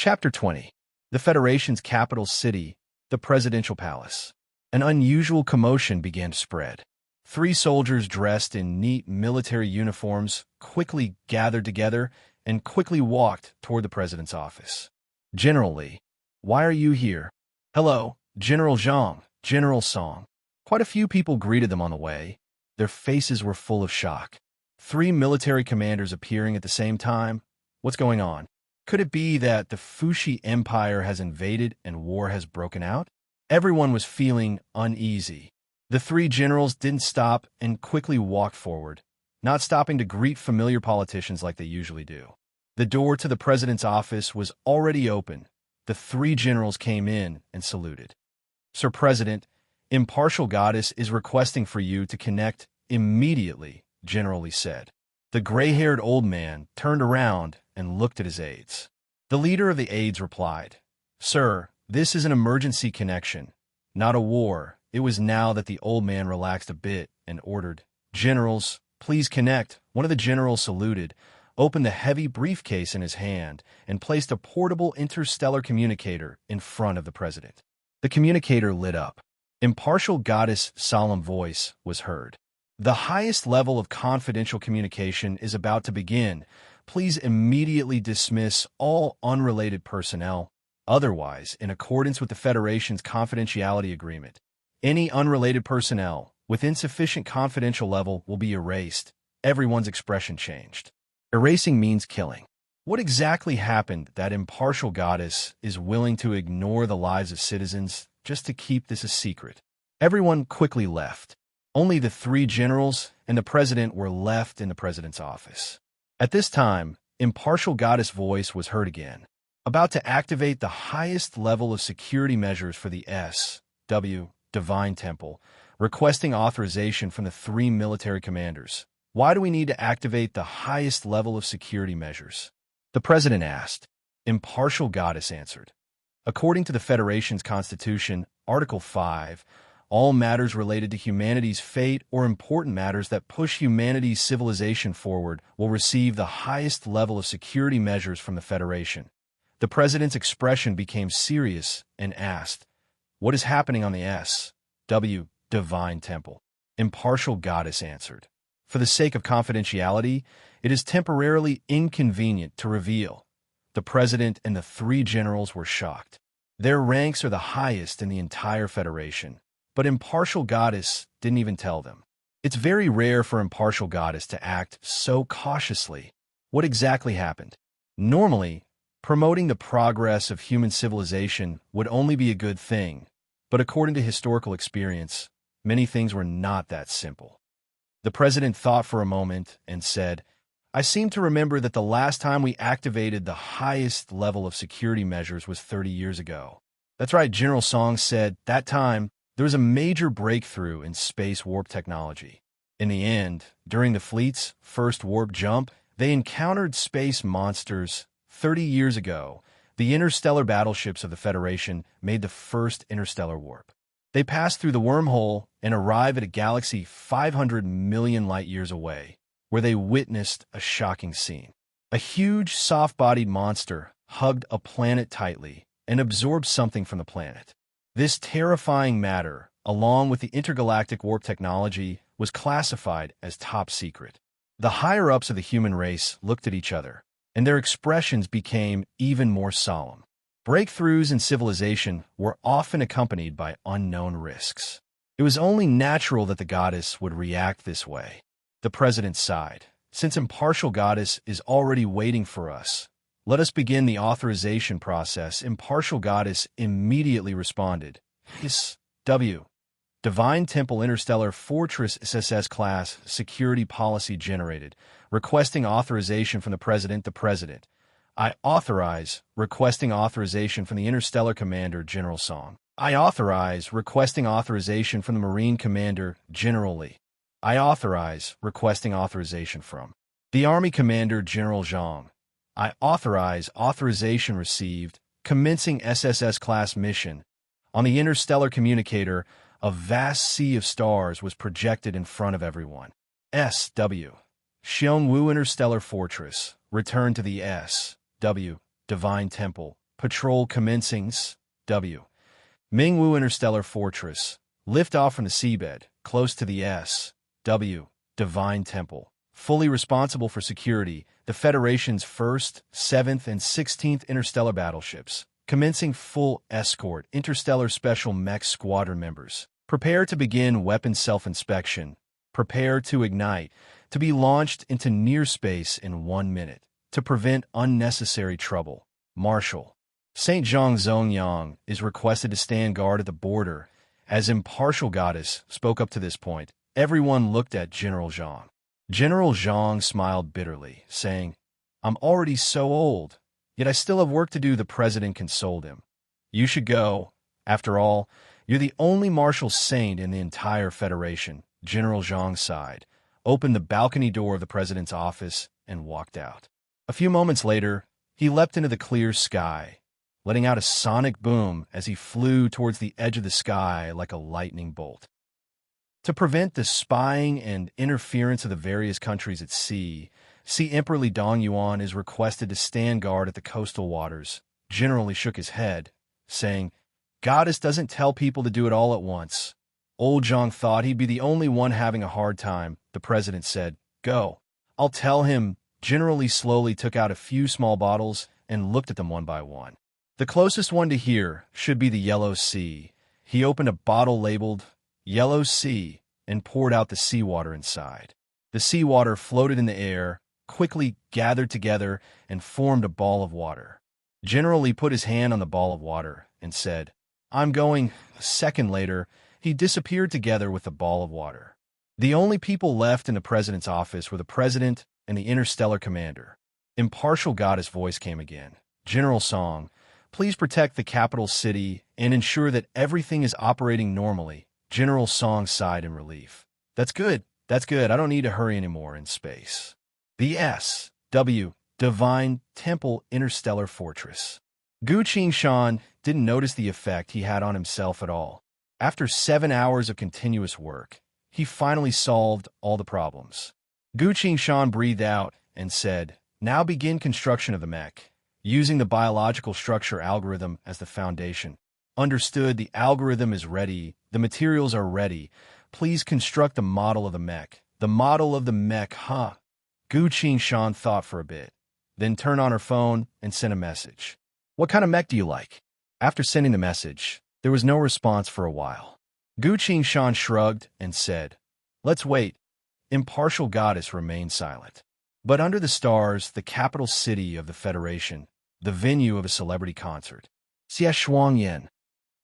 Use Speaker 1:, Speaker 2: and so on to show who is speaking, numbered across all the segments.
Speaker 1: Chapter 20. The Federation's capital city, the presidential palace. An unusual commotion began to spread. 3 soldiers dressed in neat military uniforms quickly gathered together and quickly walked toward the president's office. "General Li, why are you here?" "Hello, General Zhang, General Song." Quite a few people greeted them on the way. Their faces were full of shock. 3 military commanders appearing at the same time. What's going on? Could it be that the Fuxi Empire has invaded and war has broken out? Everyone was feeling uneasy. The 3 generals didn't stop and quickly walked forward, not stopping to greet familiar politicians like they usually do. The door to the president's office was already open. The 3 generals came in and saluted. "Sir President, Impartial Goddess is requesting for you to connect immediately," General Li said. The gray-haired old man turned around and looked at his aides. The leader of the aides replied, "Sir, this is an emergency connection, not a war." It was now that the old man relaxed a bit and ordered, "Generals, please connect." One of the generals saluted, opened the heavy briefcase in his hand, and placed a portable interstellar communicator in front of the president. The communicator lit up. Impartial Goddess' solemn voice was heard. "The highest level of confidential communication is about to begin. Please immediately dismiss all unrelated personnel. Otherwise, in accordance with the Federation's confidentiality agreement, any unrelated personnel with insufficient confidential level will be erased." Everyone's expression changed. Erasing means killing. What exactly happened that Impartial Goddess is willing to ignore the lives of citizens just to keep this a secret? Everyone quickly left. Only the 3 generals and the president were left in the president's office. At this time, Impartial Goddess' voice was heard again, about to activate the highest level of security measures for the S.W. Divine Temple, requesting authorization from the 3 military commanders. "Why do we need to activate the highest level of security measures?" the president asked. Impartial Goddess answered, "According to the Federation's Constitution, Article 5, all matters related to humanity's fate or important matters that push humanity's civilization forward will receive the highest level of security measures from the Federation." The president's expression became serious and asked, "What is happening on the S.W. Divine Temple?" Impartial Goddess answered, "For the sake of confidentiality, it is temporarily inconvenient to reveal." The president and the 3 generals were shocked. Their ranks are the highest in the entire Federation, but Impartial Goddess didn't even tell them. It's very rare for Impartial Goddess to act so cautiously. What exactly happened? Normally, promoting the progress of human civilization would only be a good thing, but according to historical experience, many things were not that simple. The president thought for a moment and said, "I seem to remember that the last time we activated the highest level of security measures was 30 years ago." "That's right," General Song said. "That time, there was a major breakthrough in space warp technology. In the end, during the fleet's first warp jump, they encountered space monsters. 30 years ago, the interstellar battleships of the Federation made the first interstellar warp. They passed through the wormhole and arrived at a galaxy 500 million light-years away, where they witnessed a shocking scene. A huge, soft-bodied monster hugged a planet tightly and absorbed something from the planet. This terrifying matter, along with the intergalactic warp technology, was classified as top secret. The higher-ups of the human race looked at each other, and their expressions became even more solemn. Breakthroughs in civilization were often accompanied by unknown risks. It was only natural that the goddess would react this way. The president sighed. "Since Impartial Goddess is already waiting for us, let us begin the authorization process." Impartial Goddess immediately responded, "S.W. Divine Temple Interstellar Fortress SSS Class Security Policy generated, requesting authorization from the President. The President, I authorize requesting authorization from the Interstellar Commander, General Song. I authorize requesting authorization from the Marine Commander, General Li. I authorize requesting authorization from the Army Commander, General Zhang. I authorize authorization received, commencing SSS class mission." On the interstellar communicator, a vast sea of stars was projected in front of everyone. S.W. Xiongwu Interstellar Fortress, return to the S.W. Divine Temple, patrol commencing. Mingwu Interstellar Fortress. Lift off from the seabed, close to the Divine Temple. Fully responsible for security, the Federation's 1st, 7th, and 16th interstellar battleships. Commencing full escort, interstellar special mech squadron members. Prepare to begin weapon self-inspection. Prepare to ignite. To be launched into near space in 1 minute. To prevent unnecessary trouble. Marshal St. Zhang Zongyang is requested to stand guard at the border. As impartial goddess spoke up to this point, everyone looked at General Zhang. General Zhang smiled bitterly, saying, "I'm already so old, yet I still have work to do." The president consoled him. "You should go. After all, you're the only martial saint in the entire Federation." General Zhang sighed, opened the balcony door of the president's office, and walked out. A few moments later, he leapt into the clear sky, letting out a sonic boom as he flew towards the edge of the sky like a lightning bolt. To prevent the spying and interference of the various countries at sea, Emperor Li Dongyuan is requested to stand guard at the coastal waters. General Li shook his head, saying, "Goddess doesn't tell people to do it all at once." Old Zhang thought he'd be the only one having a hard time. The president said, "Go. I'll tell him." General Li slowly took out a few small bottles and looked at them one by one. The closest one to here should be the Yellow Sea. He opened a bottle labeled Yellow Sea and poured out the seawater inside. The seawater floated in the air, quickly gathered together, and formed a ball of water. General Li put his hand on the ball of water and said, "I'm going." A second later, he disappeared together with the ball of water. The only people left in the president's office were the president and the interstellar commander. Impartial goddess voice came again. "General Song, please protect the capital city and ensure that everything is operating normally." General Song sighed in relief. That's good. I don't need to hurry anymore in space." The Divine Temple Interstellar Fortress. Gu Qingshan didn't notice the effect he had on himself at all. After 7 hours of continuous work, he finally solved all the problems. Gu Qingshan breathed out and said, "Now begin construction of the mech, using the biological structure algorithm as the foundation." "Understood. The algorithm is ready. The materials are ready. Please construct the model of the mech." "The model of the mech, huh?" Gu Qingshan thought for a bit, then turned on her phone and sent a message. "What kind of mech do you like?" After sending the message, there was no response for a while. Gu Qingshan shrugged and said, "Let's wait." Impartial goddess remained silent. But under the stars, the capital city of the Federation, the venue of a celebrity concert. Xie Shuangyan.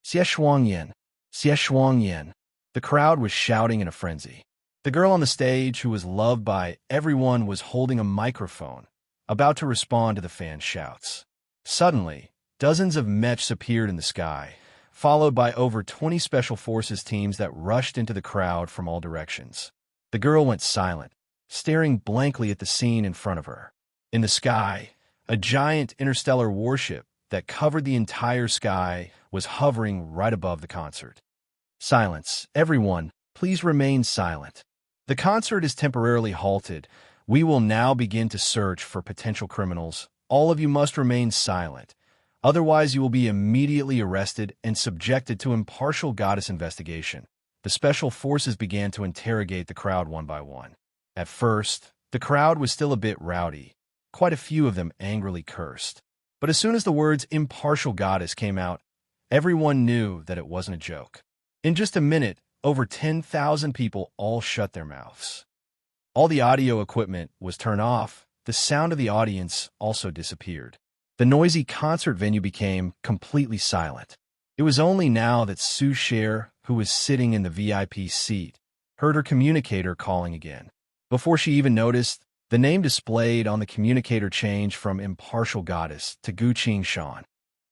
Speaker 1: Xie Shuangyan. Xie Shuangyan. The crowd was shouting in a frenzy. The girl on the stage, who was loved by everyone, was holding a microphone, about to respond to the fans' shouts. Suddenly, dozens of mechs appeared in the sky, followed by over 20 special forces teams that rushed into the crowd from all directions. The girl went silent, staring blankly at the scene in front of her. In the sky, a giant interstellar warship that covered the entire sky was hovering right above the concert. "Silence. Everyone, please remain silent. The concert is temporarily halted. We will now begin to search for potential criminals. All of you must remain silent. Otherwise, you will be immediately arrested and subjected to impartial goddess investigation." The special forces began to interrogate the crowd one by one. At first, the crowd was still a bit rowdy. Quite a few of them angrily cursed. But as soon as the words "impartial goddess" came out, everyone knew that it wasn't a joke. In just a minute, over 10,000 people all shut their mouths. All the audio equipment was turned off. The sound of the audience also disappeared. The noisy concert venue became completely silent. It was only now that Su Cher, who was sitting in the VIP seat, heard her communicator calling again. Before she even noticed, the name displayed on the communicator changed from Impartial Goddess to Gu Qingshan.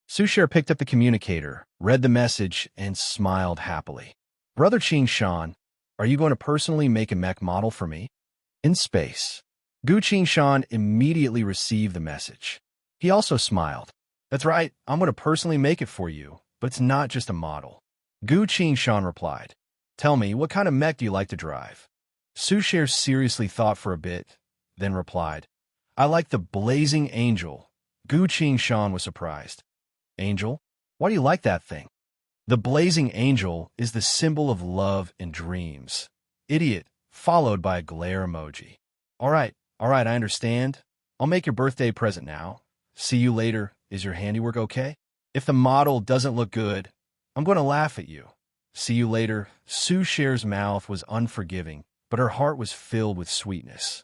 Speaker 1: Su Cher picked up the communicator, read the message, and smiled happily. "Brother Qingshan, are you going to personally make a mech model for me?" "In space." Gu Qingshan immediately received the message. He also smiled. "That's right, I'm going to personally make it for you, but it's not just a model." Gu Qingshan replied, "Tell me, what kind of mech do you like to drive?" Su Cher seriously thought for a bit, then replied, "I like the Blazing Angel." Gu Qingshan was surprised. Angel? Why do you like that thing? The blazing angel is the symbol of love and dreams. Idiot, followed by a glare emoji. All right, I understand. I'll make your birthday present now. See you later. Is your handiwork okay? If the model doesn't look good, I'm going to laugh at you. See you later. Sue Cher's mouth was unforgiving, but her heart was filled with sweetness.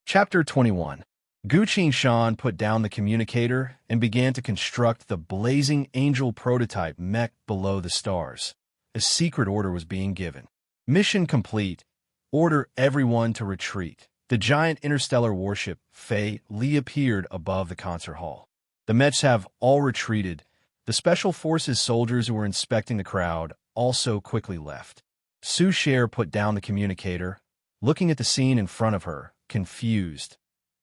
Speaker 1: Chapter 21. Gu Qingshan put down the communicator and began to construct the blazing angel prototype mech below the stars. A secret order was being given. Mission complete. Order everyone to retreat. The giant interstellar warship, Fei Li, appeared above the concert hall. The mechs have all retreated. The Special Forces soldiers who were inspecting the crowd also quickly left. Sue Cher put down the communicator, looking at the scene in front of her, confused.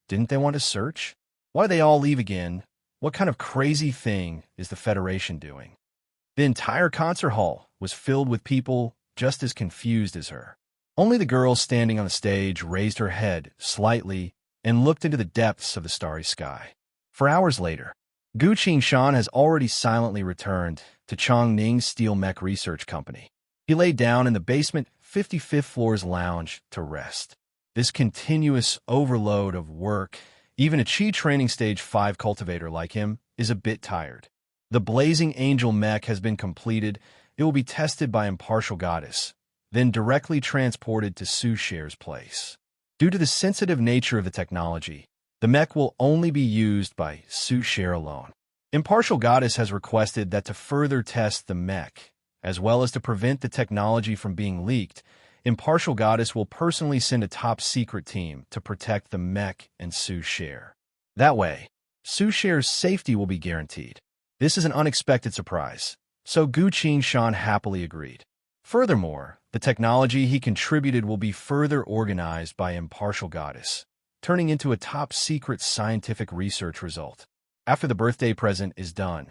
Speaker 1: Didn't they want to search? Why did they all leave again? What kind of crazy thing is the Federation doing? The entire concert hall was filled with people just as confused as her. Only the girl standing on the stage raised her head slightly and looked into the depths of the starry sky. 4 hours later, Gu Qingshan has already silently returned to Chongqing's Steel Mech Research Company. He lay down in the basement 55th floor's lounge to rest. This continuous overload of work, even a Chi training stage 5 cultivator like him, is a bit tired. The blazing angel mech has been completed. It will be tested by Impartial Goddess, then directly transported to Sue Cher's place. Due to the sensitive nature of the technology, the mech will only be used by Sue Cher alone. Impartial Goddess has requested that to further test the mech, as well as to prevent the technology from being leaked, Impartial Goddess will personally send a top-secret team to protect the mech and Sue Cher. That way, Sue Cher's safety will be guaranteed. This is an unexpected surprise, so Gu Qingshan happily agreed. Furthermore, the technology he contributed will be further organized by Impartial Goddess, turning into a top-secret scientific research result. After the birthday present is done,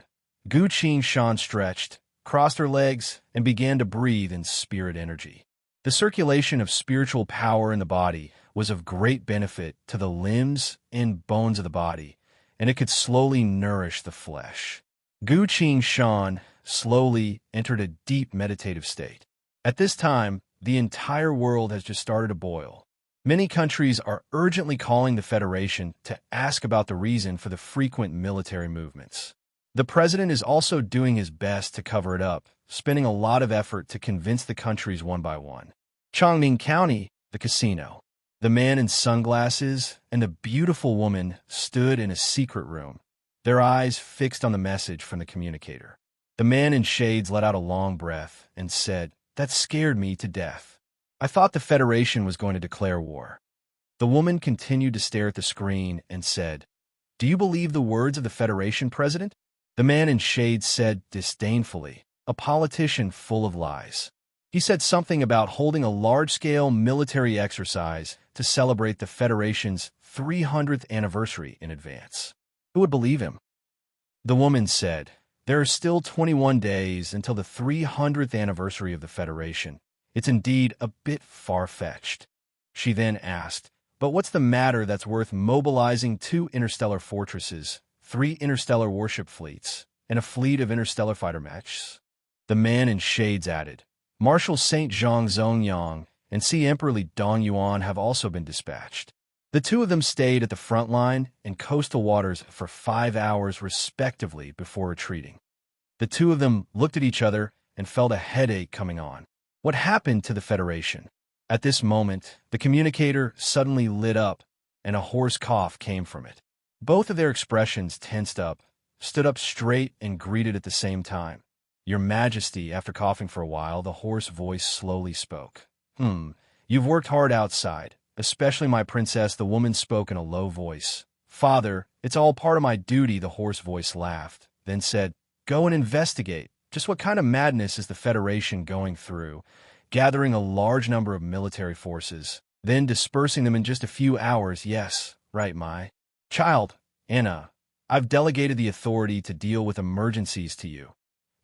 Speaker 1: Gu Qingshan stretched, crossed her legs, and began to breathe in spirit energy. The circulation of spiritual power in the body was of great benefit to the limbs and bones of the body, and it could slowly nourish the flesh. Gu Qingshan slowly entered a deep meditative state. At this time, the entire world has just started to boil. Many countries are urgently calling the Federation to ask about the reason for the frequent military movements. The president is also doing his best to cover it up, spending a lot of effort to convince the countries one by one. Chongqing County, the casino. The man in sunglasses and a beautiful woman stood in a secret room, their eyes fixed on the message from the communicator. The man in shades let out a long breath and said, "That scared me to death. I thought the Federation was going to declare war." The woman continued to stare at the screen and said, "Do you believe the words of the Federation president?" The man in shades said disdainfully, "A politician full of lies." He said something about holding a large-scale military exercise to celebrate the Federation's 300th anniversary in advance. Who would believe him? The woman said, "There are still 21 days until the 300th anniversary of the Federation. It's indeed a bit far-fetched." She then asked, "But what's the matter that's worth mobilizing 2 interstellar fortresses, 3 interstellar warship fleets, and a fleet of interstellar fighter mechs?" The man in shades added, "Marshal St. Zhang Zongyang and Sea Emperor Li Dongyuan have also been dispatched. The 2 of them stayed at the front line and coastal waters for 5 hours respectively before retreating. The 2 of them looked at each other and felt a headache coming on. What happened to the Federation?" At this moment, the communicator suddenly lit up and a hoarse cough came from it. Both of their expressions tensed up, stood up straight, and greeted at the same time. "Your Majesty," after coughing for a while, the hoarse voice slowly spoke. You've worked hard outside, especially my princess," the woman spoke in a low voice. "Father, it's all part of my duty," the hoarse voice laughed, then said, "Go and investigate. Just what kind of madness is the Federation going through, gathering a large number of military forces, then dispersing them in just a few hours? Yes, right, my child, Anna. I've delegated the authority to deal with emergencies to you.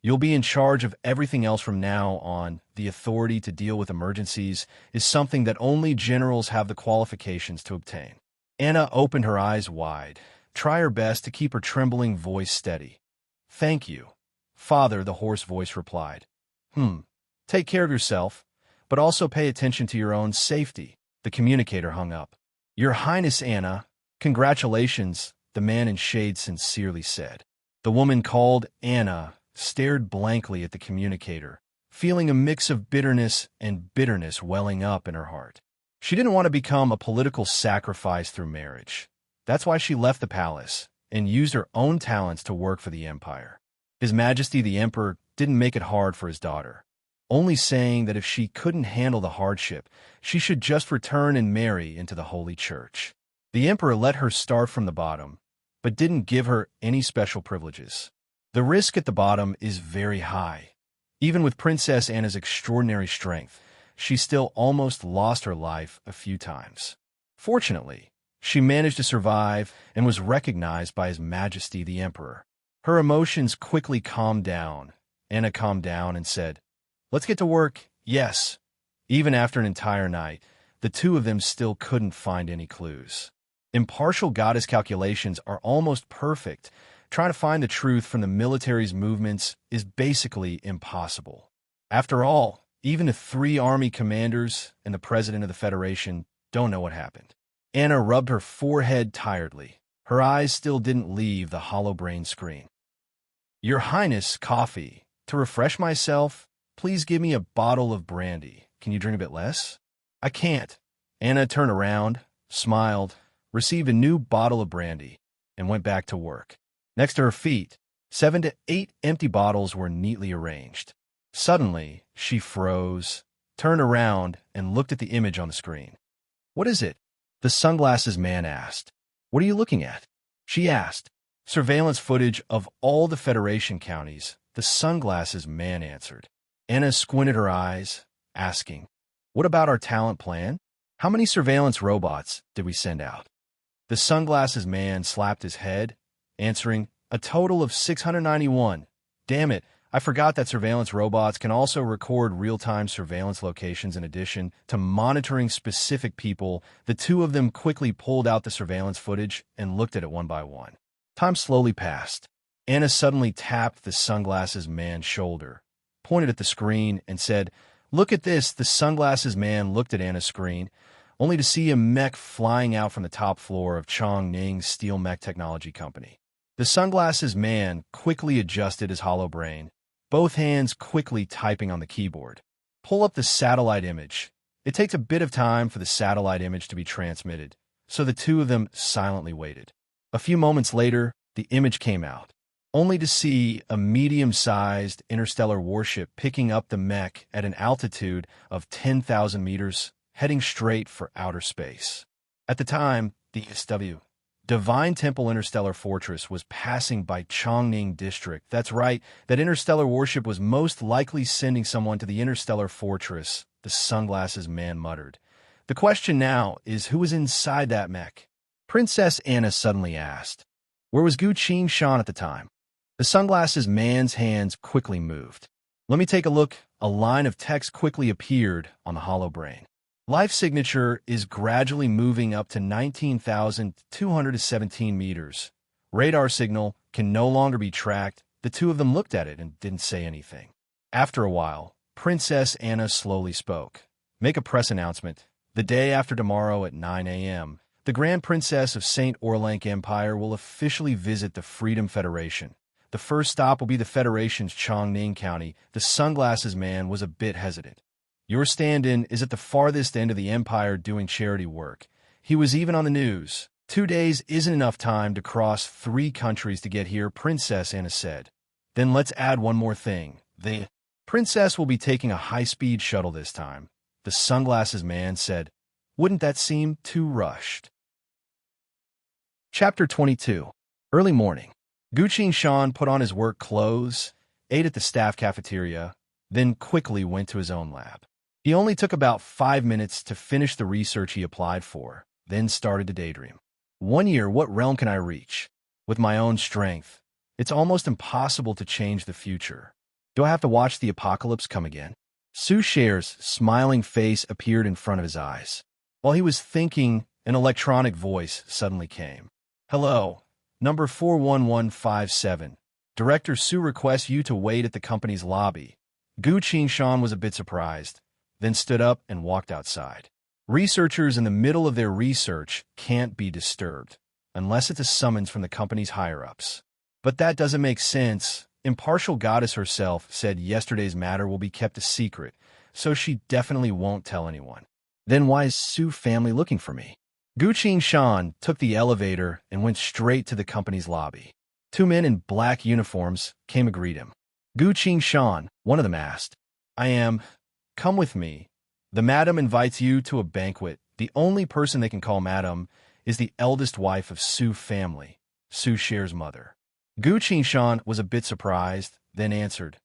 Speaker 1: You'll be in charge of everything else from now on. The authority to deal with emergencies is something that only generals have the qualifications to obtain." Anna opened her eyes wide. try her best to keep her trembling voice steady. "Thank you, Father," the hoarse voice replied. Take care of yourself, but also pay attention to your own safety." The communicator hung up. "Your Highness Anna, congratulations," the man in shade sincerely said. The woman called Anna stared blankly at the communicator, feeling a mix of bitterness and bitterness welling up in her heart. She didn't want to become a political sacrifice through marriage. That's why she left the palace and used her own talents to work for the empire. His Majesty the Emperor didn't make it hard for his daughter, only saying that if she couldn't handle the hardship, she should just return and marry into the Holy Church. The Emperor let her start from the bottom, but didn't give her any special privileges. The risk at the bottom is very high. Even with Princess Anna's extraordinary strength, she still almost lost her life a few times. Fortunately, she managed to survive and was recognized by His Majesty the Emperor. Her emotions quickly calmed down. Anna calmed down and said, "Let's get to work." Yes. Even after an entire night, the two of them still couldn't find any clues. Impartial goddess calculations are almost perfect. Trying to find the truth from the military's movements is basically impossible. After all, even the 3 army commanders and the president of the Federation don't know what happened. Anna rubbed her forehead tiredly. Her eyes still didn't leave the hollow brain screen. "Your Highness, coffee. To refresh myself, please give me a bottle of brandy. Can you drink a bit less?" "I can't." Anna turned around, smiled, received a new bottle of brandy, and went back to work. Next to her feet, 7 to 8 empty bottles were neatly arranged. Suddenly, she froze, turned around, and looked at the image on the screen. "What is it?" the sunglasses man asked. "What are you looking at?" she asked. "Surveillance footage of all the Federation counties," the sunglasses man answered. Anna squinted her eyes, asking, "What about our talent plan? How many surveillance robots did we send out?" The sunglasses man slapped his head, answering, "A total of 691. Damn it, I forgot that surveillance robots can also record real-time surveillance locations in addition to monitoring specific people." The two of them quickly pulled out the surveillance footage and looked at it one by one. Time slowly passed. Anna suddenly tapped the sunglasses man's shoulder, pointed at the screen, and said, "Look at this." The sunglasses man looked at Anna's screen, only to see a mech flying out from the top floor of Chongning's steel mech technology company. The sunglasses man quickly adjusted his hollow brain, both hands quickly typing on the keyboard. "Pull up the satellite image." It takes a bit of time for the satellite image to be transmitted, so the two of them silently waited. A few moments later, the image came out, only to see a medium-sized interstellar warship picking up the mech at an altitude of 10,000 meters, heading straight for outer space. At the time, the SW, Divine Temple Interstellar Fortress, was passing by Chongning District. That's right, that interstellar warship was most likely sending someone to the interstellar fortress, the sunglasses man muttered. "The question now is who was inside that mech?" Princess Anna suddenly asked. "Where was Gu Qin-shan at the time?" The sunglasses man's hands quickly moved. "Let me take a look." A line of text quickly appeared on the hollow brain. "Life signature is gradually moving up to 19,217 meters. Radar signal can no longer be tracked." The two of them looked at it and didn't say anything. After a while, Princess Anna slowly spoke. "Make a press announcement. The day after tomorrow at 9 a.m., the Grand Princess of St. Orlank Empire will officially visit the Freedom Federation. The first stop will be the Federation's Chongning County." The sunglasses man was a bit hesitant. "Your stand-in is at the farthest end of the empire doing charity work." He was even on the news. 2 days isn't enough time to cross 3 countries to get here, Princess Anna said. "Then let's add one more thing. The princess will be taking a high-speed shuttle this time," the sunglasses man said. "Wouldn't that seem too rushed?" Chapter 22. Early morning. Gu Qin-shan put on his work clothes, ate at the staff cafeteria, then quickly went to his own lab. He only took about 5 minutes to finish the research he applied for, then started to daydream. 1 year, what realm can I reach? With my own strength, it's almost impossible to change the future. Do I have to watch the apocalypse come again? Su Sher's smiling face appeared in front of his eyes. While he was thinking, an electronic voice suddenly came. "Hello, Number 41157. Director Su requests you to wait at the company's lobby. Gu Qingshan was a bit surprised, then stood up and walked outside. Researchers in the middle of their research can't be disturbed, unless it's a summons from the company's higher-ups. But that doesn't make sense. Impartial goddess herself said yesterday's matter will be kept a secret, so she definitely won't tell anyone. Then why is Su family looking for me? Gu Qingshan took the elevator and went straight to the company's lobby. Two men in black uniforms came to greet him. Gu Qingshan, one of them asked, Come with me. The madam invites you to a banquet. The only person they can call madam is the eldest wife of Su family, Su Sher's mother. Gu Qingshan was a bit surprised, then answered,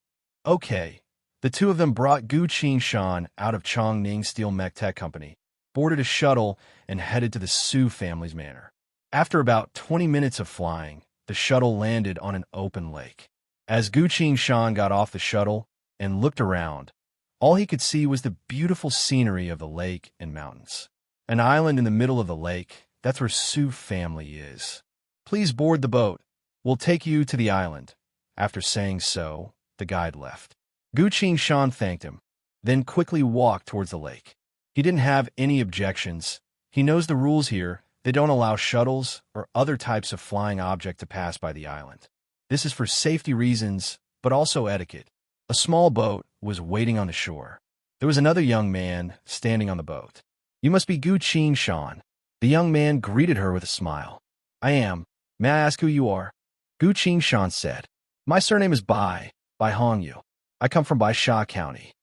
Speaker 1: Okay. The two of them brought Gu Qingshan out of Chongning Steel Mech Tech Company, boarded a shuttle, and headed to the Su family's manor. After about 20 minutes of flying, the shuttle landed on an open lake. As Gu Qingshan got off the shuttle and looked around, all he could see was the beautiful scenery of the lake and mountains. An island in the middle of the lake, that's where Su family is. Please board the boat. We'll take you to the island. After saying so, the guide left. Gu Qingshan thanked him, then quickly walked towards the lake. He didn't have any objections. He knows the rules here. They don't allow shuttles or other types of flying object to pass by the island. This is for safety reasons, but also etiquette. A small boat was waiting on the shore. There was another young man standing on the boat. You must be Gu Qingshan. The young man greeted her with a smile. I am. May I ask who you are? Gu Qingshan said. My surname is Bai Hongyu. I come from Baisha County.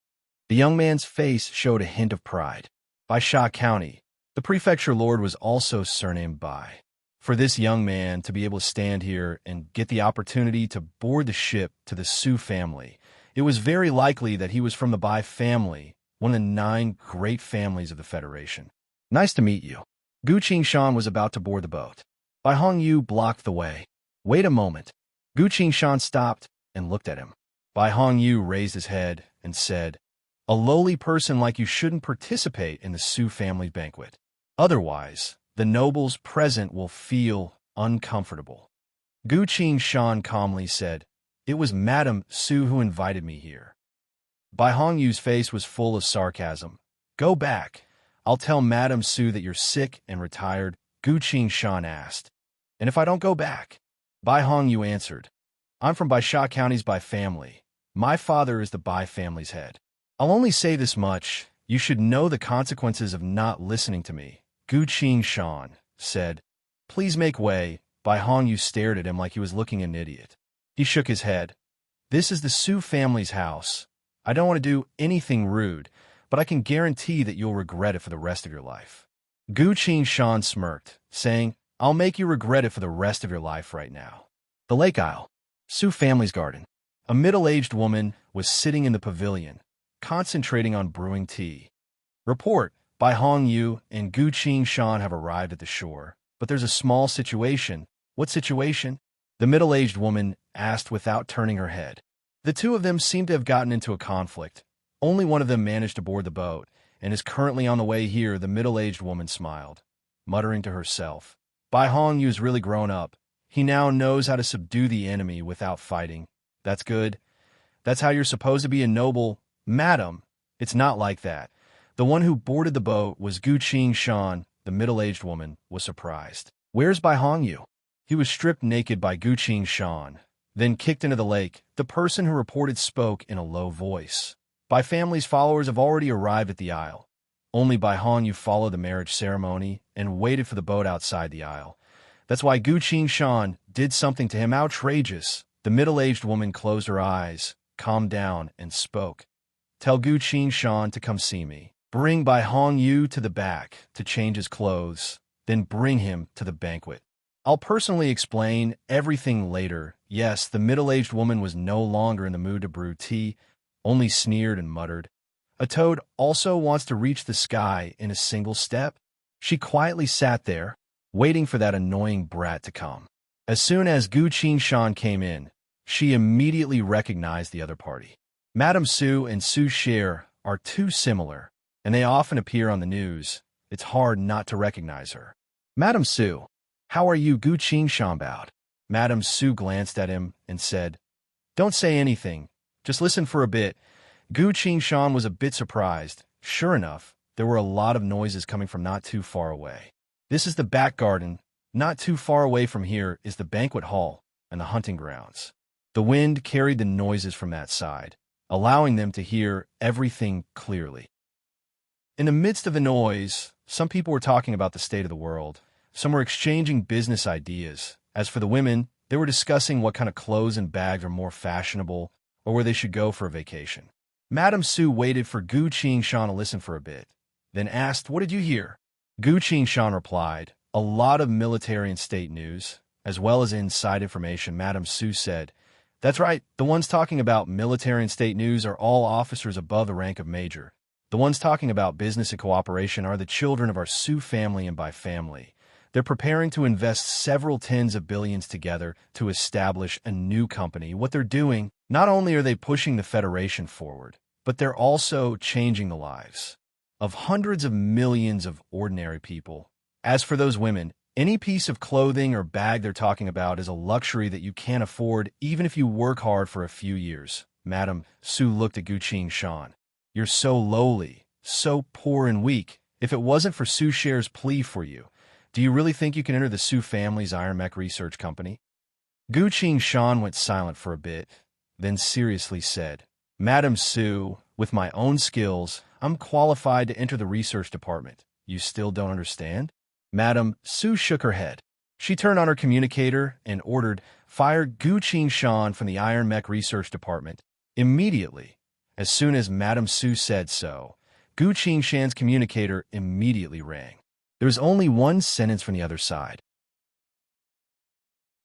Speaker 1: The young man's face showed a hint of pride. Baisha County. The prefecture lord was also surnamed Bai. For this young man to be able to stand here and get the opportunity to board the ship to the Su family, it was very likely that he was from the Bai family, one of the 9 great families of the Federation. Nice to meet you. Gu Qingshan was about to board the boat. Bai Hongyu blocked the way. Wait a moment. Gu Qingshan stopped and looked at him. Bai Hongyu raised his head and said, A lowly person like you shouldn't participate in the Su family banquet. Otherwise, the nobles present will feel uncomfortable. Gu Qingshan calmly said, It was Madame Su who invited me here. Bai Hongyu's face was full of sarcasm. Go back. I'll tell Madame Su that you're sick and retired, Gu Qingshan asked. And if I don't go back? Bai Hongyu answered, I'm from Baisha County's Bai family. My father is the Bai family's head. I'll only say this much. You should know the consequences of not listening to me. Gu Qingshan said, Please make way. Bai Hongyu stared at him like he was looking at an idiot. He shook his head. This is the Su family's house. I don't want to do anything rude, but I can guarantee that you'll regret it for the rest of your life. Gu Qingshan smirked, saying, I'll make you regret it for the rest of your life right now. The Lake Isle. Su family's garden. A middle-aged woman was sitting in the pavilion, concentrating on brewing tea. Report, Bai Hongyu and Gu Qingshan have arrived at the shore, but there's a small situation. What situation? The middle-aged woman asked without turning her head. The two of them seem to have gotten into a conflict. Only one of them managed to board the boat, and is currently on the way here. The middle-aged woman smiled, muttering to herself. Bai Hongyu's really grown up. He now knows how to subdue the enemy without fighting. That's good. That's how you're supposed to be a noble. Madam, it's not like that. The one who boarded the boat was Gu Qingshan. The middle-aged woman was surprised. Where's Bai Hongyu? He was stripped naked by Gu Qingshan, then kicked into the lake. The person who reported spoke in a low voice. Bai family's followers have already arrived at the isle. Only Bai Hongyu followed the marriage ceremony and waited for the boat outside the isle. That's why Gu Qingshan did something to him outrageous. The middle-aged woman closed her eyes, calmed down, and spoke. Tell Gu Qingshan to come see me. Bring Bai Hongyu to the back to change his clothes, then bring him to the banquet. I'll personally explain everything later. Yes, the middle-aged woman was no longer in the mood to brew tea, only sneered and muttered. A toad also wants to reach the sky in a single step. She quietly sat there, waiting for that annoying brat to come. As soon as Gu Qingshan came in, she immediately recognized the other party. Madame Su and Su Sher are too similar, and they often appear on the news. It's hard not to recognize her. Madame Su, how are you? Gu Qingshan bowed. Madame Su glanced at him and said, "Don't say anything. Just listen for a bit." Gu Qingshan was a bit surprised. Sure enough, there were a lot of noises coming from not too far away. This is the back garden. Not too far away from here is the banquet hall and the hunting grounds. The wind carried the noises from that side, allowing them to hear everything clearly. In the midst of the noise, some people were talking about the state of the world. Some were exchanging business ideas. As for the women, they were discussing what kind of clothes and bags are more fashionable or where they should go for a vacation. Madame Su waited for Gu Qingshan to listen for a bit, then asked, "What did you hear?" Gu Qingshan replied, "A lot of military and state news, as well as inside information." Madame Su said, "That's right. The ones talking about military and state news are all officers above the rank of major. The ones talking about business and cooperation are the children of our Su family, and by family, they're preparing to invest several tens of billions together to establish a new company. What they're doing, not only are they pushing the Federation forward, but they're also changing the lives of hundreds of millions of ordinary people. As for those women, any piece of clothing or bag they're talking about is a luxury that you can't afford even if you work hard for a few years." Madame Su looked at Gu Qingshan. "You're so lowly, so poor and weak. If it wasn't for Su Share's plea for you, do you really think you can enter the Su family's Iron Mech Research Company?" Gu Qingshan went silent for a bit, then seriously said, "Madame Su, with my own skills, I'm qualified to enter the research department. You still don't understand?" Madame Su shook her head. She turned on her communicator and ordered, "Fire Gu Qingshan from the Iron Mech Research Department immediately." As soon as Madame Su said so, Gu Qingshan's communicator immediately rang. There was only one sentence from the other side.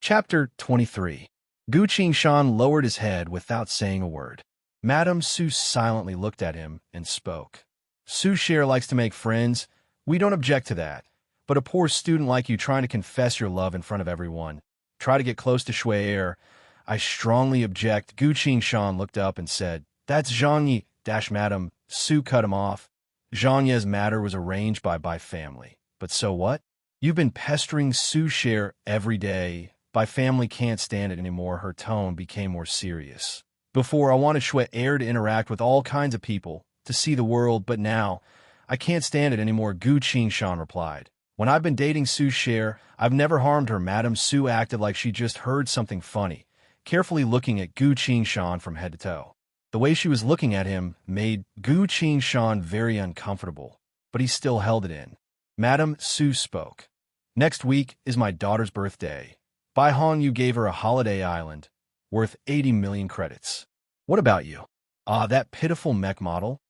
Speaker 1: Chapter 23. Gu Qingshan lowered his head without saying a word. Madame Su silently looked at him and spoke. "Su Share likes to make friends. We don't object to that. But a poor student like you trying to confess your love in front of everyone, try to get close to Shui Er, I strongly object." Gu Qingshan looked up and said, "That's Zhang Yi." Madame Su cut him off. Zhang Ye's matter was arranged by family. But so what? You've been pestering Su Share every day. By family can't stand it anymore. Her tone became more serious. "Before, I wanted Shui Er to interact with all kinds of people, to see the world, but now, I can't stand it anymore." Gu Qingshan replied, "When I've been dating Su Share, I've never harmed her." Madame Su acted like she just heard something funny, carefully looking at Gu Qingshan from head to toe. The way she was looking at him made Gu Qingshan very uncomfortable, but he still held it in. Madame Su spoke. "Next week is my daughter's birthday. Bai Hong, you gave her a holiday island worth 80 million credits. What about you? Ah, that pitiful mech model?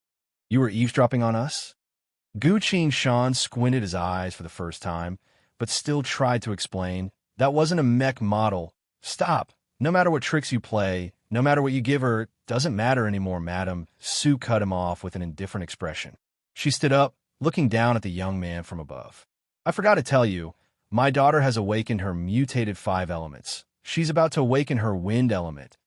Speaker 1: You were eavesdropping on us?" Gu Qingshan squinted his eyes for the first time, but still tried to explain. "That wasn't a mech model. Stop. No matter what tricks you play, no matter what you give her, it doesn't matter anymore." Madame Su cut him off with an indifferent expression. She stood up, looking down at the young man from above. "I forgot to tell you, my daughter has awakened her mutated 5 elements. She's about to awaken her wind element."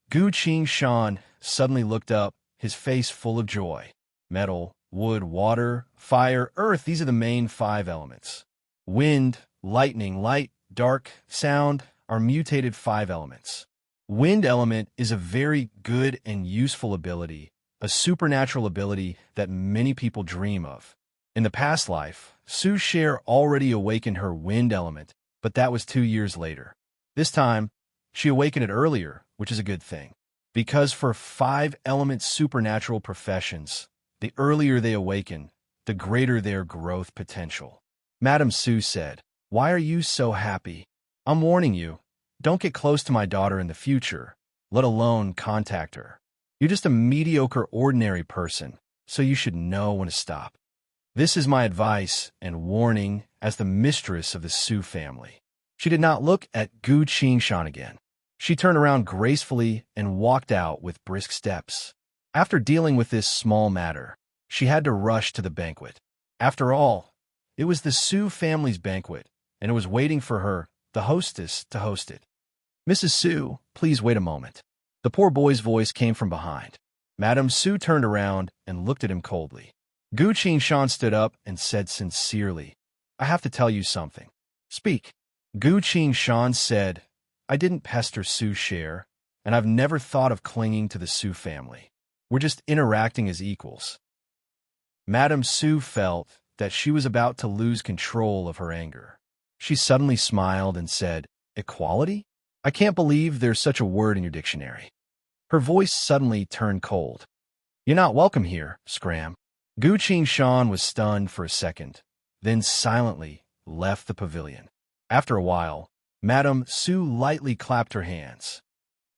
Speaker 1: Gu Qingshan suddenly looked up, his face full of joy. Metal, wood, water, fire, earth, these are the main 5 elements. Wind, lightning, light, dark, sound are mutated 5 elements. Wind element is a very good and useful ability, a supernatural ability that many people dream of. In the past life, Su Share already awakened her wind element, but that was 2 years later. This time, she awakened it earlier, which is a good thing. Because for 5-element supernatural professions, the earlier they awaken, the greater their growth potential. Madame Su said, "Why are you so happy? I'm warning you, don't get close to my daughter in the future, let alone contact her. You're just a mediocre, ordinary person, so you should know when to stop. This is my advice and warning as the mistress of the Su family." She did not look at Gu Qingshan again. She turned around gracefully and walked out with brisk steps. After dealing with this small matter, she had to rush to the banquet. After all, it was the Su family's banquet, and it was waiting for her, the hostess, to host it. "Mrs. Su, please wait a moment." The poor boy's voice came from behind. Madame Su turned around and looked at him coldly. Gu Qingshan stood up and said sincerely, "I have to tell you something." "Speak." Gu Qingshan said, I didn't pester Sue's share, and I've never thought of clinging to the Sue family. We're just interacting as equals. Madame Sue felt that she was about to lose control of her anger. She suddenly smiled and said, "Equality? I can't believe there's such a word in your dictionary." Her voice suddenly turned cold. "You're not welcome here, Scram." Gu Qin Shan was stunned for a second, then silently left the pavilion. After a while, Madame Sue lightly clapped her hands.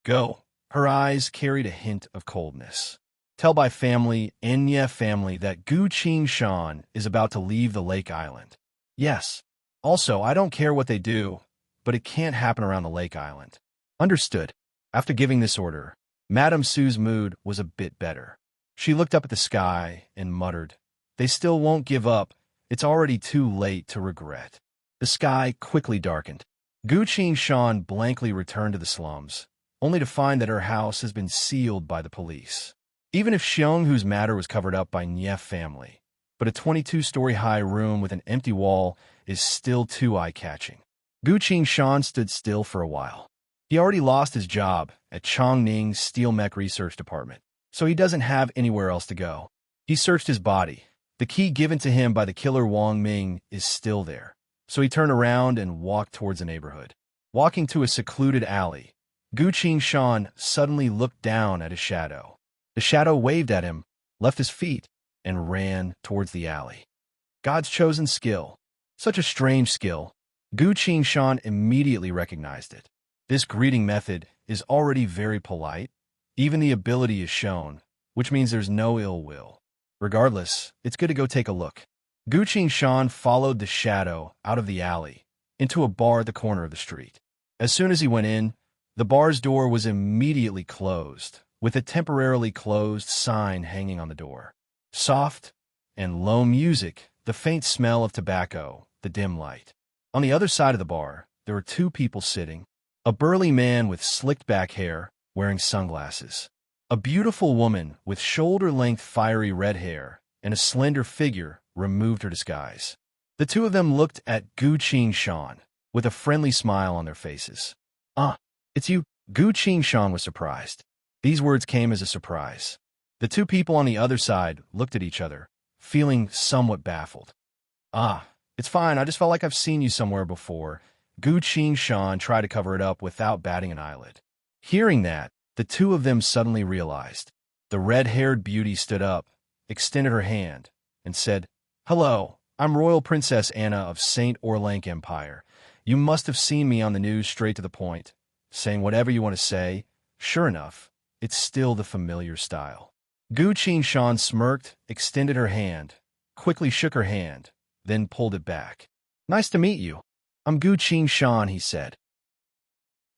Speaker 1: "Go." Her eyes carried a hint of coldness. "Tell by family, Enya family, that Gu Qin Shan is about to leave the lake island." "Yes. Also, I don't care what they do, but it can't happen around the lake island." "Understood." After giving this order, Madame Sue's mood was a bit better. She looked up at the sky and muttered, "They still won't give up. It's already too late to regret." The sky quickly darkened. Gu Qin Shan blankly returned to the slums, only to find that her house has been sealed by the police. Even if Xionghu's matter was covered up by Nief family, but a 22-story-high room with an empty wall is still too eye-catching. Gu Qin Shan stood still for a while. He already lost his job at Chongning's Steel Mech Research Department, so he doesn't have anywhere else to go. He searched his body. The key given to him by the killer Wang Ming is still there, so he turned around and walked towards the neighborhood. Walking to a secluded alley, Gu Qin Shan suddenly looked down at his shadow. The shadow waved at him, left his feet, and ran towards the alley. God's chosen skill. Such a strange skill. Gu Qin Shan immediately recognized it. This greeting method is already very polite. Even the ability is shown, which means there's no ill will. Regardless, it's good to go take a look. Gu Qin Shan followed the shadow out of the alley, into a bar at the corner of the street. As soon as he went in, the bar's door was immediately closed, with a temporarily closed sign hanging on the door. Soft and low music, the faint smell of tobacco, the dim light. On the other side of the bar, there were two people sitting. A burly man with slicked-back hair, wearing sunglasses. A beautiful woman with shoulder-length fiery red hair and a slender figure removed her disguise. The two of them looked at Gu Qin Shan with a friendly smile on their faces. "Ah, it's you." Gu Qin Shan was surprised. These words came as a surprise. The two people on the other side looked at each other, feeling somewhat baffled. "Ah, it's fine. I just felt like I've seen you somewhere before." Gu Qin Shan tried to cover it up without batting an eyelid. Hearing that, the two of them suddenly realized. The red-haired beauty stood up, extended her hand, and said, "Hello, I'm Royal Princess Anna of St. Orlank Empire. You must have seen me on the news, straight to the point, saying whatever you want to say." Sure enough, it's still the familiar style. Gu Qin Shan smirked, extended her hand, quickly shook her hand, then pulled it back. "Nice to meet you. I'm Gu Qin Shan," he said.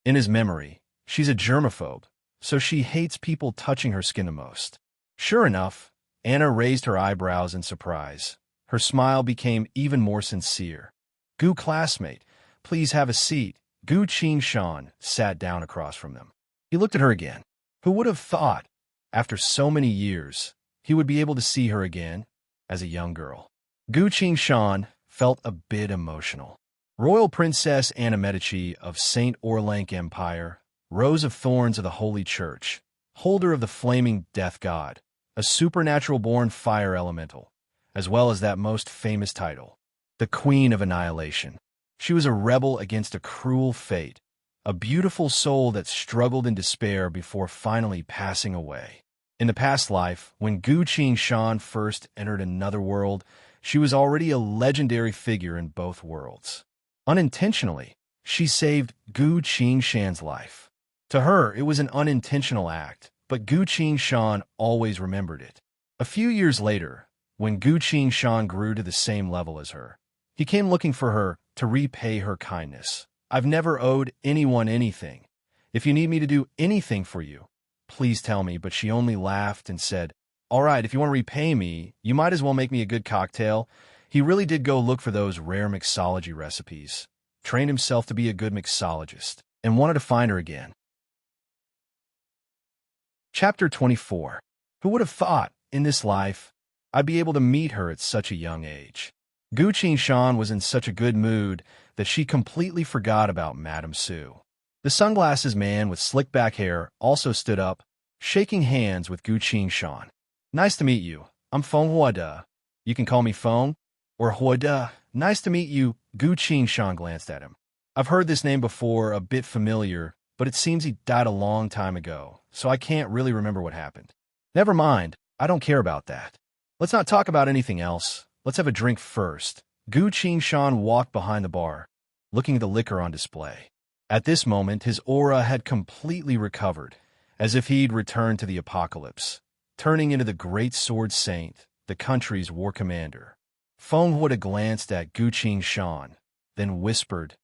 Speaker 1: In his memory, she's a germaphobe, so she hates people touching her skin the most. Sure enough, Anna raised her eyebrows in surprise. Her smile became even more sincere. "Gu classmate, please have a seat." Gu Qin Shan sat down across from them. He looked at her again. Who would have thought, after so many years, he would be able to see her again as a young girl? Gu Qin Shan felt a bit emotional. Royal Princess Anna Medici of St. Orlank Empire, Rose of Thorns of the Holy Church, holder of the Flaming Death God, a supernatural-born fire elemental, as well as that most famous title, the Queen of Annihilation. She was a rebel against a cruel fate, a beautiful soul that struggled in despair before finally passing away. In the past life, when Gu Qin Shan first entered another world, she was already a legendary figure in both worlds. Unintentionally, she saved Gu Qin Shan's life. To her, it was an unintentional act, but Gu Qin Shan always remembered it. A few years later, when Gu Qin Shan grew to the same level as her, he came looking for her to repay her kindness. "I've never owed anyone anything. If you need me to do anything for you, please tell me." But she only laughed and said, "All right, if you want to repay me, you might as well make me a good cocktail." He really did go look for those rare mixology recipes, trained himself to be a good mixologist, and wanted to find her again. Chapter 24. Who would have thought, in this life, I'd be able to meet her at such a young age? Gu Qin Shan was in such a good mood that she completely forgot about Madame Sue. The sunglasses man with slick back hair also stood up, shaking hands with Gu Shan. Nice to meet you. I'm Feng Huada. You can call me Feng or Huada. Nice to meet you. Gu Shan glanced at him. I've heard this name before, a bit familiar, but it seems he died a long time ago, so I can't really remember what happened. Never mind, I don't care about that. Let's not talk about anything else. Let's have a drink first. Gu Shan walked behind the bar, looking at the liquor on display. At this moment, his aura had completely recovered, as if he'd returned to the apocalypse, turning into the great sword saint, the country's war commander. Feng would have glanced at Gu Shan, then whispered,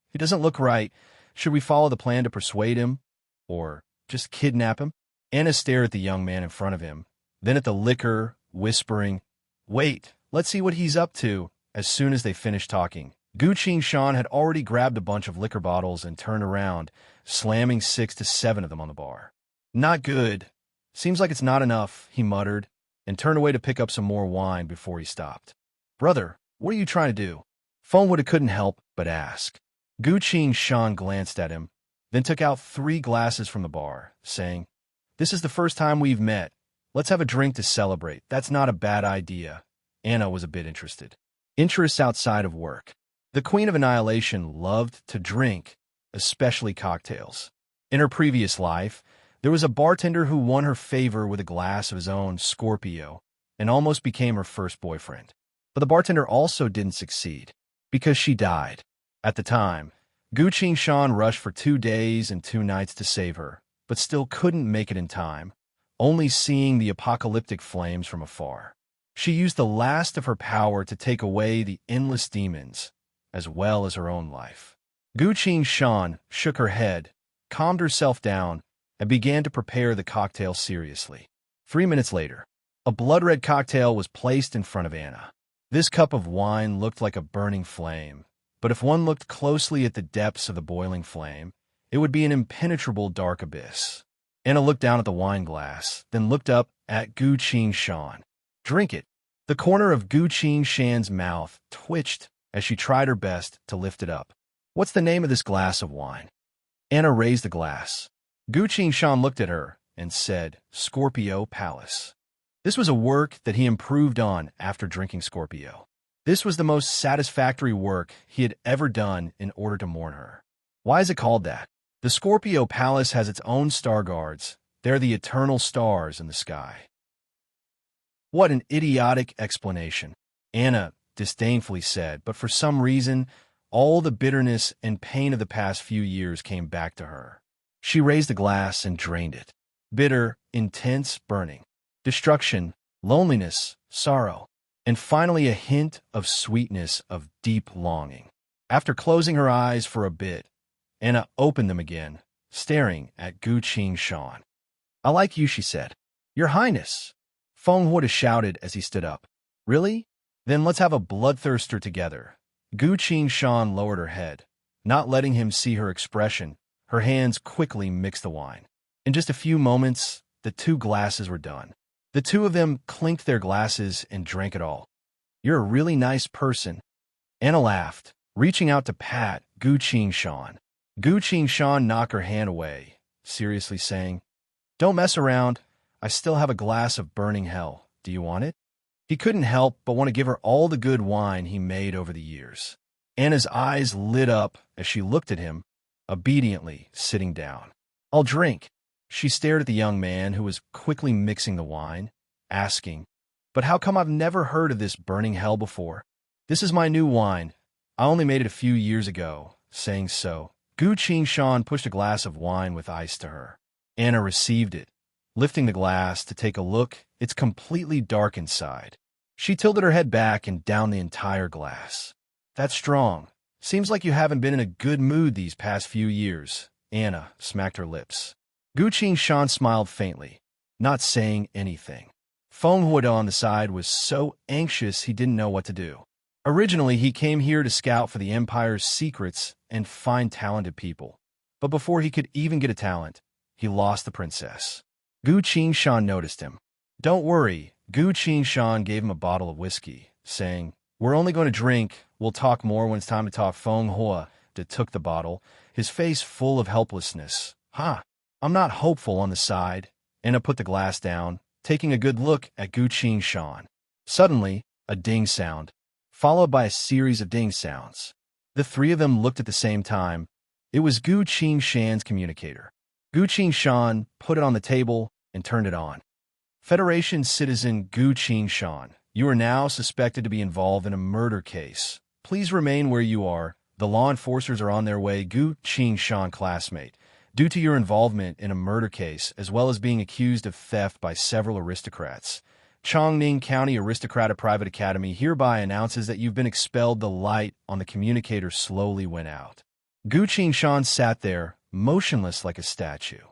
Speaker 1: "He doesn't look right. Should we follow the plan to persuade him? Or just kidnap him?" Anna stared at the young man in front of him, then at the liquor, whispering, "Wait, let's see what he's up to." As soon as they finished talking, Gu Shan had already grabbed a bunch of liquor bottles and turned around, slamming 6 to 7 of them on the bar. "Not good. Seems like it's not enough," he muttered, and turned away to pick up some more wine before he stopped. "Brother, what are you trying to do?" Fengwood couldn't help but ask. Gu Shan glanced at him, then took out 3 glasses from the bar, saying, "This is the first time we've met. Let's have a drink to celebrate." "That's not a bad idea." Anna was a bit interested. Interests outside of work. The Queen of Annihilation loved to drink, especially cocktails. In her previous life, there was a bartender who won her favor with a glass of his own Scorpio and almost became her first boyfriend. But the bartender also didn't succeed, because she died. At the time, Gu Shan rushed for 2 days and 2 nights to save her, but still couldn't make it in time, only seeing the apocalyptic flames from afar. She used the last of her power to take away the endless demons, as well as her own life. Gu Shan shook her head, calmed herself down, and began to prepare the cocktail seriously. 3 minutes later, a blood-red cocktail was placed in front of Anna. This cup of wine looked like a burning flame, but if one looked closely at the depths of the boiling flame, it would be an impenetrable dark abyss. Anna looked down at the wine glass, then looked up at Gu Shan. "Drink it." The corner of Gu Shan's mouth twitched as she tried her best to lift it up. "What's the name of this glass of wine?" Anna raised the glass. Gu Shan looked at her and said, "Scorpio Palace." This was a work that he improved on after drinking Scorpio. This was the most satisfactory work he had ever done in order to mourn her. Why is it called that? The Scorpio Palace has its own star guards. They're the eternal stars in the sky. What an idiotic explanation, Anna disdainfully said, but for some reason, all the bitterness and pain of the past few years came back to her. She raised the glass and drained it. Bitter, intense burning, destruction, loneliness, sorrow, and finally a hint of sweetness of deep longing. After closing her eyes for a bit, Anna opened them again, staring at Gu Shan. "I like you," she said. "Your Highness." Feng would have shouted as he stood up. "Really? Then let's have a bloodthirster together." Gu Shan lowered her head, not letting him see her expression. Her hands quickly mixed the wine. In just a few moments, the 2 glasses were done. The 2 of them clinked their glasses and drank it all. "You're a really nice person." Anna laughed, reaching out to pat Gu Shan. Gu Shan knocked her hand away, seriously saying, "Don't mess around. I still have a glass of burning hell. Do you want it?" He couldn't help but want to give her all the good wine he made over the years. Anna's eyes lit up as she looked at him, obediently sitting down. "I'll drink." She stared at the young man who was quickly mixing the wine, asking, "But how come I've never heard of this burning hell before?" "This is my new wine. I only made it a few years ago." Saying so, Gu Shan pushed a glass of wine with ice to her. Anna received it, lifting the glass to take a look. It's completely dark inside. She tilted her head back and downed the entire glass. "That's strong. Seems like you haven't been in a good mood these past few years." Anna smacked her lips. Gu Shan smiled faintly, not saying anything. Feng Huada on the side was so anxious he didn't know what to do. Originally, he came here to scout for the Empire's secrets and find talented people. But before he could even get a talent, he lost the princess. Gu Shan noticed him. "Don't worry." Gu Shan gave him a bottle of whiskey, saying, "We're only going to drink. We'll talk more when it's time to talk." Feng Huada took the bottle, his face full of helplessness. Huh, I'm not hopeful on the side. Anna put the glass down, taking a good look at Gu Qing-shan. Suddenly, a ding sound, followed by a series of ding sounds. The three of them looked at the same time. It was Gu Qing-shan's communicator. Gu Qing-shan put it on the table and turned it on. Federation citizen Gu Qing-shan, you are now suspected to be involved in a murder case. Please remain where you are. The law enforcers are on their way. Gu Qing-shan classmate. Due to your involvement in a murder case, as well as being accused of theft by several aristocrats, Chongning County Aristocrat Private Academy hereby announces that you've been expelled. The light on the communicator slowly went out. Gu Qing-shan sat there, motionless like a statue.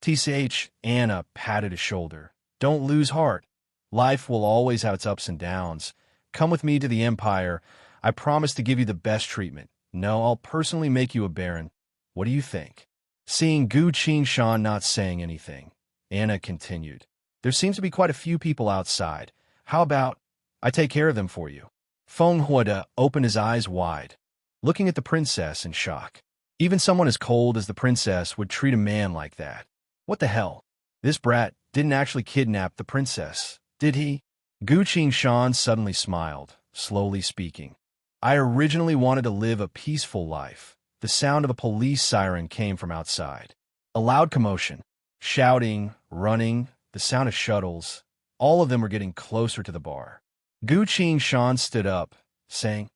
Speaker 1: TCH, Anna patted his shoulder. Don't lose heart. Life will always have its ups and downs. Come with me to the Empire. I promise to give you the best treatment. No, I'll personally make you a baron. What do you think? Seeing Gu Qing-shan not saying anything, Anna continued. There seems to be quite a few people outside. How about I take care of them for you? Feng Huada opened his eyes wide, looking at the princess in shock. Even someone as cold as the princess would treat a man like that. What the hell? This brat didn't actually kidnap the princess, did he? Gu Qing-shan suddenly smiled, slowly speaking. I originally wanted to live a peaceful life. The sound of a police siren came from outside. A loud commotion. Shouting, running, the sound of shuttles. All of them were getting closer to the bar. Gu Qing-shan stood up, saying,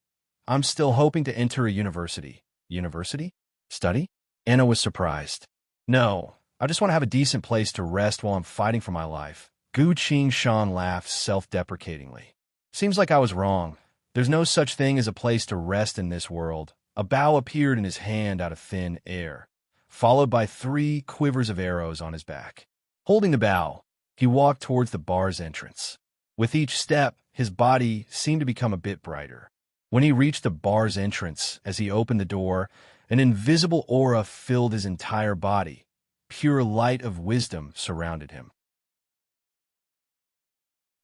Speaker 1: I'm still hoping to enter a university. University? Study? Anna was surprised. No, I just want to have a decent place to rest while I'm fighting for my life. Gu Qing-shan laughed self-deprecatingly. Seems like I was wrong. There's no such thing as a place to rest in this world. A bow appeared in his hand out of thin air, followed by 3 quivers of arrows on his back. Holding the bow, he walked towards the bar's entrance. With each step, his body seemed to become a bit brighter. When he reached the bar's entrance, as he opened the door, an invisible aura filled his entire body. Pure light of wisdom surrounded him.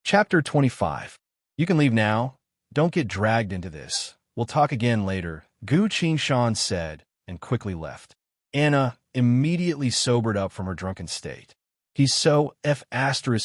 Speaker 1: Chapter 25. You can leave now. Don't get dragged into this. We'll talk again later, Gu Qing-shan said, and quickly left. Anna immediately sobered up from her drunken state. He's so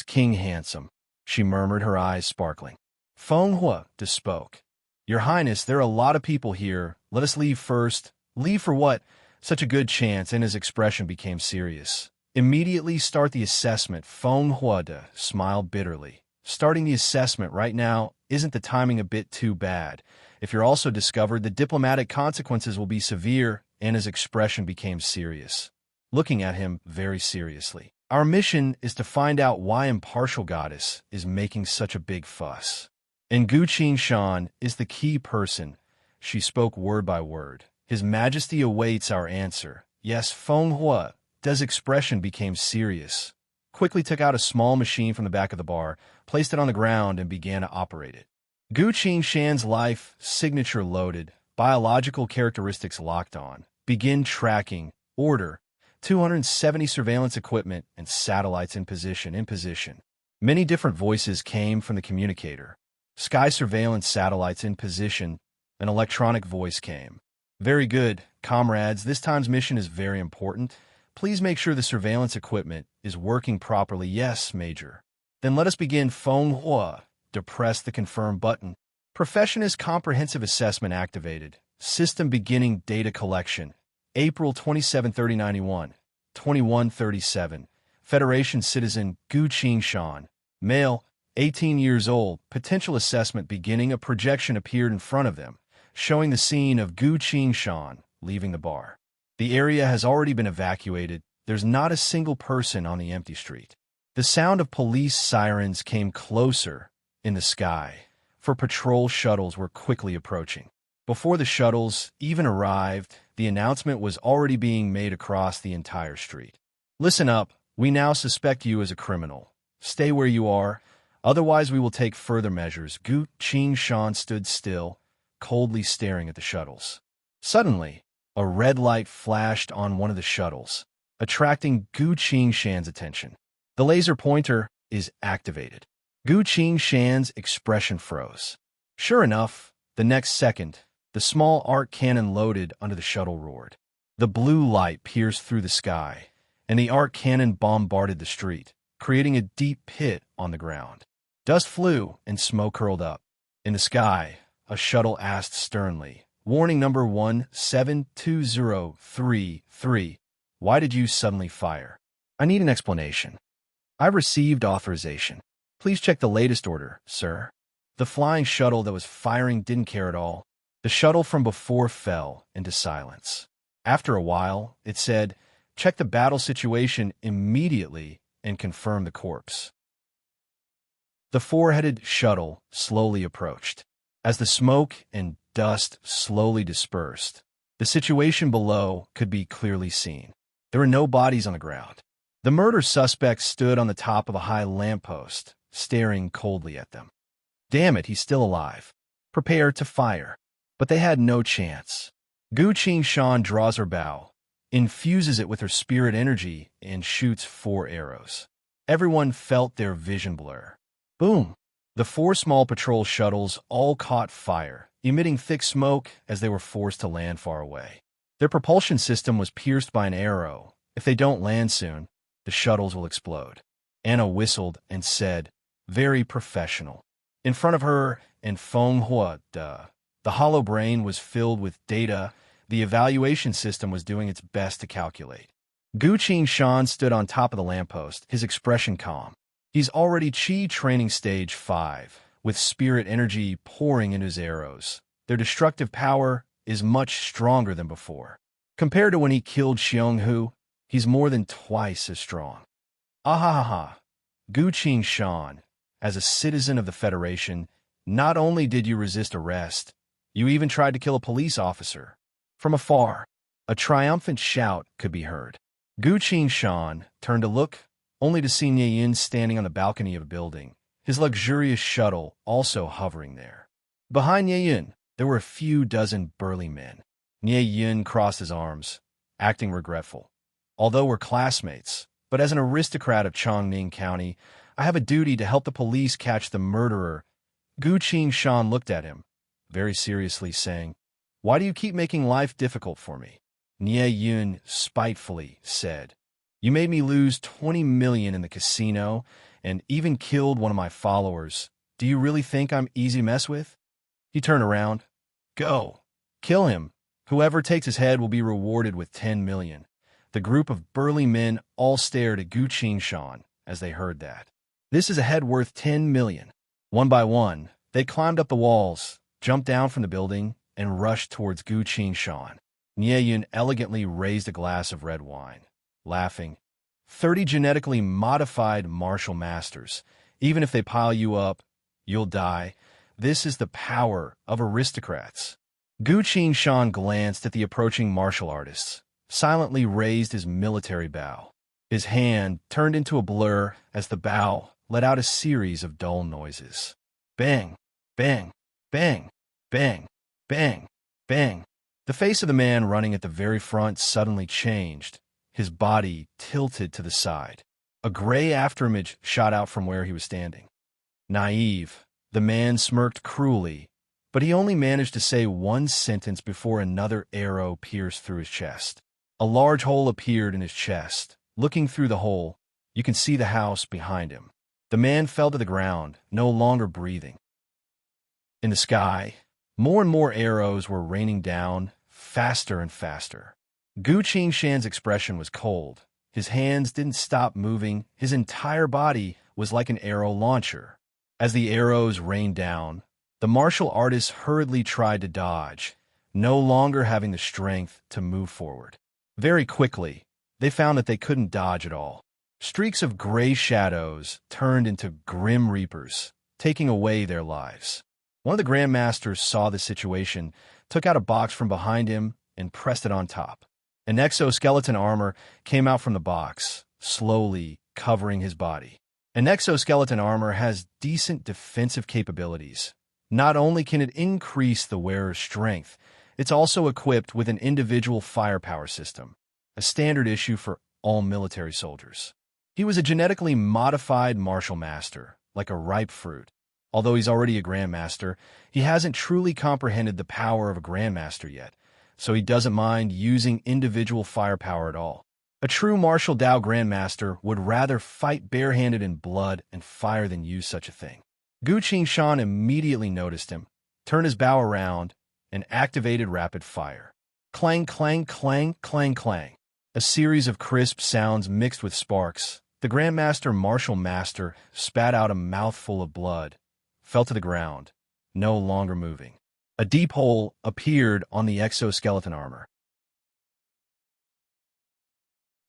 Speaker 1: King handsome, she murmured, her eyes sparkling. Feng Huada spoke. Your Highness, there are a lot of people here. Let us leave first. Leave for what? Such a good chance, and his expression became serious. Immediately start the assessment. Feng Huada smiled bitterly. Starting the assessment right now, isn't the timing a bit too bad? If you're also discovered, the diplomatic consequences will be severe, and his expression became serious, looking at him very seriously. Our mission is to find out why Impartial Goddess is making such a big fuss. And Gu Qing-shan is the key person. She spoke word by word. His Majesty awaits our answer. Yes, Feng Huada's expression became serious. Quickly took out a small machine from the back of the bar, placed it on the ground, and began to operate it. Gu Qing-shan's life signature loaded, biological characteristics locked on. Begin tracking. Order. 270 surveillance equipment and satellites in position. Many different voices came from the communicator. Sky surveillance satellites in position. An electronic voice came. Very good, comrades. This time's mission is very important. Please make sure the surveillance equipment is working properly. Yes, Major. Then let us begin. Feng Huada pressed the confirm button. Professionist comprehensive assessment activated. System beginning data collection. April 27, 3091. 2137. Federation citizen Gu Qing-shan. Male, 18 years old. Potential assessment beginning. A projection appeared in front of them, showing the scene of Gu Qing-shan leaving the bar. The area has already been evacuated. There's not a single person on the empty street. The sound of police sirens came closer in the sky, for patrol shuttles were quickly approaching. Before the shuttles even arrived, the announcement was already being made across the entire street. Listen up, we now suspect you as a criminal. Stay where you are, otherwise we will take further measures. Gu Qing-shan stood still, coldly staring at the shuttles. Suddenly, a red light flashed on one of the shuttles, attracting Gu Qing-shan's attention. The laser pointer is activated. Gu Qing-shan's expression froze. Sure enough, the next second, The small arc cannon loaded under the shuttle roared. The blue light pierced through the sky, and the arc cannon bombarded the street, creating a deep pit on the ground. Dust flew and smoke curled up. In the sky, a shuttle asked sternly, "Warning number 172033. Why did you suddenly fire? I need an explanation. I received authorization. Please check the latest order, sir." The flying shuttle that was firing didn't care at all. The shuttle from before fell into silence. After a while, it said, "Check the battle situation immediately and confirm the course." The four-headed shuttle slowly approached. As the smoke and dust slowly dispersed, the situation below could be clearly seen. There were no bodies on the ground. The murder suspect stood on the top of a high lamppost, staring coldly at them. Damn it, he's still alive. Prepare to fire. But they had no chance. Gu Qing draws her bow, infuses it with her spirit energy, and shoots 4 arrows. Everyone felt their vision blur. Boom! The 4 small patrol shuttles all caught fire, emitting thick smoke as they were forced to land far away. Their propulsion system was pierced by an arrow. If they don't land soon, the shuttles will explode. Anna whistled and said, "Very professional." In front of her, and Feng Hua, the hollow brain was filled with data. The evaluation system was doing its best to calculate. Gu Qing stood on top of the lamppost, his expression calm. He's already Qi training stage 5, with spirit energy pouring into his arrows. Their destructive power is much stronger than before. Compared to when he killed Xionghu, he's more than twice as strong. Ahahaha. Gu Qing, as a citizen of the Federation, not only did you resist arrest, you even tried to kill a police officer. From afar, a triumphant shout could be heard. Gu Qing turned to look, only to see Nie Yin standing on the balcony of a building, his luxurious shuttle also hovering there. Behind Nie Yin, there were a few dozen burly men. Nie Yin crossed his arms, acting regretful. "Although we're classmates, but as an aristocrat of Chongning County, I have a duty to help the police catch the murderer." Gu Qing looked at him, very seriously, saying, "Why do you keep making life difficult for me?" Nie Yin spitefully said, "You made me lose 20 million in the casino and even killed one of my followers. Do you really think I'm easy to mess with?" He turned around. "Go. Kill him. Whoever takes his head will be rewarded with 10 million. The group of burly men all stared at Gu Qing as they heard that. "This is a head worth 10 million. One by one, they climbed up the walls, jumped down from the building, and rushed towards Gu Qing. Nie Yin elegantly raised a glass of red wine, laughing. 30 genetically modified martial masters. Even if they pile you up, you'll die. This is the power of aristocrats." Gu Qing glanced at the approaching martial artists, silently raised his military bow. His hand turned into a blur as the bow let out a series of dull noises. Bang, bang, bang, bang, bang, bang. The face of the man running at the very front suddenly changed. His body tilted to the side. A gray afterimage shot out from where he was standing. Naive, the man smirked cruelly, but he only managed to say one sentence before another arrow pierced through his chest. A large hole appeared in his chest. Looking through the hole, you can see the house behind him. The man fell to the ground, no longer breathing. In the sky, more and more arrows were raining down, faster and faster. Gu Qingshan's expression was cold. His hands didn't stop moving. His entire body was like an arrow launcher. As the arrows rained down, the martial artists hurriedly tried to dodge, no longer having the strength to move forward. Very quickly, they found that they couldn't dodge at all. Streaks of gray shadows turned into grim reapers, taking away their lives. One of the grandmasters saw the situation, took out a box from behind him, and pressed it on top. An exoskeleton armor came out from the box, slowly covering his body. An exoskeleton armor has decent defensive capabilities. Not only can it increase the wearer's strength, it's also equipped with an individual firepower system, a standard issue for all military soldiers. He was a genetically modified martial master, like a ripe fruit. Although he's already a Grandmaster, he hasn't truly comprehended the power of a Grandmaster yet, so he doesn't mind using individual firepower at all. A true martial Dao Grandmaster would rather fight barehanded in blood and fire than use such a thing. Gu Qingshan immediately noticed him, turned his bow around, and activated rapid fire. Clang, clang, clang, clang, clang. A series of crisp sounds mixed with sparks. The Grandmaster Martial Master spat out a mouthful of blood, fell to the ground, no longer moving. A deep hole appeared on the exoskeleton armor.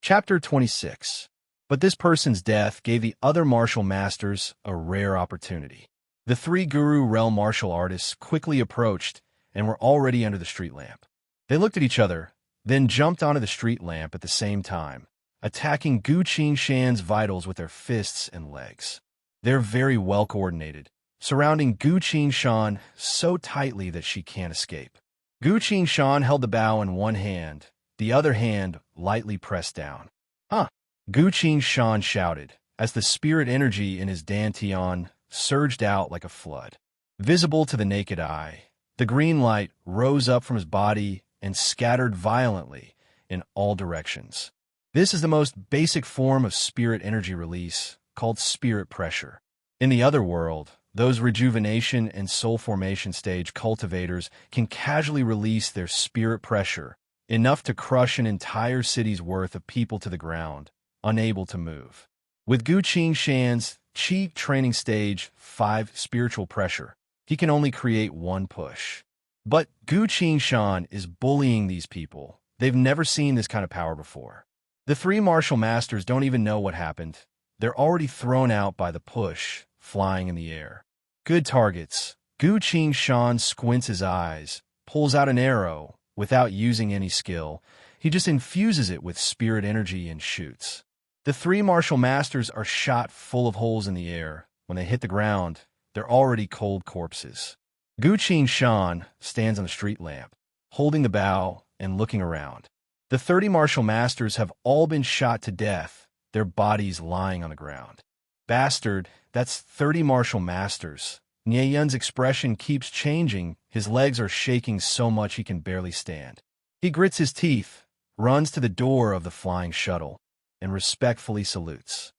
Speaker 1: Chapter 26. But this person's death gave the other martial masters a rare opportunity. The three Guru Realm martial artists quickly approached and were already under the street lamp. They looked at each other, then jumped onto the street lamp at the same time, attacking Gu Qingshan's vitals with their fists and legs. They're very well coordinated, surrounding Gu Qingshan so tightly that she can't escape. Gu Qingshan held the bow in one hand, the other hand lightly pressed down. Huh! Gu Qingshan shouted, as the spirit energy in his dantian surged out like a flood. Visible to the naked eye, the green light rose up from his body and scattered violently in all directions. This is the most basic form of spirit energy release, called spirit pressure. In the other world, those rejuvenation and soul formation stage cultivators can casually release their spirit pressure, enough to crush an entire city's worth of people to the ground, unable to move. With Gu Qingshan's Qi training stage 5 spiritual pressure, he can only create one push. But Gu Qingshan is bullying these people. They've never seen this kind of power before. The three martial masters don't even know what happened. They're already thrown out by the push, flying in the air. Good targets. Gu Qingshan squints his eyes, pulls out an arrow, without using any skill. He just infuses it with spirit energy and shoots. The three martial masters are shot full of holes in the air. When they hit the ground, they're already cold corpses. Gu Qingshan stands on the street lamp, holding the bow and looking around. The 30 martial masters have all been shot to death, their bodies lying on the ground. Bastard, that's 30 martial masters. Nie Yun's expression keeps changing. His legs are shaking so much he can barely stand. He grits his teeth, runs to the door of the flying shuttle, and respectfully salutes.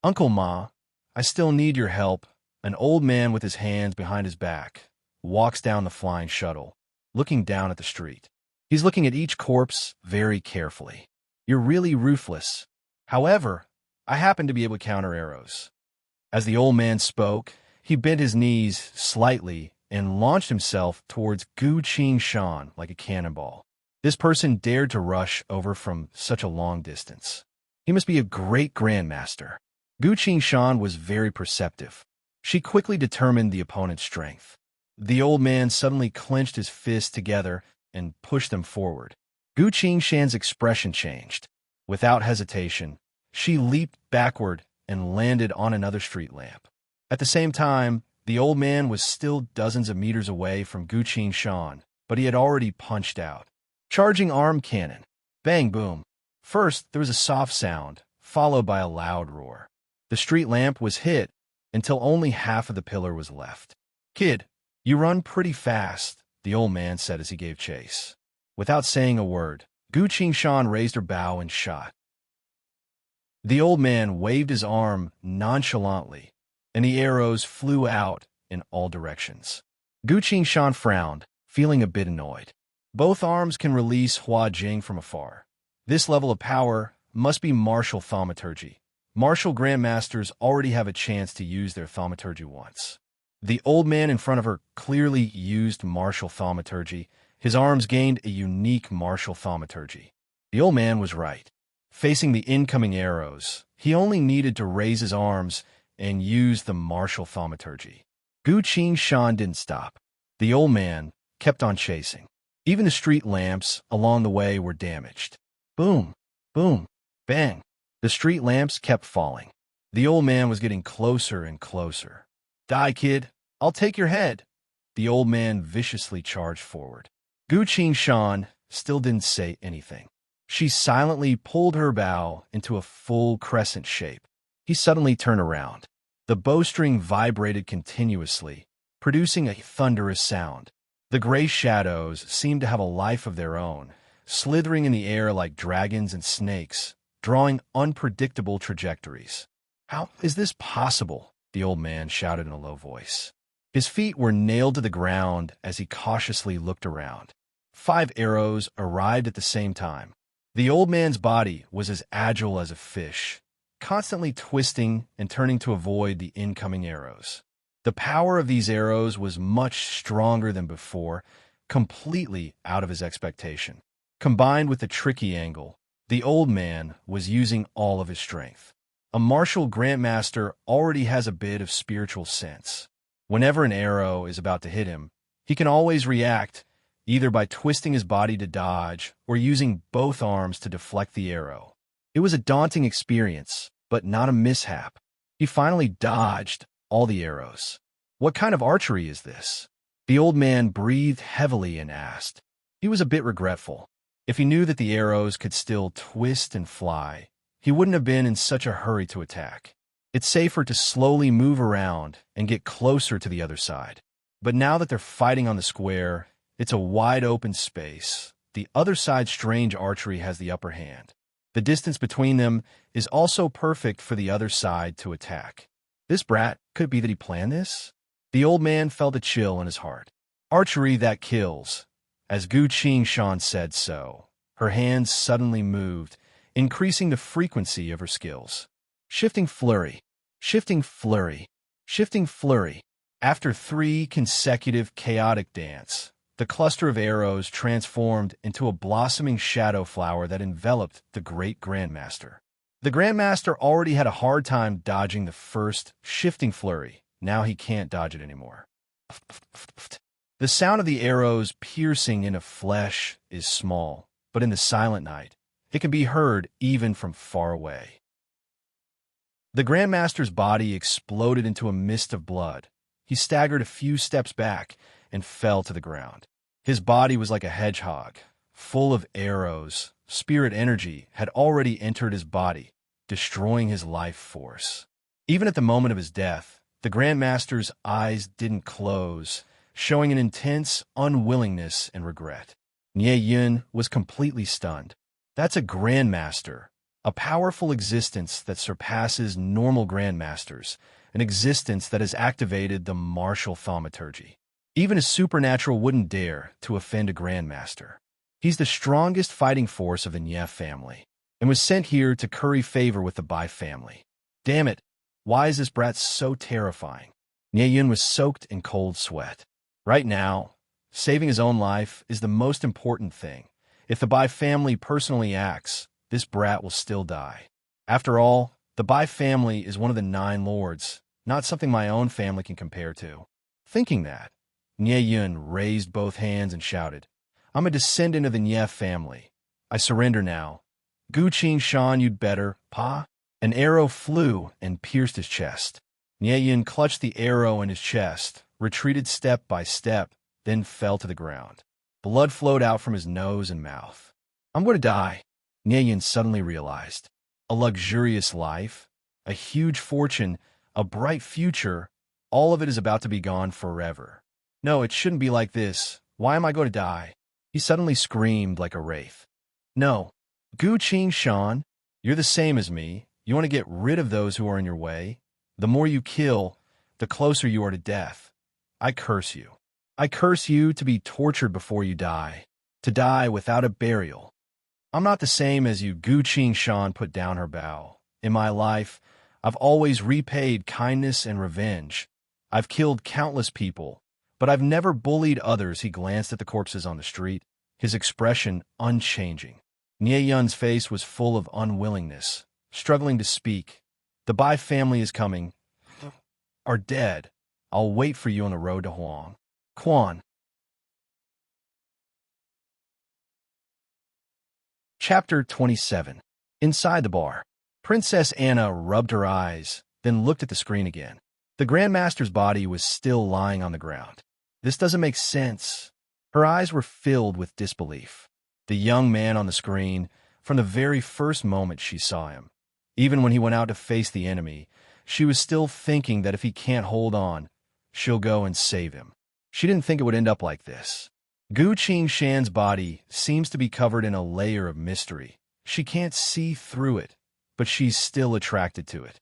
Speaker 1: Uncle Ma, I still need your help. An old man with his hands behind his back walks down the flying shuttle, looking down at the street. He's looking at each corpse very carefully. You're really ruthless. However, I happen to be able to counter arrows. As the old man spoke, he bent his knees slightly and launched himself towards Gu Qingshan like a cannonball. This person dared to rush over from such a long distance. He must be a great grandmaster. Gu Qingshan was very perceptive. She quickly determined the opponent's strength. The old man suddenly clenched his fists together and pushed them forward. Gu Qingshan's expression changed. Without hesitation, she leaped backward and landed on another street lamp. At the same time, the old man was still dozens of meters away from Gu Qingshan, but he had already punched out. Charging arm cannon. Bang, boom. First, there was a soft sound, followed by a loud roar. The street lamp was hit until only half of the pillar was left. Kid, you run pretty fast, the old man said as he gave chase. Without saying a word, Gu Qingshan raised her bow and shot. The old man waved his arm nonchalantly, and the arrows flew out in all directions. Gu Qingshan frowned, feeling a bit annoyed. Both arms can release Hua Jing from afar. This level of power must be martial thaumaturgy. Martial grandmasters already have a chance to use their thaumaturgy once. The old man in front of her clearly used martial thaumaturgy. His arms gained a unique martial thaumaturgy. The old man was right. Facing the incoming arrows, he only needed to raise his arms and use the martial thaumaturgy. Gu Qingshan didn't stop. The old man kept on chasing. Even the street lamps along the way were damaged. Boom, boom, bang. The street lamps kept falling. The old man was getting closer and closer. Die, kid. I'll take your head. The old man viciously charged forward. Gu Qingshan still didn't say anything. She silently pulled her bow into a full crescent shape. He suddenly turned around. The bowstring vibrated continuously, producing a thunderous sound. The gray shadows seemed to have a life of their own, slithering in the air like dragons and snakes, drawing unpredictable trajectories. "How is this possible?" the old man shouted in a low voice. His feet were nailed to the ground as he cautiously looked around. 5 arrows arrived at the same time. The old man's body was as agile as a fish, constantly twisting and turning to avoid the incoming arrows. The power of these arrows was much stronger than before, completely out of his expectation. Combined with the tricky angle, the old man was using all of his strength. A martial grandmaster already has a bit of spiritual sense. Whenever an arrow is about to hit him, he can always react, either by twisting his body to dodge or using both arms to deflect the arrow. It was a daunting experience, but not a mishap. He finally dodged all the arrows. "What kind of archery is this?" The old man breathed heavily and asked. He was a bit regretful. If he knew that the arrows could still twist and fly, he wouldn't have been in such a hurry to attack. It's safer to slowly move around and get closer to the other side. But now that they're fighting on the square, it's a wide open space. The other side's strange archery has the upper hand. The distance between them is also perfect for the other side to attack. This brat, could it be that he planned this? The old man felt a chill in his heart. "Archery that kills," as Gu Qing said so. Her hands suddenly moved, increasing the frequency of her skills. Shifting flurry, shifting flurry, shifting flurry. After 3 consecutive chaotic dance, the cluster of arrows transformed into a blossoming shadow flower that enveloped the great Grandmaster. The Grandmaster already had a hard time dodging the first shifting flurry. Now he can't dodge it anymore. The sound of the arrows piercing into flesh is small, but in the silent night, it can be heard even from far away. The Grandmaster's body exploded into a mist of blood. He staggered a few steps back and fell to the ground. His body was like a hedgehog, full of arrows. Spirit energy had already entered his body, destroying his life force. Even at the moment of his death, the Grandmaster's eyes didn't close, showing an intense unwillingness and regret. Nie Yun was completely stunned. That's a Grandmaster, a powerful existence that surpasses normal Grandmasters, an existence that has activated the martial thaumaturgy. Even a supernatural wouldn't dare to offend a Grandmaster. He's the strongest fighting force of the Nie family, and was sent here to curry favor with the Bai family. Damn it, why is this brat so terrifying? Nie Yun was soaked in cold sweat. Right now, saving his own life is the most important thing. If the Bai family personally acts, this brat will still die. After all, the Bai family is one of the 9 lords, not something my own family can compare to. Thinking that, Nie Yun raised both hands and shouted, "I'm a descendant of the Nie family. I surrender now. Gu Qing, you'd better, Pa." An arrow flew and pierced his chest. Nie Yun clutched the arrow in his chest, retreated step by step, then fell to the ground. Blood flowed out from his nose and mouth. "I'm going to die," Nie Yun suddenly realized. A luxurious life, a huge fortune, a bright future, all of it is about to be gone forever. No, it shouldn't be like this. Why am I going to die? He suddenly screamed like a wraith. "No, Gu Qing, you're the same as me. You want to get rid of those who are in your way. The more you kill, the closer you are to death. I curse you. I curse you to be tortured before you die, to die without a burial. I'm not the same as you." Gu Qing put down her bow. "In my life, I've always repaid kindness and revenge. I've killed countless people, but I've never bullied others." He glanced at the corpses on the street, his expression unchanging. Nie Yun's face was full of unwillingness, struggling to speak. "The Bai family is coming. Are dead. I'll wait for you on the road to Huang. Quan." Chapter 27. Inside the bar. Princess Anna rubbed her eyes, then looked at the screen again. The Grandmaster's body was still lying on the ground. This doesn't make sense. Her eyes were filled with disbelief. The young man on the screen, from the very first moment she saw him, even when he went out to face the enemy, She was still thinking that if he can't hold on, she'll go and save him. She didn't think it would end up like this. Gu Qingshan's body seems to be covered in a layer of mystery. She can't see through it, but she's still attracted to it.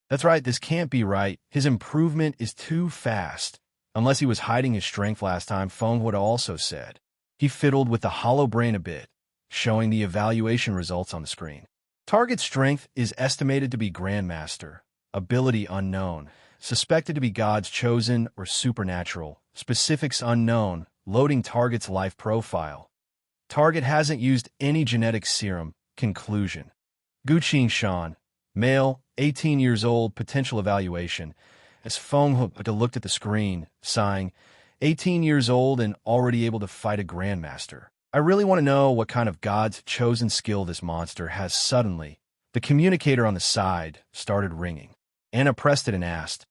Speaker 1: That's right, this can't be right. His improvement is too fast. Unless he was hiding his strength last time, Feng would also said. He fiddled with the hollow brain a bit, showing the evaluation results on the screen. Target strength is estimated to be Grandmaster, ability unknown, suspected to be God's chosen or supernatural, specifics unknown, loading target's life profile. Target hasn't used any genetic serum. Conclusion. Gu Qingshan, male, 18 years old, potential evaluation. As Feng looked at the screen, sighing, 18 years old and already able to fight a Grandmaster. I really want to know what kind of God's chosen skill this monster has. Suddenly, the communicator on the side started ringing. Anna pressed it and asked,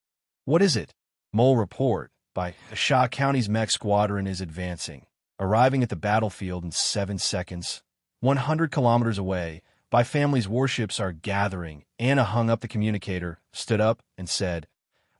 Speaker 1: "What is it?" Mole report by Sha County's mech squadron is advancing, arriving at the battlefield in 7 seconds. 100 kilometers away, Bai family's warships are gathering. Anna hung up the communicator, stood up, and said,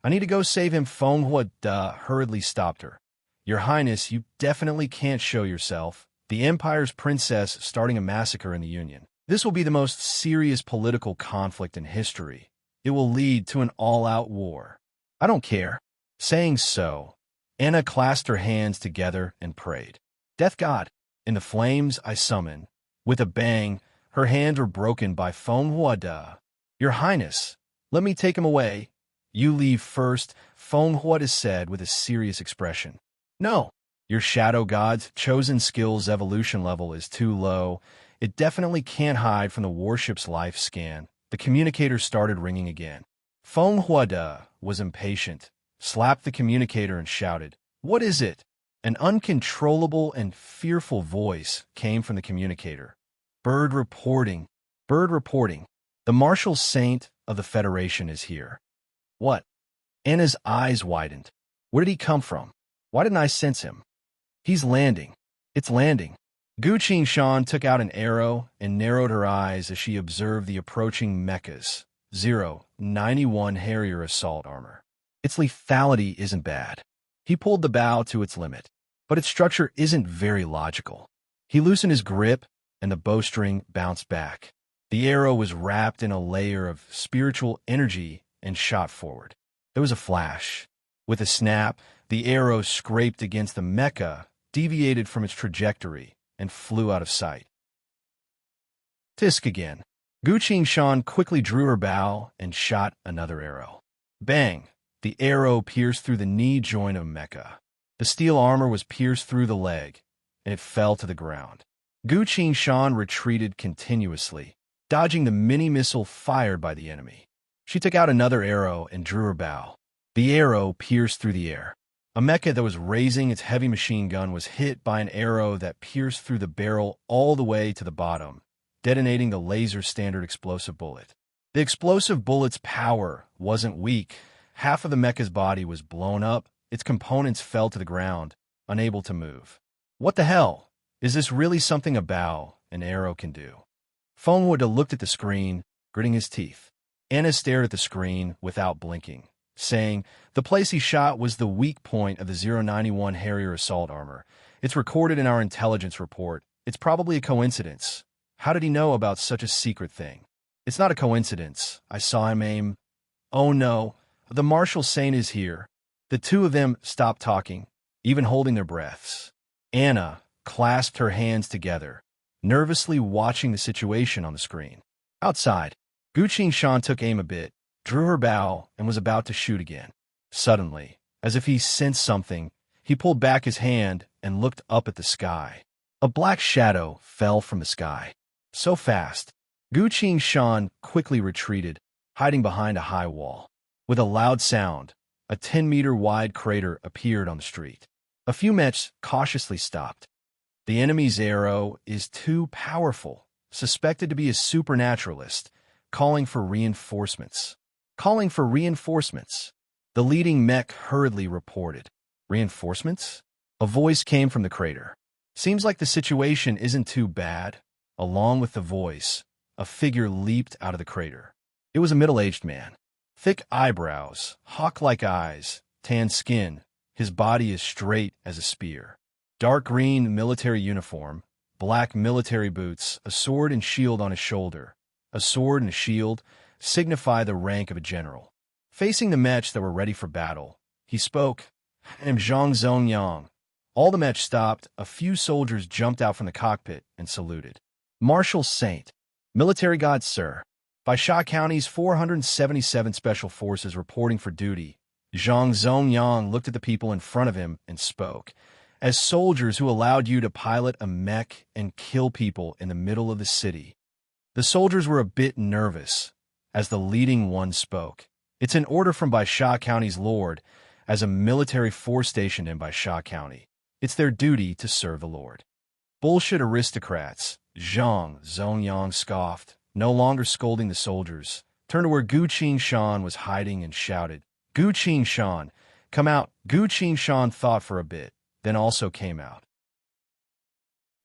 Speaker 1: "I need to go save him." Feng hurriedly stopped her. "Your Highness, you definitely can't show yourself. The Empire's princess starting a massacre in the Union. This will be the most serious political conflict in history. It will lead to an all-out war. I don't care." Saying so, Anna clasped her hands together and prayed. "Death God, in the flames I summon." With a bang, her hands were broken by Feng Huada. "Your Highness, let me take him away." "You leave first," Feng Huada said with a serious expression. "No. Your Shadow God's chosen skill's evolution level is too low. It definitely can't hide from the warship's life scan." The communicator started ringing again. Feng Huada was impatient, slapped the communicator and shouted, "What is it?" An uncontrollable and fearful voice came from the communicator. "Bird reporting. Bird reporting. The Martial Saint of the Federation is here." "What?" Anna's eyes widened. "Where did he come from? Why didn't I sense him?" "He's landing. It's landing." Gu Qingshan took out an arrow and narrowed her eyes as she observed the approaching mechas. 091 Harrier assault armor. Its lethality isn't bad. He pulled the bow to its limit, but its structure isn't very logical. He loosened his grip, and the bowstring bounced back. The arrow was wrapped in a layer of spiritual energy and shot forward. There was a flash. With a snap, the arrow scraped against the mecha, deviated from its trajectory, and flew out of sight. Tisk again. Gu Qingshan quickly drew her bow and shot another arrow. Bang! The arrow pierced through the knee joint of mecha. The steel armor was pierced through the leg, and it fell to the ground. Gu Qingshan retreated continuously, dodging the mini-missile fired by the enemy. She took out another arrow and drew her bow. The arrow pierced through the air. A mecha that was raising its heavy machine gun was hit by an arrow that pierced through the barrel all the way to the bottom, detonating the laser standard explosive bullet. The explosive bullet's power wasn't weak. Half of the mecha's body was blown up. Its components fell to the ground, unable to move. What the hell? Is this really something a bow, an arrow can do? Feng Huada looked at the screen, gritting his teeth. Anna stared at the screen without blinking, saying, "The place he shot was the weak point of the 091 Harrier assault armor. It's recorded in our intelligence report. It's probably a coincidence. How did he know about such a secret thing?" "It's not a coincidence. I saw him aim." "Oh no, the Martial Saint is here." The two of them stopped talking, even holding their breaths. Anna clasped her hands together, nervously watching the situation on the screen. Outside, Gu Qingshan took aim a bit, drew her bow, and was about to shoot again. Suddenly, as if he sensed something, he pulled back his hand and looked up at the sky. A black shadow fell from the sky. So fast, Gu Qingshan quickly retreated, hiding behind a high wall. With a loud sound, a 10-meter-wide crater appeared on the street. A few mechs cautiously stopped. The enemy's arrow is too powerful, suspected to be a supernaturalist, calling for reinforcements. Calling for reinforcements. The leading mech hurriedly reported. Reinforcements? A voice came from the crater. Seems like the situation isn't too bad. Along with the voice, a figure leaped out of the crater. It was a middle-aged man. Thick eyebrows, hawk-like eyes, tan skin. His body is straight as a spear. Dark green military uniform, black military boots, a sword and shield on his shoulder. A sword and a shield signify the rank of a general. Facing the mech that were ready for battle, he spoke, "I am Zhang Zongyang." All the mech stopped. A few soldiers jumped out from the cockpit and saluted. Marshal Saint. Military God, sir. By Sha County's 477 Special Forces reporting for duty, Zhang Zongyang looked at the people in front of him and spoke. As soldiers who allowed you to pilot a mech and kill people in the middle of the city. The soldiers were a bit nervous as the leading one spoke. It's an order from Baisha County's Lord as a military force stationed in Baisha County. It's their duty to serve the Lord. Bullshit aristocrats, Zhang Zongyang scoffed, no longer scolding the soldiers, turned to where Gu Qingshan was hiding and shouted, "Gu Qingshan, come out." Gu Qingshan thought for a bit, then also came out.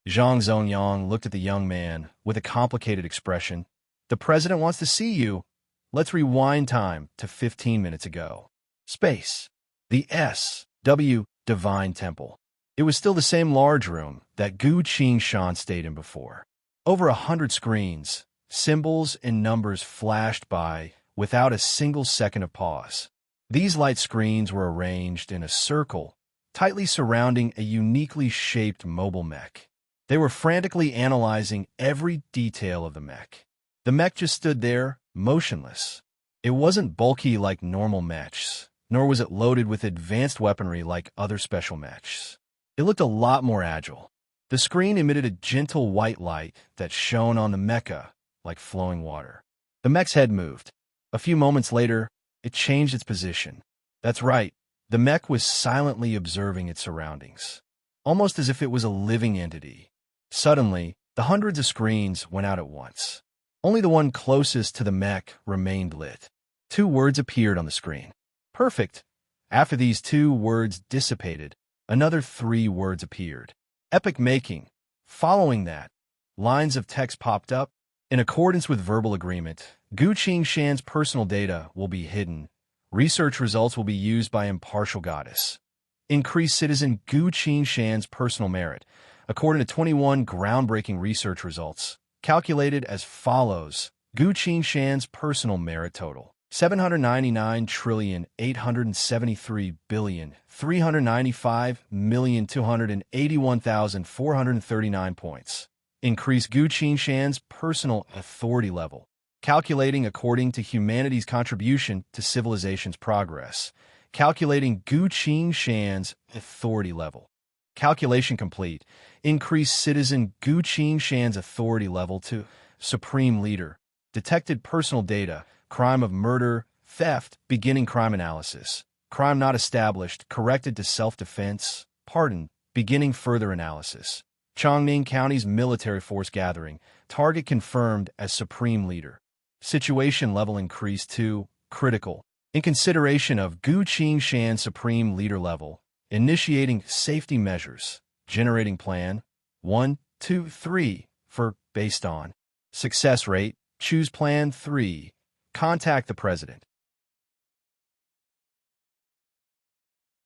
Speaker 1: Zhang Zongyang looked at the young man with a complicated expression. "The president wants to see you." Let's rewind time to 15 minutes ago. Space. The S.W. Divine Temple. It was still the same large room that Gu Qingshan stayed in before. Over 100 screens, symbols and numbers flashed by without a single second of pause. These light screens were arranged in a circle, tightly surrounding a uniquely shaped mobile mech. They were frantically analyzing every detail of the mech. The mech just stood there, motionless. It wasn't bulky like normal mechs, nor was it loaded with advanced weaponry like other special mechs. It looked a lot more agile. The screen emitted a gentle white light that shone on the mecha like flowing water. The mech's head moved. A few moments later, it changed its position. That's right, the mech was silently observing its surroundings, almost as if it was a living entity. Suddenly, the hundreds of screens went out at once. Only the one closest to the mech remained lit. 2 words appeared on the screen. Perfect. After these 2 words dissipated, another 3 words appeared. Epic making. Following that, lines of text popped up. In accordance with verbal agreement, Gu Qingshan's personal data will be hidden. Research results will be used by impartial goddess. Increase citizen Gu Qingshan's personal merit, according to 21 groundbreaking research results. Calculated as follows. Gu Qingshan's personal merit total: 799,873,395,281,439 points. Increase Gu Qingshan's personal authority level. Calculating according to humanity's contribution to civilization's progress. Calculating Gu Qingshan's authority level. Calculation complete. Increase citizen Gu Qingshan's authority level to Supreme Leader. Detected personal data. Crime of murder, theft, beginning crime analysis. Crime not established, corrected to self-defense. Pardon, beginning further analysis. Chongning County's military force gathering. Target confirmed as Supreme Leader. Situation level increased to critical. In consideration of Gu Qingshan's Supreme Leader level, initiating safety measures. Generating plan 1, 2, 3 for based on success rate. Choose plan 3. Contact the president.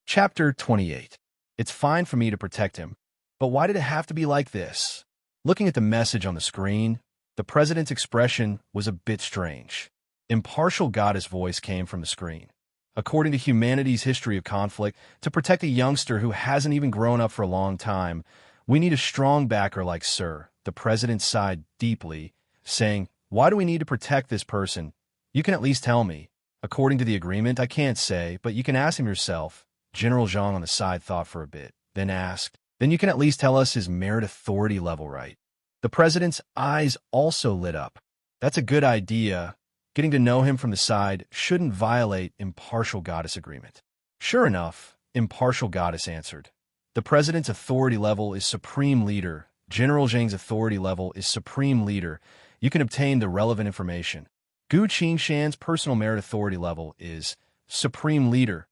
Speaker 1: Chapter 28. It's fine for me to protect him, but why did it have to be like this? Looking at the message on the screen, the president's expression was a bit strange. Impartial goddess voice came from the screen. According to humanity's history of conflict, to protect a youngster who hasn't even grown up for a long time, we need a strong backer like Sir. The president sighed deeply, saying, "Why do we need to protect this person? You can at least tell me." According to the agreement, I can't say, but you can ask him yourself. General Zhang on the side thought for a bit, then asked, "Then you can at least tell us his merit authority level, right?" The president's eyes also lit up. That's a good idea. Getting to know him from the side shouldn't violate impartial goddess agreement. Sure enough, impartial goddess answered. The president's authority level is Supreme Leader. General Zhang's authority level is Supreme Leader. You can obtain the relevant information. Gu Qingshan's personal merit authority level is Supreme Leader.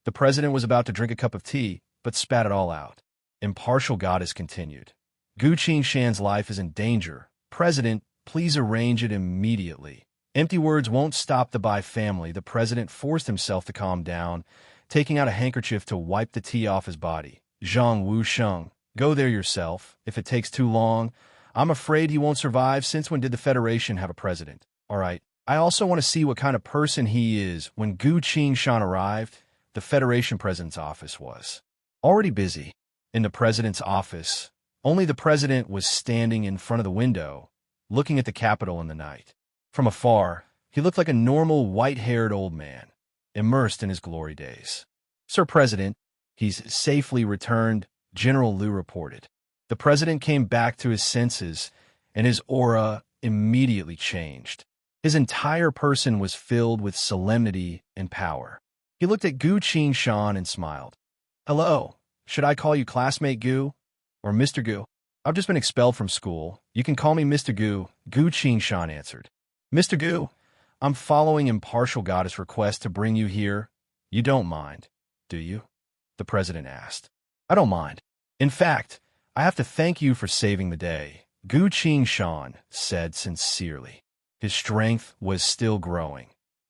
Speaker 1: The president was about to drink a cup of tea, but spat it all out. Impartial goddess continued. Gu Qingshan's life is in danger. President, please arrange it immediately. Empty words won't stop the Bai family. The president forced himself to calm down, taking out a handkerchief to wipe the tea off his body. Zhang Wusheng, go there yourself. If it takes too long, I'm afraid he won't survive. Since when did the Federation have a president? All right. I also want to see what kind of person he is. When Gu Qingshan arrived, the Federation president's office was already busy. In the president's office, only the president was standing in front of the window, looking at the capital in the night. From afar, he looked like a normal white-haired old man, immersed in his glory days. Sir President, he's safely returned, General Liu reported. The president came back to his senses, and his aura immediately changed. His entire person was filled with solemnity and power. He looked at Gu Qingshan and smiled. Hello, should I call you classmate Gu or Mr. Gu? I've just been expelled from school. You can call me Mr. Gu, Gu Qingshan answered. Mr. Gu, I'm following Impartial Goddess' request to bring you here. You don't mind, do you? The president asked. I don't mind. In fact, I have to thank you for saving the day, Gu Qingshan said sincerely. His strength was still growing,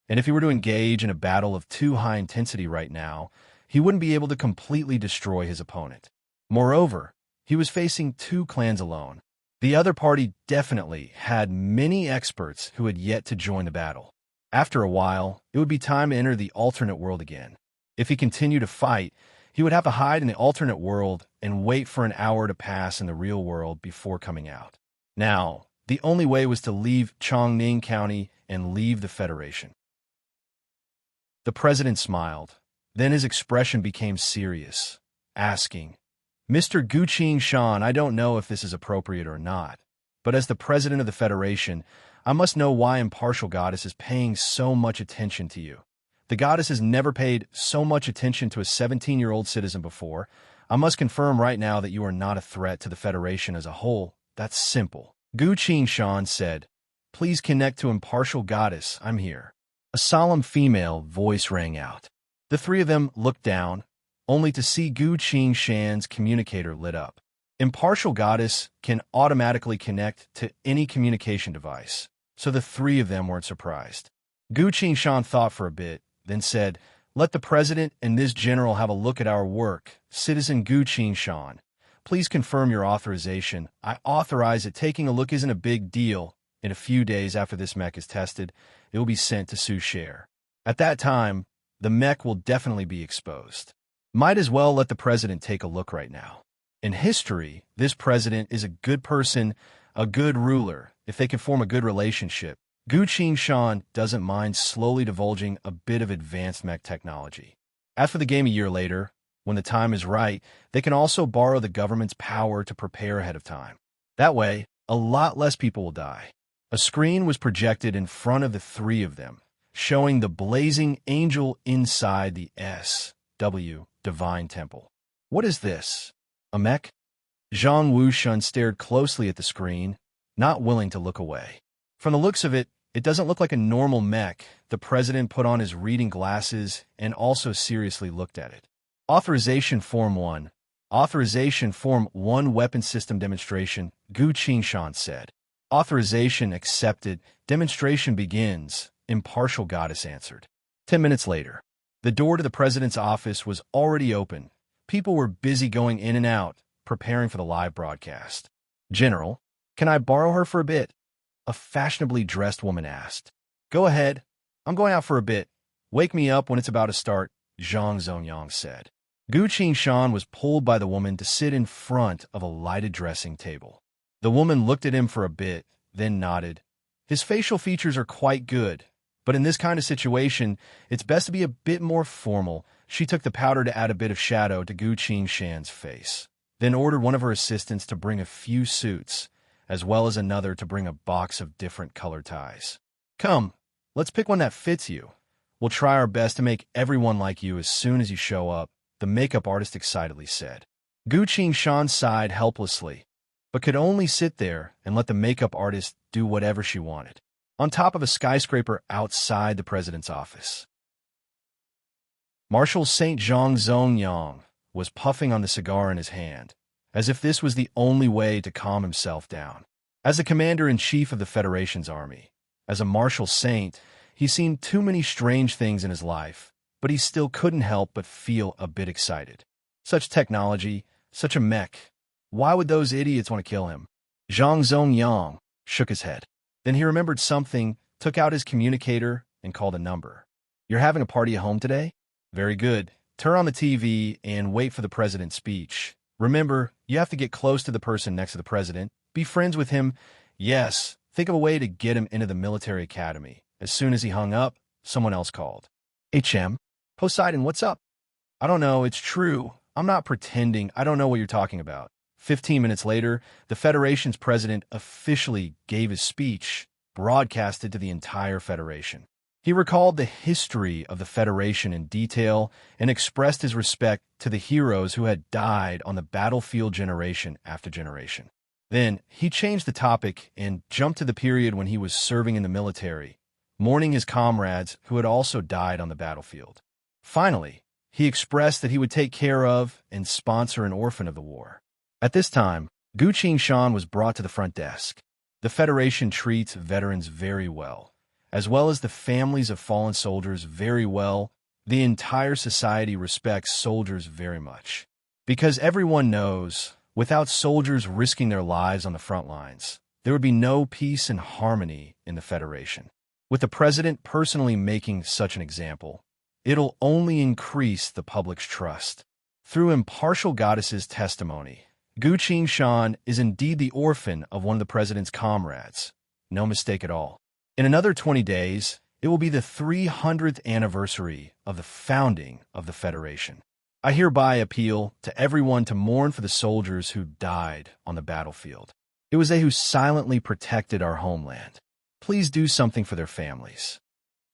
Speaker 1: and if he were to engage in a battle of too high intensity right now, he wouldn't be able to completely destroy his opponent. Moreover, he was facing two clans alone. The other party definitely had many experts who had yet to join the battle. After a while, it would be time to enter the alternate world again. If he continued to fight, he would have to hide in the alternate world and wait for an hour to pass in the real world before coming out. Now, the only way was to leave Chongning County and leave the Federation. The president smiled. Then his expression became serious, asking, Mr. Gu Qingshan, I don't know if this is appropriate or not, but as the president of the Federation, I must know why Impartial Goddess is paying so much attention to you. The goddess has never paid so much attention to a 17-year-old citizen before. I must confirm right now that you are not a threat to the Federation as a whole. That's simple. Gu Qingshan said, Please connect to Impartial Goddess. I'm here. A solemn female voice rang out. The three of them looked down, only to see Gu Qingshan's communicator lit up. Impartial Goddess can automatically connect to any communication device, so the three of them weren't surprised. Gu Qingshan thought for a bit, then said, Let the president and this general have a look at our work. Citizen Gu Qingshan, please confirm your authorization. I authorize it. Taking a look isn't a big deal. In a few days after this mech is tested, it will be sent to Sushare. At that time, the mech will definitely be exposed. Might as well let the president take a look right now. In history, this president is a good person, a good ruler, if they can form a good relationship. Gu Qingshan doesn't mind slowly divulging a bit of advanced mech technology. As for the game a year later, when the time is right, they can also borrow the government's power to prepare ahead of time. That way, a lot less people will die. A screen was projected in front of the three of them, showing the blazing angel inside the SW Divine Temple. What is this? A mech? Zhang Wushun stared closely at the screen, not willing to look away. From the looks of it, it doesn't look like a normal mech. The president put on his reading glasses and also seriously looked at it. Authorization Form 1. Authorization Form 1 Weapon System Demonstration, Gu Qingshan said. Authorization accepted. Demonstration begins, Impartial Goddess answered. 10 minutes later, the door to the president's office was already open. People were busy going in and out, preparing for the live broadcast. General, can I borrow her for a bit? A fashionably dressed woman asked. Go ahead. I'm going out for a bit. Wake me up when it's about to start, Zhang Zongyang said. Gu Qingshan was pulled by the woman to sit in front of a lighted dressing table. The woman looked at him for a bit, then nodded. His facial features are quite good, but in this kind of situation, it's best to be a bit more formal. She took the powder to add a bit of shadow to Gu Qingshan's face, then ordered one of her assistants to bring a few suits, as well as another to bring a box of different colored ties. Come, let's pick one that fits you. We'll try our best to make everyone like you as soon as you show up, the makeup artist excitedly said. Gu Qingshan sighed helplessly, but could only sit there and let the makeup artist do whatever she wanted. On top of a skyscraper outside the president's office, Marshal St. Zhang Zongyang was puffing on the cigar in his hand, as if this was the only way to calm himself down. As the commander-in-chief of the Federation's army, As a martial saint, he's seen too many strange things in his life, but he still couldn't help but feel a bit excited. Such technology, such a mech. Why would those idiots want to kill him? Zhang Zongyang shook his head. Then he remembered something, took out his communicator, and called a number. You're having a party at home today? Very good. Turn on the TV and wait for the president's speech. Remember, you have to get close to the person next to the president. Be friends with him. Yes, think of a way to get him into the military academy. As soon as he hung up, someone else called. HM? Poseidon, what's up? I don't know, it's true. I'm not pretending. I don't know what you're talking about. 15 minutes later, the Federation's president officially gave his speech, broadcasted to the entire Federation. He recalled the history of the Federation in detail and expressed his respect to the heroes who had died on the battlefield generation after generation. Then, he changed the topic and jumped to the period when he was serving in the military, mourning his comrades who had also died on the battlefield. Finally, he expressed that he would take care of and sponsor an orphan of the war. At this time, Gu Qingshan was brought to the front desk. The Federation treats veterans very well as the families of fallen soldiers very well. The entire society respects soldiers very much. Because everyone knows, without soldiers risking their lives on the front lines, there would be no peace and harmony in the Federation. With the president personally making such an example, it'll only increase the public's trust. Through impartial goddess's testimony, Gu Qingshan is indeed the orphan of one of the president's comrades. No mistake at all. In another 20 days, it will be the 300th anniversary of the founding of the Federation. I hereby appeal to everyone to mourn for the soldiers who died on the battlefield. It was they who silently protected our homeland. Please do something for their families.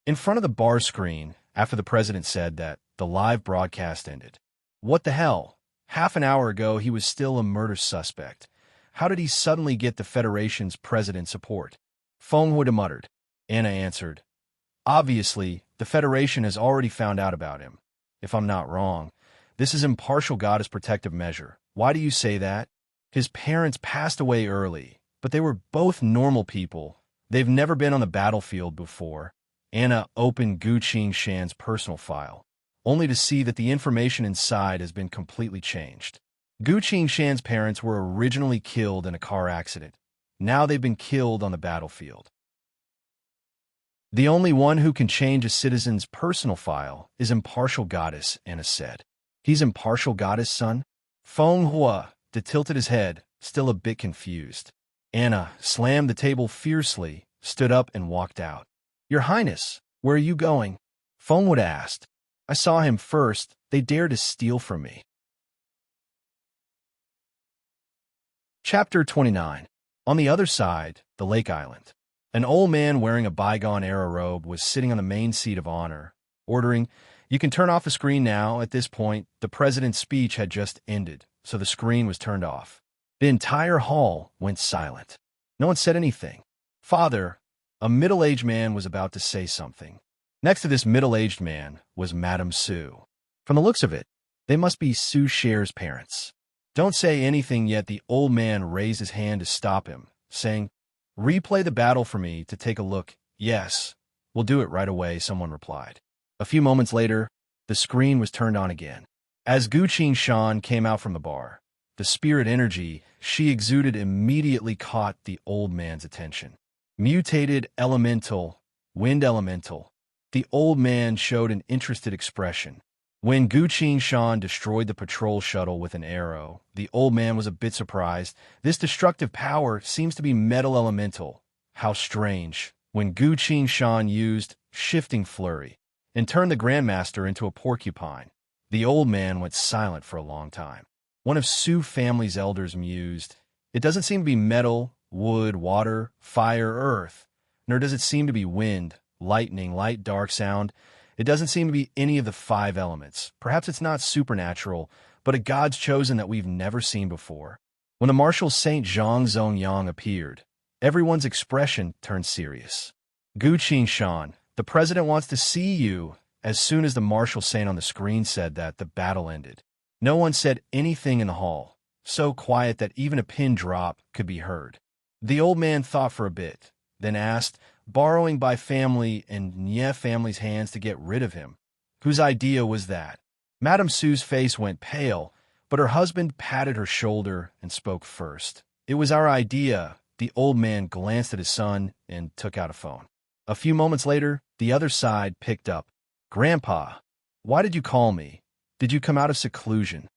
Speaker 1: In front of the bar screen, after the president said that, the live broadcast ended. What the hell? Half an hour ago, he was still a murder suspect. How did he suddenly get the Federation's president's support? Feng Hui muttered. Anna answered. Obviously, the Federation has already found out about him. If I'm not wrong, this is impartial goddess protective measure. Why do you say that? His parents passed away early, but they were both normal people. They've never been on the battlefield before. Anna opened Gu Qingshan's personal file, only to see that the information inside has been completely changed. Gu Qingshan's parents were originally killed in a car accident. Now they've been killed on the battlefield. The only one who can change a citizen's personal file is impartial goddess, Anna said. He's impartial goddess, son? Feng Hui tilted his head, still a bit confused. Anna slammed the table fiercely, stood up and walked out. Your Highness, where are you going? Feng Hui asked. I saw him first. They dared to steal from me. Chapter 29. On the other side, the lake island. An old man wearing a bygone-era robe was sitting on the main seat of honor, ordering, "You can turn off the screen now." At this point, the president's speech had just ended, so the screen was turned off. The entire hall went silent. No one said anything. Father, a middle-aged man was about to say something. Next to this middle-aged man was Madame Su. From the looks of it, they must be Su Cher's parents. Don't say anything yet. The old man raised his hand to stop him, saying, "Replay the battle for me to take a look." "Yes, we'll do it right away," someone replied. A few moments later, the screen was turned on again. As Gu Qingshan came out from the bar, the spirit energy she exuded immediately caught the old man's attention. Mutated elemental, wind elemental. The old man showed an interested expression. When Gu Qingshan destroyed the patrol shuttle with an arrow, the old man was a bit surprised. This destructive power seems to be metal elemental. How strange. When Gu Qingshan used shifting flurry and turned the Grandmaster into a porcupine, the old man went silent for a long time. One of Su family's elders mused, "It doesn't seem to be metal, wood, water, fire, earth, nor does it seem to be wind, lightning, light, dark, sound. It doesn't seem to be any of the 5 elements. Perhaps it's not supernatural, but a god's chosen that we've never seen before." When the martial Saint Zhang Zongyang appeared, everyone's expression turned serious. "Gu Qingshan, the president wants to see you." As soon as the martial saint on the screen said that, the battle ended. No one said anything in the hall, so quiet that even a pin drop could be heard. The old man thought for a bit, then asked, borrowing by family and family's hands to get rid of him. Whose idea was that? Madame Sue's face went pale, but her husband patted her shoulder and spoke first. It was our idea. The old man glanced at his son and took out a phone. A few moments later, the other side picked up. Grandpa, why did you call me? Did you come out of seclusion?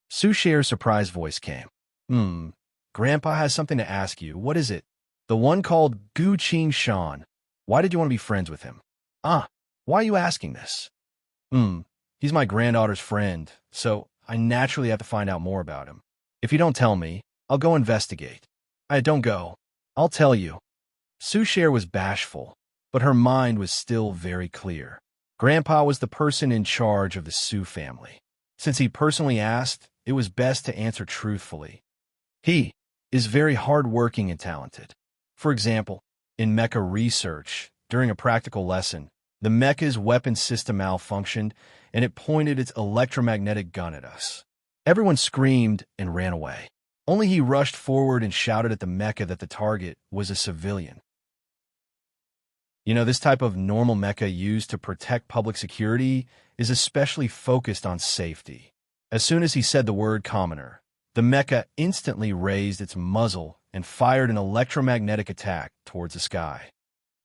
Speaker 1: Sue Cher's surprised voice came. Grandpa has something to ask you. What is it? The one called Gu Qing Shan. Why did you want to be friends with him? Why are you asking this? He's my granddaughter's friend, so I naturally have to find out more about him. If you don't tell me, I'll go investigate. Don't go. I'll tell you. Sue Cher was bashful, but her mind was still very clear. Grandpa was the person in charge of the Sue family. Since he personally asked, it was best to answer truthfully. He is very hardworking and talented. For example, in mecha research, during a practical lesson, the mecha's weapon system malfunctioned, and it pointed its electromagnetic gun at us. Everyone screamed and ran away. Only he rushed forward and shouted at the mecha that the target was a civilian. This type of normal mecha used to protect public security is especially focused on safety. As soon as he said the word commoner, the mecha instantly raised its muzzle and fired an electromagnetic attack towards the sky.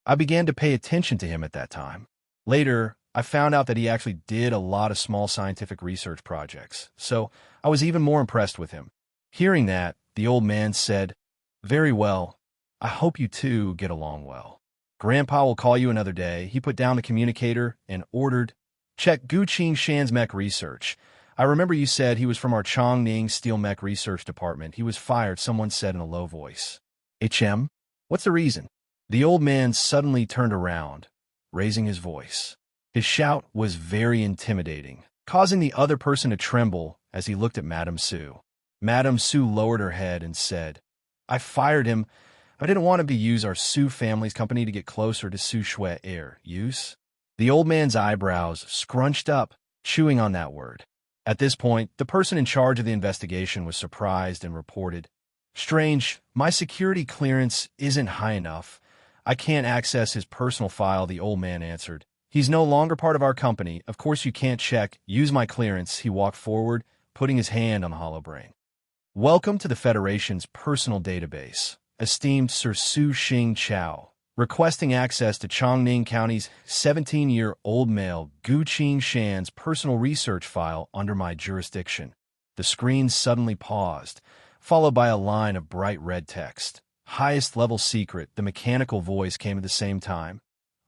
Speaker 1: I began to pay attention to him at that time. Later, I found out that he actually did a lot of small scientific research projects, so I was even more impressed with him. Hearing that, the old man said, "Very well. I hope you two get along well. Grandpa will call you another day." He put down the communicator and ordered, "Check Gu Qing Shan's mech research. I remember you said he was from our Chongning Steel Mech Research Department. He was fired," someone said in a low voice. "HM? What's the reason?" The old man suddenly turned around, raising his voice. His shout was very intimidating, causing the other person to tremble as he looked at Madame Sue. Madame Sue lowered her head and said, "I fired him. I didn't want him to use our Sue family's company to get closer to Su Shui Air use." The old man's eyebrows scrunched up, chewing on that word. At this point, the person in charge of the investigation was surprised and reported, "Strange, my security clearance isn't high enough. I can't access his personal file," the old man answered. "He's no longer part of our company. Of course you can't check. Use my clearance." He walked forward, putting his hand on the holobrain. "Welcome to the Federation's personal database. Esteemed Sir Su Xing Chao, requesting access to Chongning County's 17-year-old male Gu Qing Shan's personal research file under my jurisdiction." The screen suddenly paused, followed by a line of bright red text. "Highest level secret." The mechanical voice came at the same time.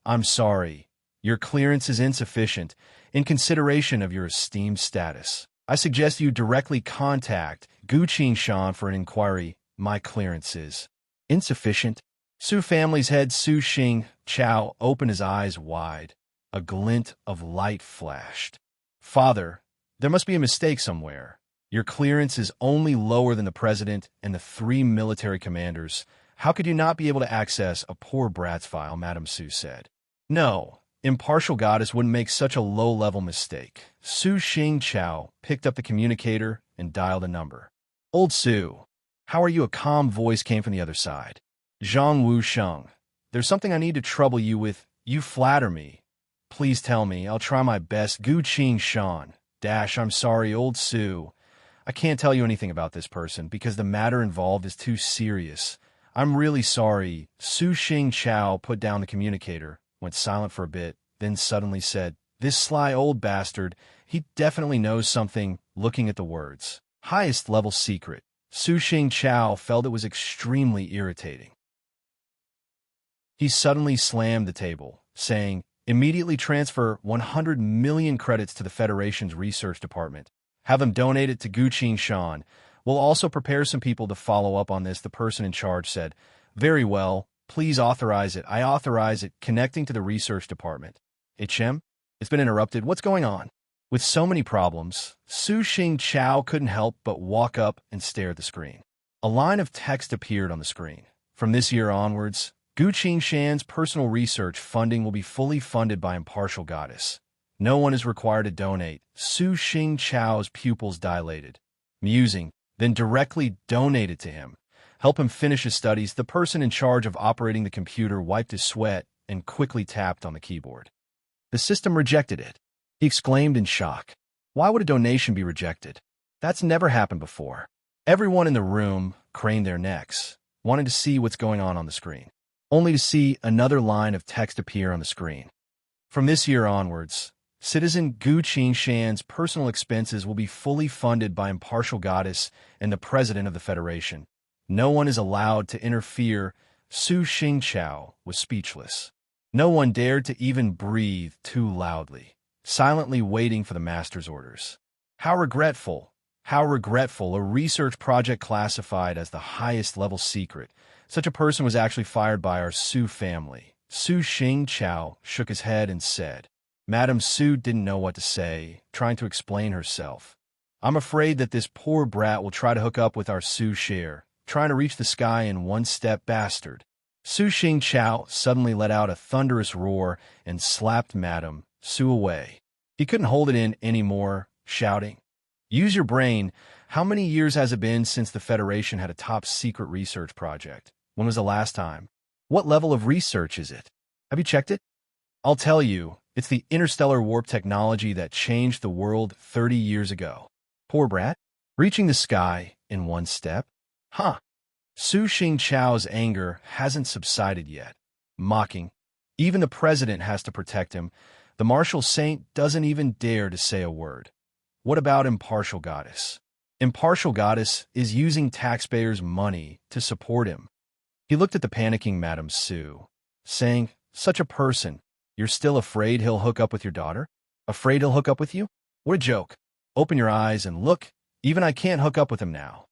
Speaker 1: "I'm sorry. Your clearance is insufficient. In consideration of your esteemed status, I suggest you directly contact Gu Qing Shan for an inquiry. My clearance is insufficient." Su family's head Su Xing Chao opened his eyes wide. A glint of light flashed. "Father, there must be a mistake somewhere. Your clearance is only lower than the president and the 3 military commanders. How could you not be able to access a poor brat's file?" Madame Su said. "No, impartial goddess wouldn't make such a low-level mistake." Su Xing Chao picked up the communicator and dialed a number. "Old Su, how are you?" A calm voice came from the other side. "Zhang Wu Sheng, there's something I need to trouble you with. You flatter me. Please tell me. I'll try my best." Gu Qing Shan. "I'm sorry, Old Su. I can't tell you anything about this person because the matter involved is too serious. I'm really sorry." Su Xing Chao put down the communicator, went silent for a bit, then suddenly said, "This sly old bastard, he definitely knows something," looking at the words. "Highest level secret." Su Xing Chao felt it was extremely irritating. He suddenly slammed the table, saying, "Immediately transfer 100 million credits to the Federation's research department. Have them donate it to Gu Qing Shan. We'll also prepare some people to follow up on this," the person in charge said. "Very well. Please authorize it." "I authorize it." Connecting to the research department. "HM? It's been interrupted. What's going on?" With so many problems, Su Xing Chao couldn't help but walk up and stare at the screen. A line of text appeared on the screen. "From this year onwards, Gu Qing Shan's personal research funding will be fully funded by Impartial Goddess. No one is required to donate." Su Xing Chao's pupils dilated. "Musing, then directly donate it to him. Help him finish his studies." The person in charge of operating the computer wiped his sweat and quickly tapped on the keyboard. The system rejected it. He exclaimed in shock. Why would a donation be rejected? That's never happened before. Everyone in the room craned their necks, wanting to see what's going on the screen, only to see another line of text appear on the screen. From this year onwards, Citizen Gu Qingshan's personal expenses will be fully funded by Impartial Goddess and the President of the Federation. No one is allowed to interfere. Su Xingqiao was speechless. No one dared to even breathe too loudly, silently waiting for the master's orders. How regretful! How regretful! A research project classified as the highest level secret. Such a person was actually fired by our Su family. Su Xingqiao shook his head and said, Madame Su didn't know what to say, trying to explain herself. I'm afraid that this poor brat will try to hook up with our Su share, trying to reach the sky in one step, bastard. Su Xingqiao suddenly let out a thunderous roar and slapped Madame Su away. He couldn't hold it in anymore, shouting, Use your brain. How many years has it been since the Federation had a top-secret research project? When was the last time? What level of research is it? Have you checked it? I'll tell you, it's the interstellar warp technology that changed the world 30 years ago. Poor brat. Reaching the sky in one step? Huh. Su Xingqiao's anger hasn't subsided yet. Mocking. Even the president has to protect him. The martial saint doesn't even dare to say a word. What about Impartial Goddess? Impartial Goddess is using taxpayers' money to support him. He looked at the panicking Madame Su, saying, Such a person. You're still afraid he'll hook up with your daughter? Afraid he'll hook up with you? What a joke. Open your eyes and look. Even I can't hook up with him now.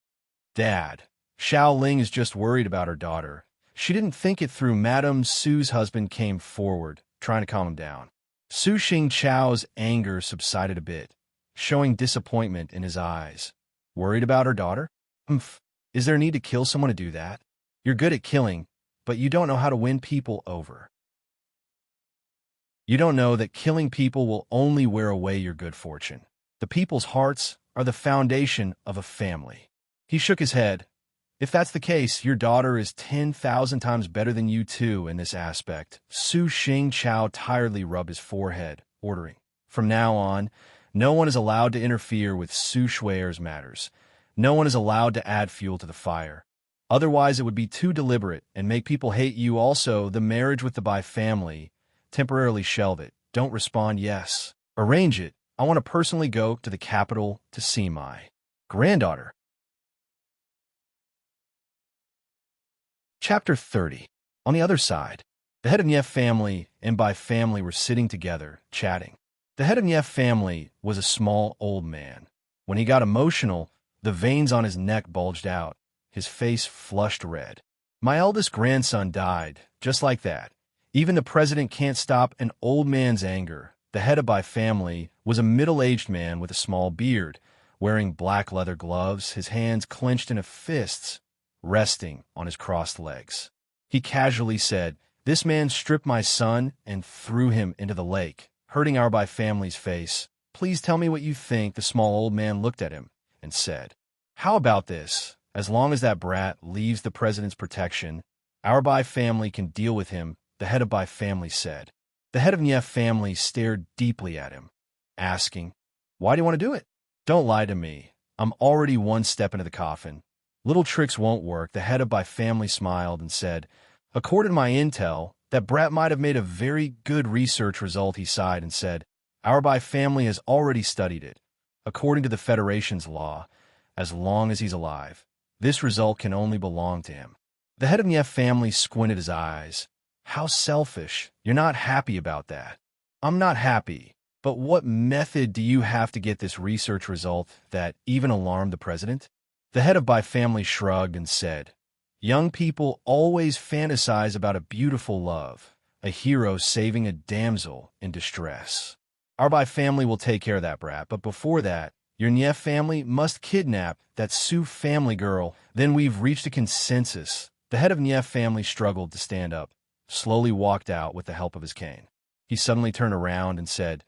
Speaker 1: Dad, Xiao Ling is just worried about her daughter. She didn't think it through. Madame Su's husband came forward, trying to calm him down. Su Xingqiao's anger subsided a bit, showing disappointment in his eyes. Worried about her daughter? Humph. Is there a need to kill someone to do that? You're good at killing, but you don't know how to win people over. You don't know that killing people will only wear away your good fortune. The people's hearts are the foundation of a family. He shook his head. If that's the case, your daughter is 10,000 times better than you too in this aspect. Su Xingqiao tiredly rubbed his forehead, ordering, From now on, no one is allowed to interfere with Su Shui's matters. No one is allowed to add fuel to the fire. Otherwise, it would be too deliberate and make people hate you. Also, the marriage with the Bai family, temporarily shelve it. Don't respond yes. Arrange it. I want to personally go to the capital to see my granddaughter. Chapter 30. On the other side, the head of Nye family and Bai family were sitting together, chatting. The head of Nye family was a small old man. When he got emotional, the veins on his neck bulged out. His face flushed red. My eldest grandson died, just like that. Even the president can't stop an old man's anger. The head of Bai family was a middle-aged man with a small beard, wearing black leather gloves, his hands clenched in fists, resting on his crossed legs. He casually said, This man stripped my son and threw him into the lake, hurting our Bai family's face. Please tell me what you think. The small old man looked at him and said, How about this? As long as that brat leaves the president's protection, our Bai family can deal with him, the head of Bai family said. The head of Nye family stared deeply at him, asking, Why do you want to do it? Don't lie to me. I'm already one step into the coffin. Little tricks won't work. The head of Bai family smiled and said, According to my intel, that brat might have made a very good research result. He sighed and said, Our Bai family has already studied it. According to the Federation's law, as long as he's alive, this result can only belong to him. The head of Nye family squinted his eyes. How selfish. You're not happy about that. I'm not happy. But what method do you have to get this research result that even alarmed the president? The head of Bai family shrugged and said, Young people always fantasize about a beautiful love, a hero saving a damsel in distress. Our Bai family will take care of that brat, but before that, your Nye family must kidnap that Su family girl. Then we've reached a consensus. The head of Nye family struggled to stand up, slowly walked out with the help of his cane. He suddenly turned around and said,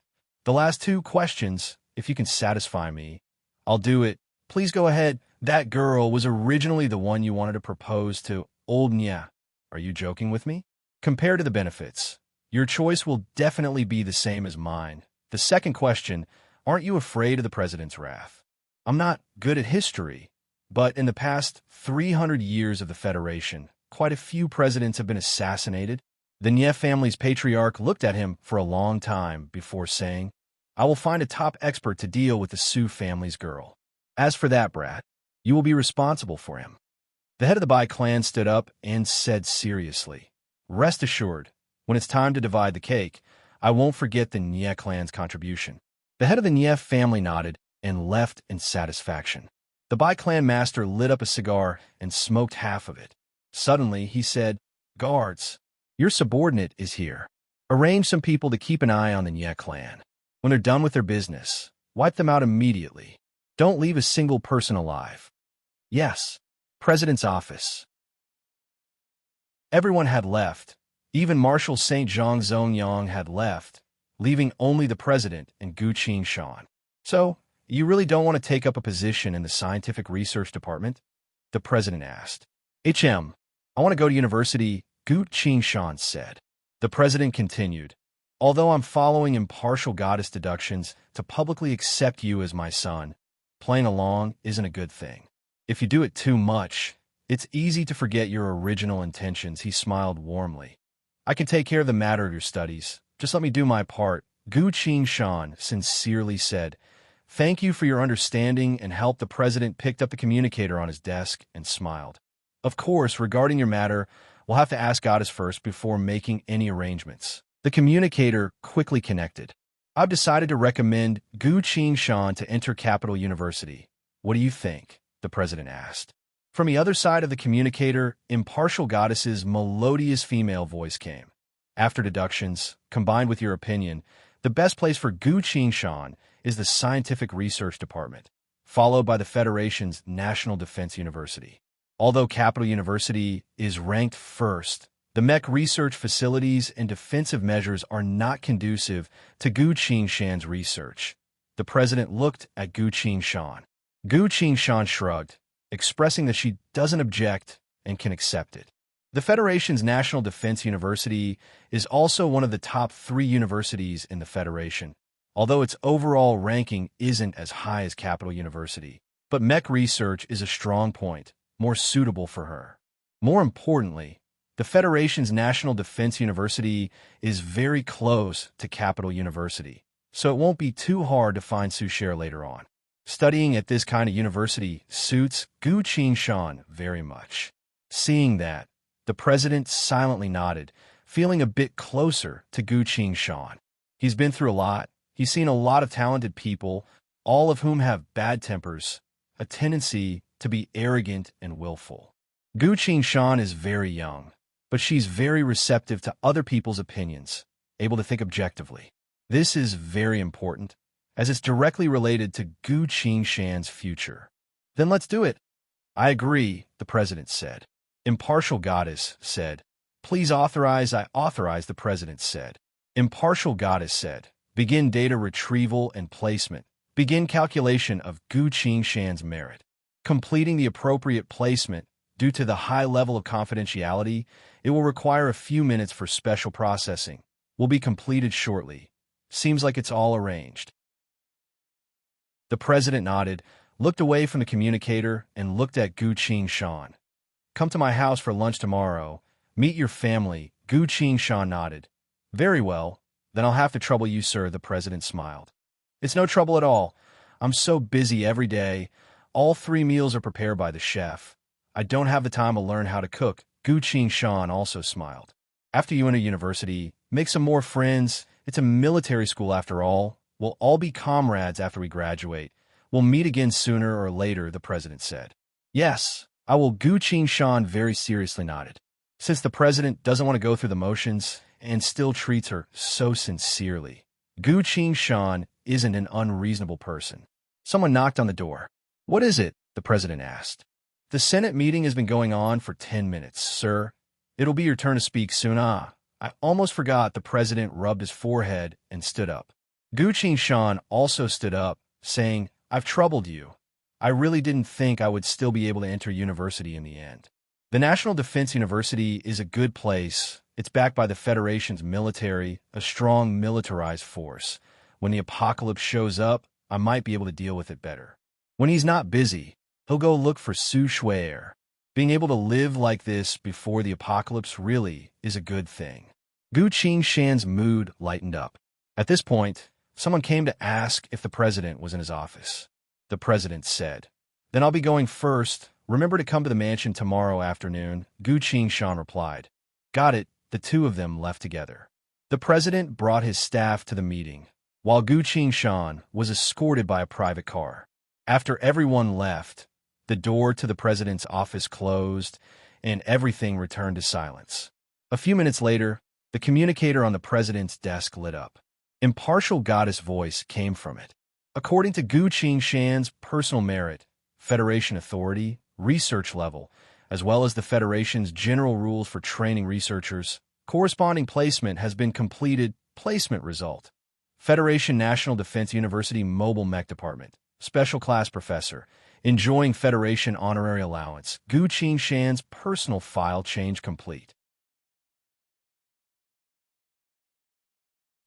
Speaker 1: The last 2 questions, if you can satisfy me, I'll do it. Please go ahead. That girl was originally the one you wanted to propose to, old Nye. Are you joking with me? Compared to the benefits, Your choice will definitely be the same as mine. The second question, aren't you afraid of the president's wrath? I'm not good at history, but in the past 300 years of the Federation, quite a few presidents have been assassinated. The Nye family's patriarch looked at him for a long time before saying, I will find a top expert to deal with the Sioux family's girl. As for that brat, you will be responsible for him. The head of the Bai clan stood up and said seriously, Rest assured, when it's time to divide the cake, I won't forget the Nye clan's contribution. The head of the Nye family nodded and left in satisfaction. The Bai clan master lit up a cigar and smoked half of it. Suddenly, he said, Guards, your subordinate is here. Arrange some people to keep an eye on the Nye clan. When they're done with their business, wipe them out immediately. Don't leave a single person alive. Yes, President's office. Everyone had left. Even Marshal St. Zhang Zongyang had left, leaving only the president and Gu Qingshan. So, you really don't want to take up a position in the scientific research department? The president asked. I want to go to university, Gu Qingshan said. The president continued. Although I'm following impartial goddess deductions to publicly accept you as my son, playing along isn't a good thing. If you do it too much, it's easy to forget your original intentions. He smiled warmly. I can take care of the matter of your studies. Just let me do my part, Gu Qingshan sincerely said. Thank you for your understanding and help. The president picked up the communicator on his desk and smiled. Of course, regarding your matter, we'll have to ask Goddess first before making any arrangements. The communicator quickly connected. I've decided to recommend Gu Qingshan to enter Capital University. What do you think? The president asked. From the other side of the communicator, impartial goddess's melodious female voice came. After deductions, combined with your opinion, the best place for Gu Qingshan is the Scientific Research Department, followed by the Federation's National Defense University. Although Capital University is ranked first, the mech research facilities and defensive measures are not conducive to Gu Qingshan's research. The president looked at Gu Qingshan. Gu Qingshan shrugged, expressing that she doesn't object and can accept it. The Federation's National Defense University is also one of the top 3 universities in the Federation, although its overall ranking isn't as high as Capital University. But mech research is a strong point, more suitable for her. More importantly, the Federation's National Defense University is very close to Capital University, so it won't be too hard to find Sushare later on. Studying at this kind of university suits Gu Qingshan very much. Seeing that, the president silently nodded, feeling a bit closer to Gu Qingshan. He's been through a lot. He's seen a lot of talented people, all of whom have bad tempers, a tendency to be arrogant and willful. Gu Qingshan is very young, but she's very receptive to other people's opinions, able to think objectively. This is very important, as it's directly related to Gu Qingshan's future. Then let's do it. I agree, the president said. Impartial goddess said. Please authorize. I authorize, the president said. Impartial goddess said. Begin data retrieval and placement. Begin calculation of Gu Qingshan's merit. Completing the appropriate placement, due to the high level of confidentiality, it will require a few minutes for special processing. Will be completed shortly. Seems like it's all arranged. The president nodded, looked away from the communicator, and looked at Gu Qingshan. Come to my house for lunch tomorrow. Meet your family. Gu Qingshan nodded. Very well. Then I'll have to trouble you, sir, the president smiled. It's no trouble at all. I'm so busy every day. All 3 meals are prepared by the chef. I don't have the time to learn how to cook. Gu Qingshan also smiled. After you enter university, make some more friends. It's a military school after all. We'll all be comrades after we graduate. We'll meet again sooner or later, the president said. Yes, I will. Gu Qingshan very seriously nodded. Since the president doesn't want to go through the motions and still treats her so sincerely, Gu Qingshan isn't an unreasonable person. Someone knocked on the door. What is it? The president asked. The Senate meeting has been going on for 10 minutes, sir. It'll be your turn to speak soon. I almost forgot. The president rubbed his forehead and stood up. Gu Qingshan also stood up, saying, I've troubled you. I really didn't think I would still be able to enter university in the end. The National Defense University is a good place, It's backed by the Federation's military, a strong militarized force. When the apocalypse shows up, I might be able to deal with it better. When he's not busy, he'll go look for Su Shui'er. Being able to live like this before the apocalypse really is a good thing. Gu Qingshan's mood lightened up. At this point, someone came to ask if the president was in his office. The president said, "Then I'll be going first. Remember to come to the mansion tomorrow afternoon," Gu Qingshan replied. Got it. The two of them left together. The president brought his staff to the meeting, while Gu Qingshan was escorted by a private car. After everyone left, the door to the president's office closed, and everything returned to silence. A few minutes later, the communicator on the president's desk lit up. Impartial goddess voice came from it. According to Gu Qingshan's personal merit, Federation authority, research level, as well as the Federation's general rules for training researchers, corresponding placement has been completed. Placement result: Federation National Defense University Mobile Mech Department, Special Class Professor, enjoying Federation honorary allowance. Gu Qingshan's personal file change complete.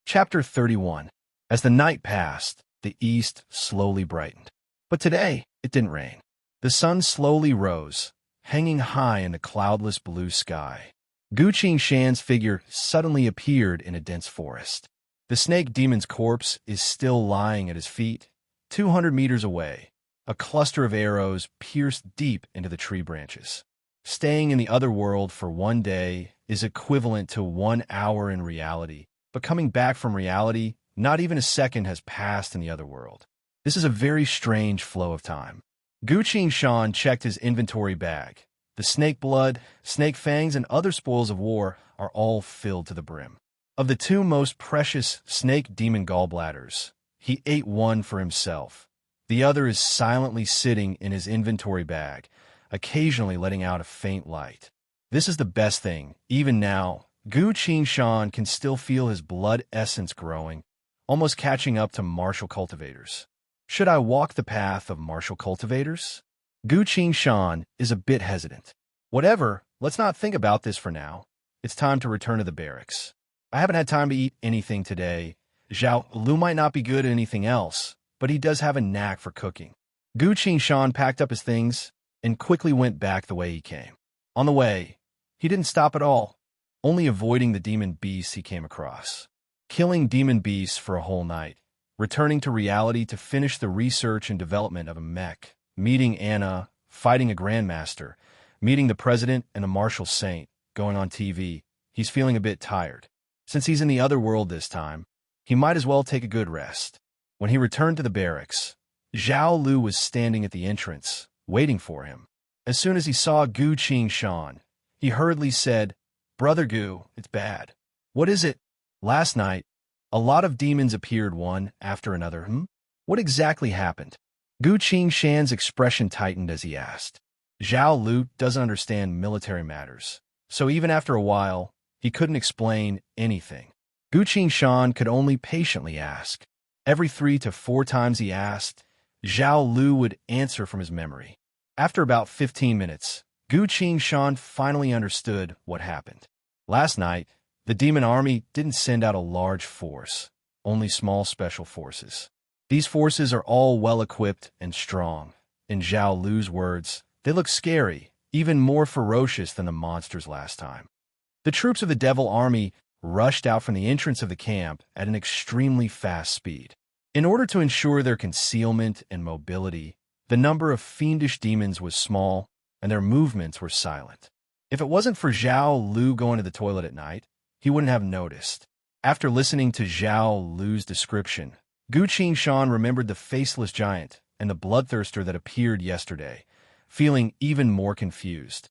Speaker 1: Chapter 31. As the night passed, the east slowly brightened. But today, it didn't rain. The sun slowly rose, hanging high in the cloudless blue sky. Gu Qingshan's figure suddenly appeared in a dense forest. The snake demon's corpse is still lying at his feet. 200 meters away, a cluster of arrows pierced deep into the tree branches. Staying in the other world for one day is equivalent to 1 hour in reality, but coming back from reality, not even a second has passed in the other world. This is a very strange flow of time. Gu Qingshan checked his inventory bag. The snake blood, snake fangs, and other spoils of war are all filled to the brim. Of the two most precious snake demon gallbladders, he ate one for himself. The other is silently sitting in his inventory bag, occasionally letting out a faint light. This is the best thing. Even now, Gu Qingshan can still feel his blood essence growing, almost catching up to martial cultivators. Should I walk the path of martial cultivators? Gu Qingshan is a bit hesitant. Whatever, let's not think about this for now. It's time to return to the barracks. I haven't had time to eat anything today. Zhao Lu might not be good at anything else, but he does have a knack for cooking. Gu Qingshan packed up his things and quickly went back the way he came. On the way, he didn't stop at all, only avoiding the demon beasts he came across. Killing demon beasts for a whole night, returning to reality to finish the research and development of a mech, meeting Anna, fighting a grandmaster, meeting the president and a martial saint, going on TV. He's feeling a bit tired. Since he's in the other world this time, he might as well take a good rest. When he returned to the barracks, Zhao Lu was standing at the entrance, waiting for him. As soon as he saw Gu Qingshan, he hurriedly said, "Brother Gu, it's bad." "What is it?" "Last night, a lot of demons appeared one after another." What exactly happened?" Gu Qingshan's expression tightened as he asked. Zhao Lu doesn't understand military matters, so even after a while, he couldn't explain anything. Gu Qingshan could only patiently ask. Every 3 to 4 times he asked, Zhao Lu would answer from his memory. After about 15 minutes, Gu Qingshan finally understood what happened. Last night, the demon army didn't send out a large force, only small special forces. These forces are all well-equipped and strong. In Zhao Lu's words, they look scary, even more ferocious than the monsters last time. The troops of the devil army rushed out from the entrance of the camp at an extremely fast speed. In order to ensure their concealment and mobility, the number of fiendish demons was small, and their movements were silent. If it wasn't for Zhao Lu going to the toilet at night, he wouldn't have noticed. After listening to Zhao Lu's description, Gu Qingshan remembered the faceless giant and the bloodthirster that appeared yesterday, feeling even more confused.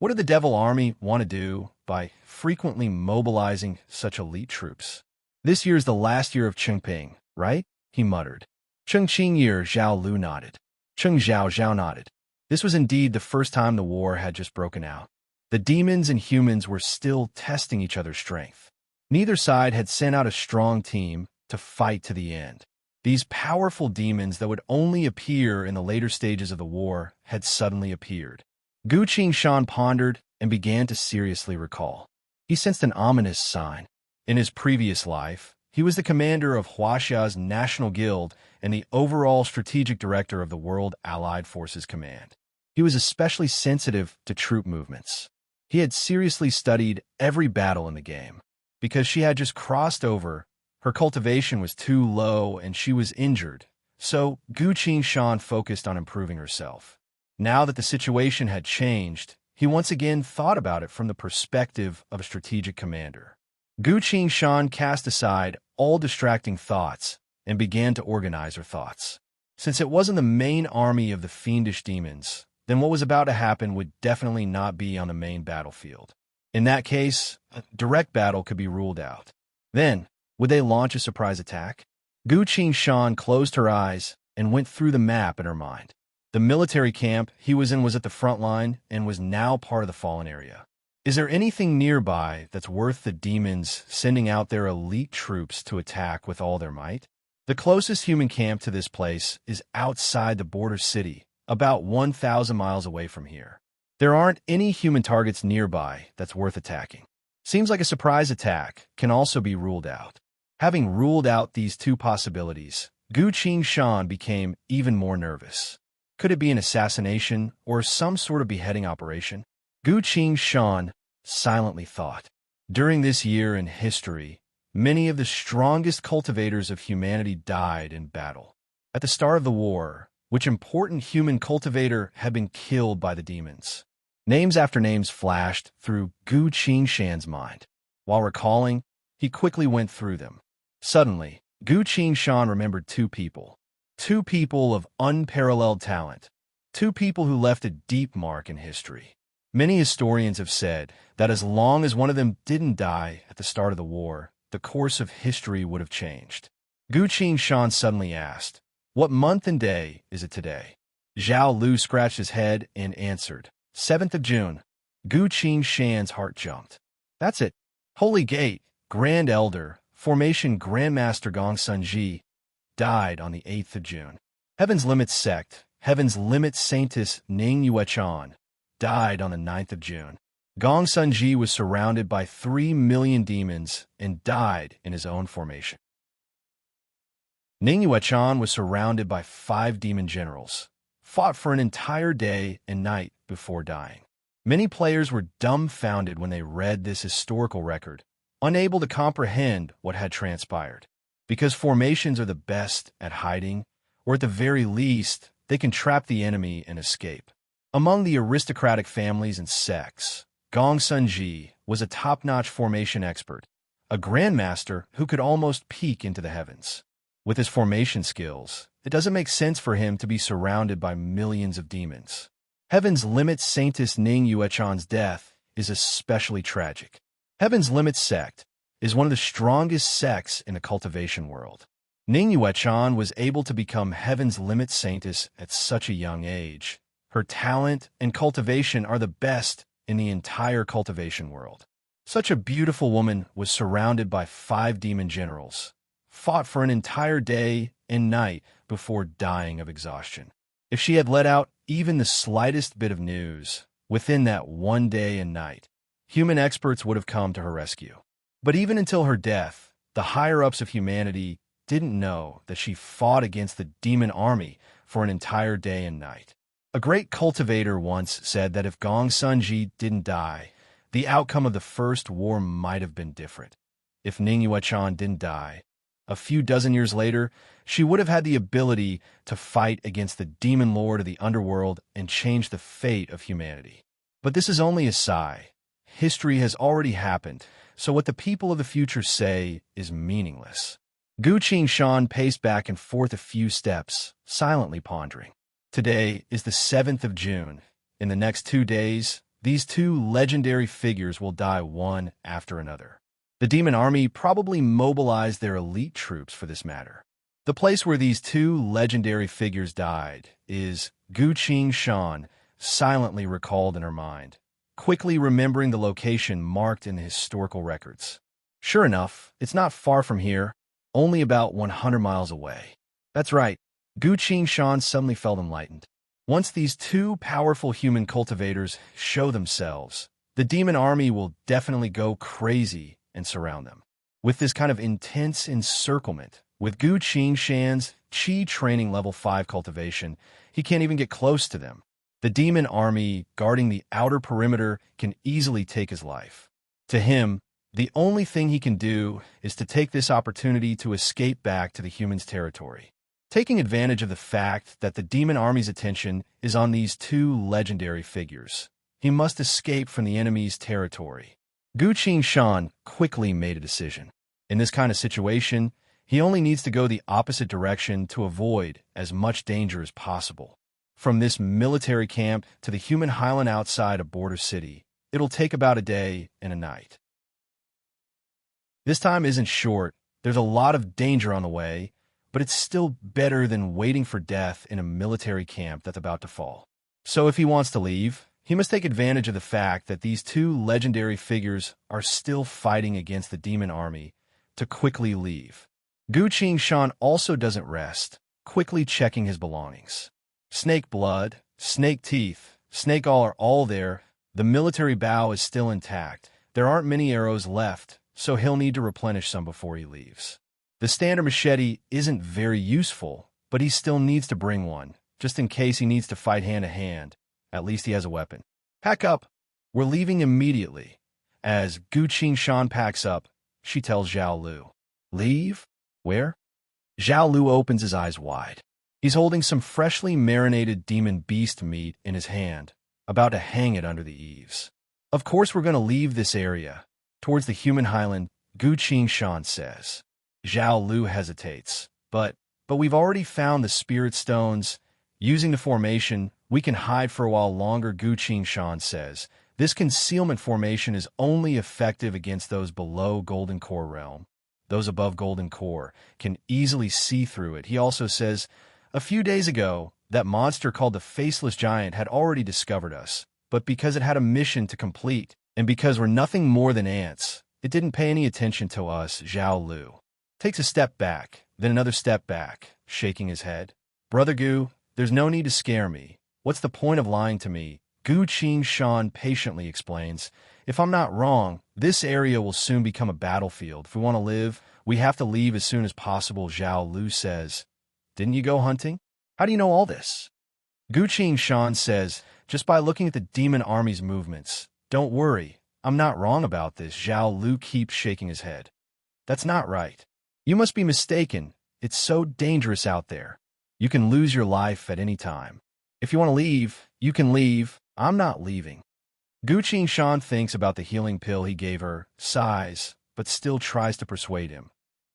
Speaker 1: What did the devil army want to do by frequently mobilizing such elite troops? "This year's the last year of Chengping, right?" he muttered. "Chengqing year," Zhao Lu nodded. Cheng Zhao nodded. This was indeed the first time the war had just broken out. The demons and humans were still testing each other's strength. Neither side had sent out a strong team to fight to the end. These powerful demons that would only appear in the later stages of the war had suddenly appeared. Gu Qingshan pondered and began to seriously recall. He sensed an ominous sign. In his previous life, he was the commander of Huaxia's National Guild and the overall strategic director of the World Allied Forces Command. He was especially sensitive to troop movements. He had seriously studied every battle in the game. Because she had just crossed over, her cultivation was too low and she was injured, so Gu Qingshan focused on improving herself. Now that the situation had changed, he once again thought about it from the perspective of a strategic commander. Gu Qingshan cast aside all distracting thoughts and began to organize her thoughts. Since it wasn't the main army of the fiendish demons, then what was about to happen would definitely not be on the main battlefield. In that case, a direct battle could be ruled out. Then, would they launch a surprise attack? Gu Qingshan closed her eyes and went through the map in her mind. The military camp he was in was at the front line and was now part of the fallen area. Is there anything nearby that's worth the demons sending out their elite troops to attack with all their might? The closest human camp to this place is outside the border city, about 1,000 miles away from here. There aren't any human targets nearby that's worth attacking. Seems like a surprise attack can also be ruled out. Having ruled out these two possibilities, Gu Qingshan became even more nervous. Could it be an assassination or some sort of beheading operation? Gu Qingshan silently thought. During this year in history, many of the strongest cultivators of humanity died in battle. At the start of the war, which important human cultivator had been killed by the demons? Names after names flashed through Gu Qingshan's mind. While recalling, he quickly went through them. Suddenly, Gu Qingshan remembered two people of unparalleled talent, two people who left a deep mark in history. Many historians have said that as long as one of them didn't die at the start of the war, the course of history would have changed. Gu Qingshan suddenly asked, "What month and day is it today?" Zhao Lu scratched his head and answered, 7th of June. Gu Qingshan's heart jumped. That's it. Holy Gate, Grand Elder, Formation Grandmaster Gong Sunji, died on the 8th of June. Heaven's Limit Sect, Heaven's Limit Saintess Ning Yuechan, died on the 9th of June. Gong Sunji was surrounded by 3 million demons and died in his own formation. Ning Yuechan was surrounded by 5 demon generals, fought for an entire day and night before dying. Many players were dumbfounded when they read this historical record, unable to comprehend what had transpired. Because formations are the best at hiding, or at the very least, they can trap the enemy and escape. Among the aristocratic families and sects, Gong Sunji was a top-notch formation expert, a grandmaster who could almost peek into the heavens. With his formation skills, it doesn't make sense for him to be surrounded by millions of demons. Heaven's Limit Saintess Ning Yuechan's death is especially tragic. Heaven's Limit Sect is one of the strongest sects in the cultivation world. Ning Yuechan was able to become Heaven's Limit Saintess at such a young age. Her talent and cultivation are the best in the entire cultivation world. Such a beautiful woman was surrounded by 5 demon generals, fought for an entire day and night before dying of exhaustion. If she had let out even the slightest bit of news within that one day and night, human experts would have come to her rescue. But even until her death, the higher-ups of humanity didn't know that she fought against the demon army for an entire day and night. A great cultivator once said that if Gong Sunji didn't die, the outcome of the first war might have been different. If Ning Yuechan didn't die, a few dozen years later, she would have had the ability to fight against the demon lord of the underworld and change the fate of humanity. But this is only a sigh. History has already happened, so what the people of the future say is meaningless. Gu Qingshan paced back and forth a few steps, silently pondering. Today is the 7th of June. In the next 2 days, these 2 legendary figures will die one after another. The demon army probably mobilized their elite troops for this matter. The place where these 2 legendary figures died is, Gu Qingshan silently recalled in her mind, quickly remembering the location marked in the historical records. Sure enough, it's not far from here, only about 100 miles away. That's right, Gu Qingshan suddenly felt enlightened. Once these 2 powerful human cultivators show themselves, the demon army will definitely go crazy and surround them. With this kind of intense encirclement, with Gu Qingshan's Qi training level 5 cultivation, he can't even get close to them. The demon army guarding the outer perimeter can easily take his life. To him, the only thing he can do is to take this opportunity to escape back to the humans' territory. Taking advantage of the fact that the demon army's attention is on these two legendary figures, he must escape from the enemy's territory. Gu Qingshan quickly made a decision. In this kind of situation, he only needs to go the opposite direction to avoid as much danger as possible. From this military camp to the human highland outside a border city, it'll take about a day and a night. This time isn't short, there's a lot of danger on the way, but it's still better than waiting for death in a military camp that's about to fall. So if he wants to leave, he must take advantage of the fact that these two legendary figures are still fighting against the demon army to quickly leave. Gu Qingshan also doesn't rest, quickly checking his belongings. Snake blood, snake teeth, snake all are all there. The military bow is still intact. There aren't many arrows left, so he'll need to replenish some before he leaves. The standard machete isn't very useful, but he still needs to bring one, just in case he needs to fight hand-to-hand. At least he has a weapon. Pack up. We're leaving immediately. As Gu Qingshan packs up, she tells Zhao Lu. Leave? Where? Zhao Lu opens his eyes wide. He's holding some freshly marinated demon beast meat in his hand, about to hang it under the eaves. Of course we're going to leave this area. Towards the human highland, Gu Qingshan says. Zhao Lu hesitates. But we've already found the spirit stones. Using the formation, we can hide for a while longer, Gu Qingshan says. This concealment formation is only effective against those below Golden Core realm. Those above Golden Core can easily see through it. He also says, a few days ago, that monster called the Faceless Giant had already discovered us, but because it had a mission to complete, and because we're nothing more than ants, it didn't pay any attention to us. Zhao Lu takes a step back, then another step back, shaking his head. Brother Gu, there's no need to scare me. What's the point of lying to me? Gu Qingshan patiently explains. If I'm not wrong, this area will soon become a battlefield. If we want to live, we have to leave as soon as possible, Zhao Lu says. Didn't you go hunting? How do you know all this? Gu Qingshan says, just by looking at the demon army's movements. Don't worry, I'm not wrong about this. Zhao Lu keeps shaking his head. That's not right. You must be mistaken. It's so dangerous out there. You can lose your life at any time. If you want to leave, you can leave. I'm not leaving. Gu Qingshan thinks about the healing pill he gave her, sighs, but still tries to persuade him.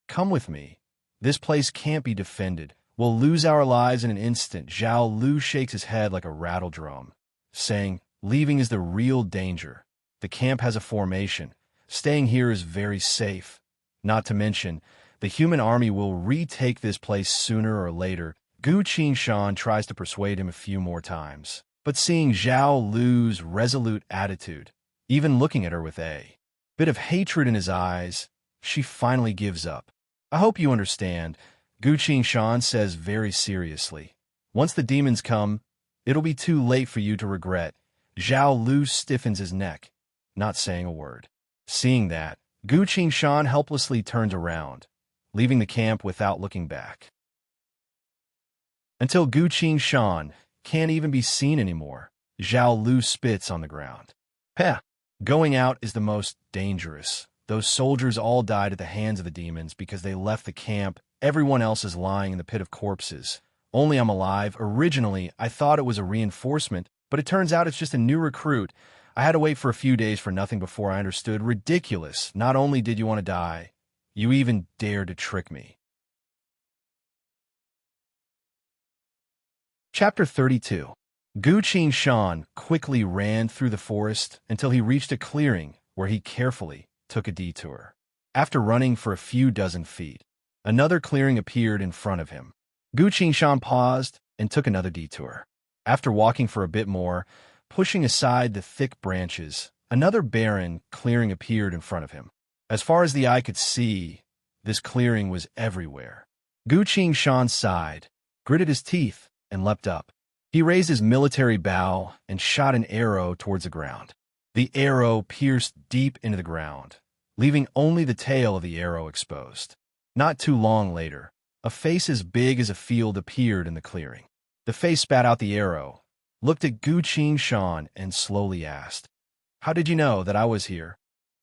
Speaker 1: Come with me. This place can't be defended. We'll lose our lives in an instant. Zhao Lu shakes his head like a rattle drum, saying, leaving is the real danger. The camp has a formation. Staying here is very safe. Not to mention, the human army will retake this place sooner or later. Gu Qingshan tries to persuade him a few more times, but seeing Zhao Lu's resolute attitude, even looking at her with a bit of hatred in his eyes, she finally gives up. I hope you understand, Gu Qingshan says very seriously. Once the demons come, it'll be too late for you to regret. Zhao Lu stiffens his neck, not saying a word. Seeing that, Gu Qingshan helplessly turns around, leaving the camp without looking back. Until Gu Qingshan can't even be seen anymore, Zhao Lu spits on the ground. Peh! Going out is the most dangerous. Those soldiers all died at the hands of the demons because they left the camp. Everyone else is lying in the pit of corpses. Only I'm alive. Originally, I thought it was a reinforcement, but it turns out it's just a new recruit. I had to wait for a few days for nothing before I understood. Ridiculous. Not only did you want to die, you even dared to trick me. Chapter 32. Gu Qingshan quickly ran through the forest until he reached a clearing where he carefully took a detour. After running for a few dozen feet, another clearing appeared in front of him. Gu Qingshan paused and took another detour. After walking for a bit more, pushing aside the thick branches, another barren clearing appeared in front of him. As far as the eye could see, this clearing was everywhere. Gu Qingshan sighed, gritted his teeth, and leapt up. He raised his military bow and shot an arrow towards the ground. The arrow pierced deep into the ground, leaving only the tail of the arrow exposed. Not too long later, a face as big as a field appeared in the clearing. The face spat out the arrow, looked at Gu Shan, and slowly asked, "How did you know that I was here?"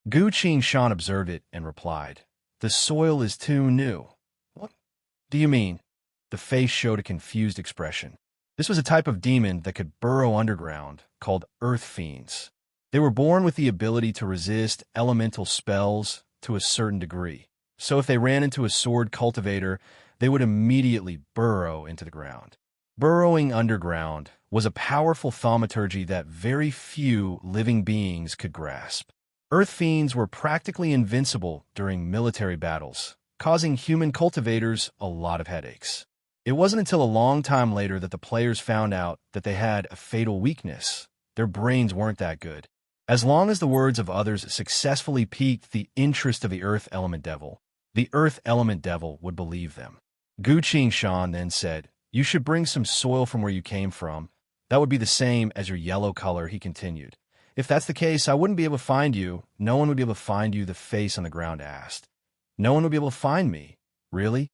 Speaker 1: Gu Shan observed it and replied, "The soil is too new." "What do you mean?" The face showed a confused expression. This was a type of demon that could burrow underground, called earth fiends. They were born with the ability to resist elemental spells to a certain degree. So if they ran into a sword cultivator, they would immediately burrow into the ground. Burrowing underground was a powerful thaumaturgy that very few living beings could grasp. Earth fiends were practically invincible during military battles, causing human cultivators a lot of headaches. It wasn't until a long time later that the players found out that they had a fatal weakness. Their brains weren't that good. As long as the words of others successfully piqued the interest of the Earth Element Devil, the Earth Element Devil would believe them. Gu Shan then said, "You should bring some soil from where you came from. That would be the same as your yellow color," he continued. "If that's the case, I wouldn't be able to find you. No one would be able to find you," the face on the ground asked. "No one would be able to find me. Really?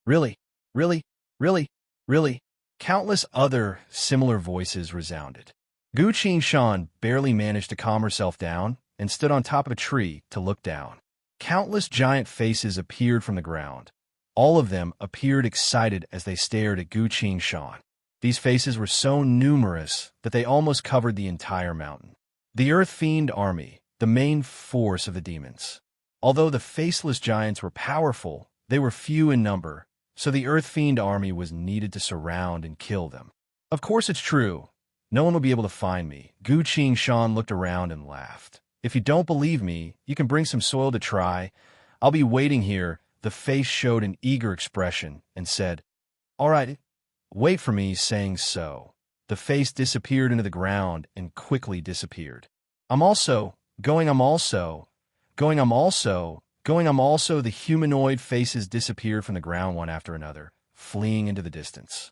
Speaker 1: Really? Really? Really? Really?" Countless other similar voices resounded. Gu Shan barely managed to calm herself down and stood on top of a tree to look down. Countless giant faces appeared from the ground. All of them appeared excited as they stared at Gu Shan. These faces were so numerous that they almost covered the entire mountain. The Earth Fiend army, the main force of the demons. Although the faceless giants were powerful, they were few in number, so the Earth Fiend army was needed to surround and kill them. "Of course it's true. No one will be able to find me." Gu Shan looked around and laughed. "If you don't believe me, you can bring some soil to try. I'll be waiting here." The face showed an eager expression and said, "All right, wait for me," saying so. The face disappeared into the ground and quickly disappeared. I'm also going. The humanoid faces disappeared from the ground one after another, fleeing into the distance.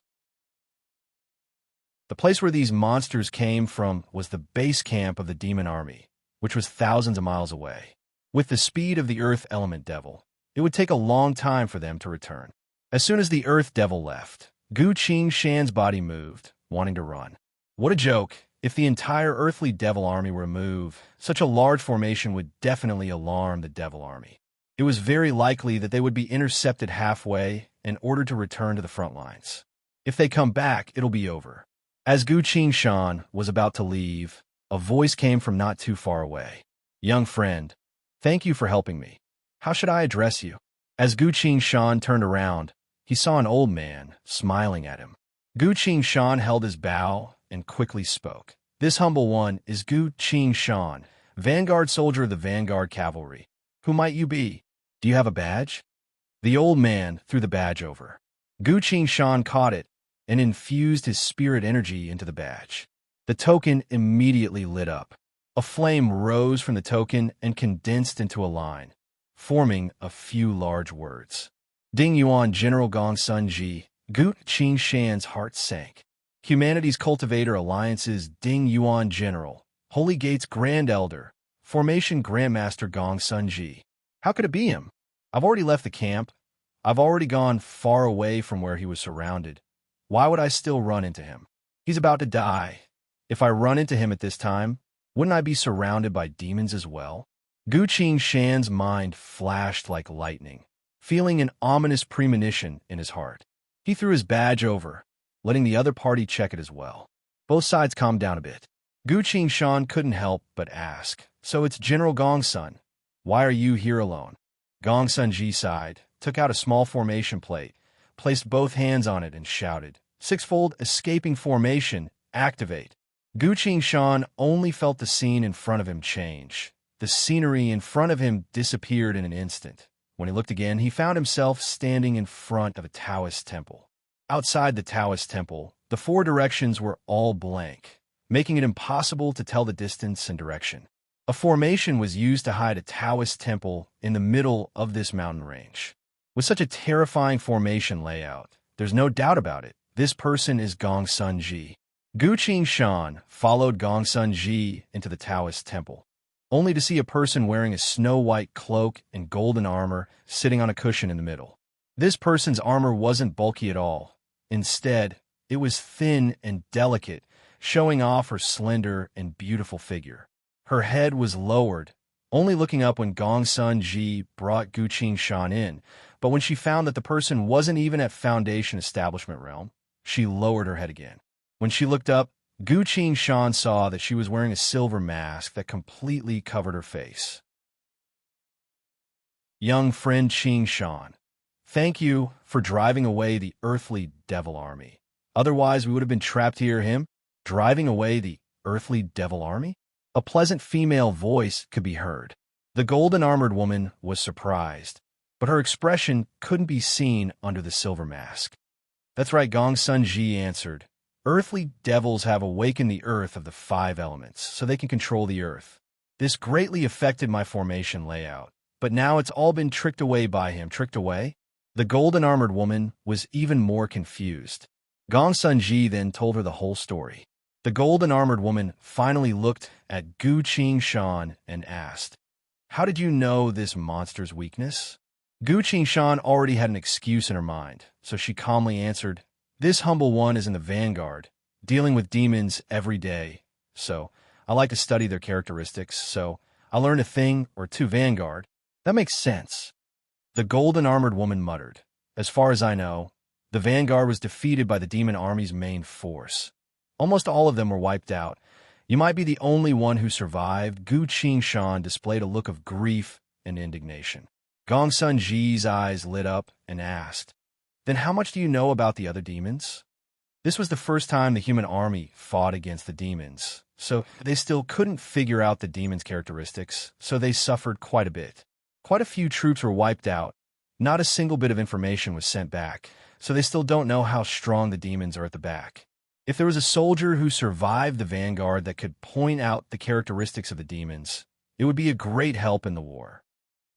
Speaker 1: The place where these monsters came from was the base camp of the demon army, which was thousands of miles away. With the speed of the Earth Element Devil, it would take a long time for them to return. As soon as the Earth Devil left, Gu Shan's body moved, wanting to run. What a joke! If the entire Earthly Devil army were to move, such a large formation would definitely alarm the Devil army. It was very likely that they would be intercepted halfway and ordered to return to the front lines. If they come back, it'll be over. As Gu Shan was about to leave, a voice came from not too far away. "Young friend, thank you for helping me. How should I address you?" As Gu Shan turned around, he saw an old man smiling at him. Gu Shan held his bow and quickly spoke. "This humble one is Gu Shan, Vanguard soldier of the Vanguard Cavalry. Who might you be? Do you have a badge?" The old man threw the badge over. Gu Shan caught it and infused his spirit energy into the badge. The token immediately lit up. A flame rose from the token and condensed into a line, forming a few large words. "Ding Yuan General Gong Sun Ji." Gu Shan's heart sank. Humanity's Cultivator Alliance's Ding Yuan General, Holy Gate's Grand Elder, Formation Grandmaster Gong Sun Ji. How could it be him? I've already left the camp. I've already gone far away from where he was surrounded. Why would I still run into him? He's about to die. If I run into him at this time, wouldn't I be surrounded by demons as well? Gu Shan's mind flashed like lightning, feeling an ominous premonition in his heart. He threw his badge over, letting the other party check it as well. Both sides calmed down a bit. Gu Shan couldn't help but ask, "So it's General Gongsun. Why are you here alone?" Gongsun Ji sighed, took out a small formation plate, placed both hands on it and shouted, "Sixfold escaping formation, activate." Gu Shan only felt the scene in front of him change. The scenery in front of him disappeared in an instant. When he looked again, he found himself standing in front of a Taoist temple. Outside the Taoist temple, the four directions were all blank, making it impossible to tell the distance and direction. A formation was used to hide a Taoist temple in the middle of this mountain range. With such a terrifying formation layout, there's no doubt about it. This person is Gong Sun Ji. Gu Shan followed Gongsun Ji into the Taoist temple, only to see a person wearing a snow-white cloak and golden armor sitting on a cushion in the middle. This person's armor wasn't bulky at all. Instead, it was thin and delicate, showing off her slender and beautiful figure. Her head was lowered, only looking up when Gongsun Ji brought Gu Shan in, but when she found that the person wasn't even at Foundation Establishment realm, she lowered her head again. When she looked up, Gu Shan saw that she was wearing a silver mask that completely covered her face. Young friend Shan, thank you for driving away the earthly devil army. Otherwise, we would have been trapped here, driving away the earthly devil army? A pleasant female voice could be heard. The golden-armored woman was surprised, but her expression couldn't be seen under the silver mask. That's right, Gongsun Ji answered. Earthly devils have awakened the earth of the 5 elements, so they can control the earth. This greatly affected my formation layout, but now it's all been tricked away by him. Tricked away? The golden-armored woman was even more confused. Gongsun Ji then told her the whole story. The golden-armored woman finally looked at Gu Shan and asked, "How did you know this monster's weakness?" Gu Shan already had an excuse in her mind, so she calmly answered, "This humble one is in the vanguard, dealing with demons every day. So, I like to study their characteristics, so I learned a thing or two. Vanguard. That makes sense." The golden-armored woman muttered, "As far as I know, the vanguard was defeated by the demon army's main force. Almost all of them were wiped out. You might be the only one who survived." Gu Shan displayed a look of grief and indignation. Gongsun Ji's eyes lit up and asked, "Then how much do you know about the other demons?" This was the first time the human army fought against the demons, so they still couldn't figure out the demons' characteristics, so they suffered quite a bit. Quite a few troops were wiped out. Not a single bit of information was sent back, so they still don't know how strong the demons are at the back. If there was a soldier who survived the vanguard that could point out the characteristics of the demons, it would be a great help in the war.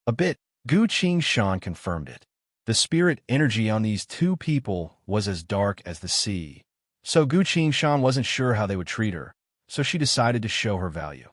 Speaker 1: A bit, Gu Shan confirmed it. The spirit energy on these 2 people was as dark as the sea, so Gu Shan wasn't sure how they would treat her, so she decided to show her value.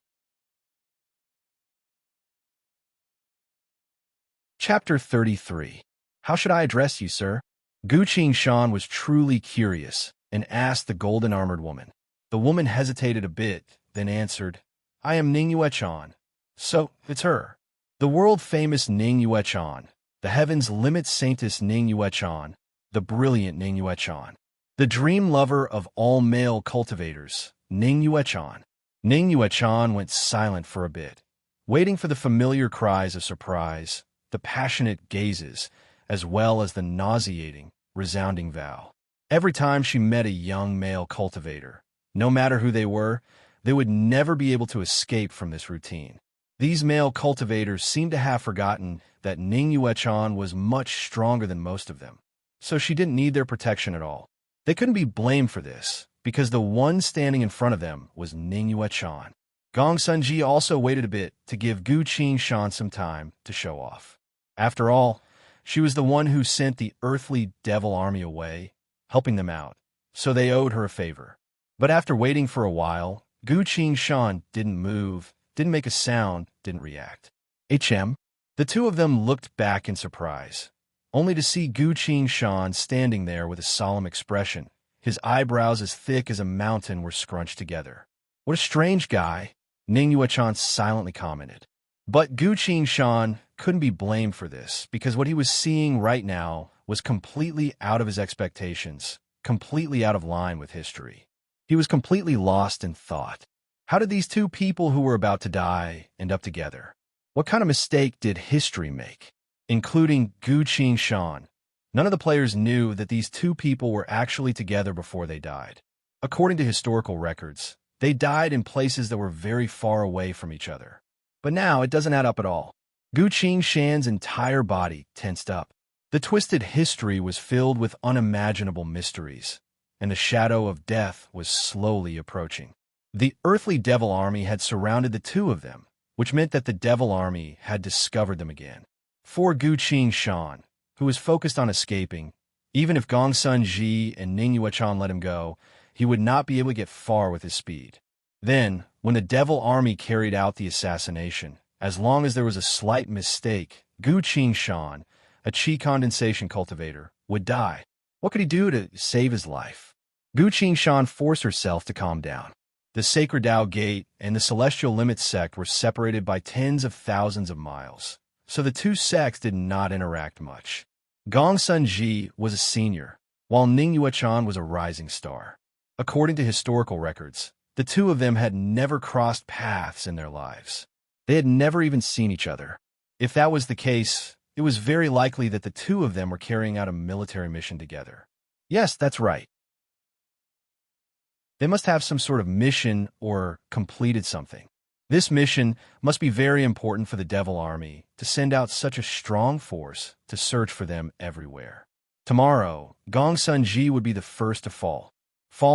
Speaker 1: Chapter 33. How should I address you, sir? Gu Shan was truly curious and asked the golden-armored woman. The woman hesitated a bit, then answered, "I am Ning Yuechan." So, it's her. The world-famous Ning Yuechan, the heavens' limit saintess Ning Yuechan, the brilliant Ning Yuechan, the dream lover of all male cultivators, Ning Yuechan. Ning Yuechan went silent for a bit, waiting for the familiar cries of surprise, the passionate gazes, as well as the nauseating, resounding vow. Every time she met a young male cultivator, no matter who they were, they would never be able to escape from this routine. These male cultivators seemed to have forgotten that Ning Yuechan was much stronger than most of them, so she didn't need their protection at all. They couldn't be blamed for this, because the one standing in front of them was Ning Yuechan. Gongsun Ji also waited a bit to give Gu Shan some time to show off. After all, she was the one who sent the earthly devil army away, helping them out, so they owed her a favor. But after waiting for a while, Gu Shan didn't move, didn't make a sound, didn't react. The 2 of them looked back in surprise, only to see Gu Shan standing there with a solemn expression. His eyebrows as thick as a mountain were scrunched together. "What a strange guy," Ning Yuechan silently commented. But Gu Shan couldn't be blamed for this, because what he was seeing right now was completely out of his expectations, completely out of line with history. He was completely lost in thought. How did these 2 people who were about to die end up together? What kind of mistake did history make? Including Gu Shan. None of the players knew that these 2 people were actually together before they died. According to historical records, they died in places that were very far away from each other. But now it doesn't add up at all. Gu Shan's entire body tensed up. The twisted history was filled with unimaginable mysteries, and the shadow of death was slowly approaching. The earthly devil army had surrounded the 2 of them, which meant that the devil army had discovered them again. For Gu Shan, who was focused on escaping, even if Gongsun Ji and Ning Yuechan let him go, he would not be able to get far with his speed. Then, when the devil army carried out the assassination, as long as there was a slight mistake, Gu Qingshan, a qi condensation cultivator, would die. What could he do to save his life? Gu Qingshan forced herself to calm down. The Sacred Tao Gate and the Celestial Limit sect were separated by tens of thousands of miles, so the two sects did not interact much. Gong Sun Ji was a senior, while Ning Yuechan was a rising star. According to historical records, the two of them had never crossed paths in their lives. They had never even seen each other. If that was the case, it was very likely that the two of them were carrying out a military mission together. Yes, that's right. They must have some sort of mission or completed something. This mission must be very important for the Devil Army to send out such a strong force to search for them everywhere. Tomorrow, Gong Sun Ji would be the first to fall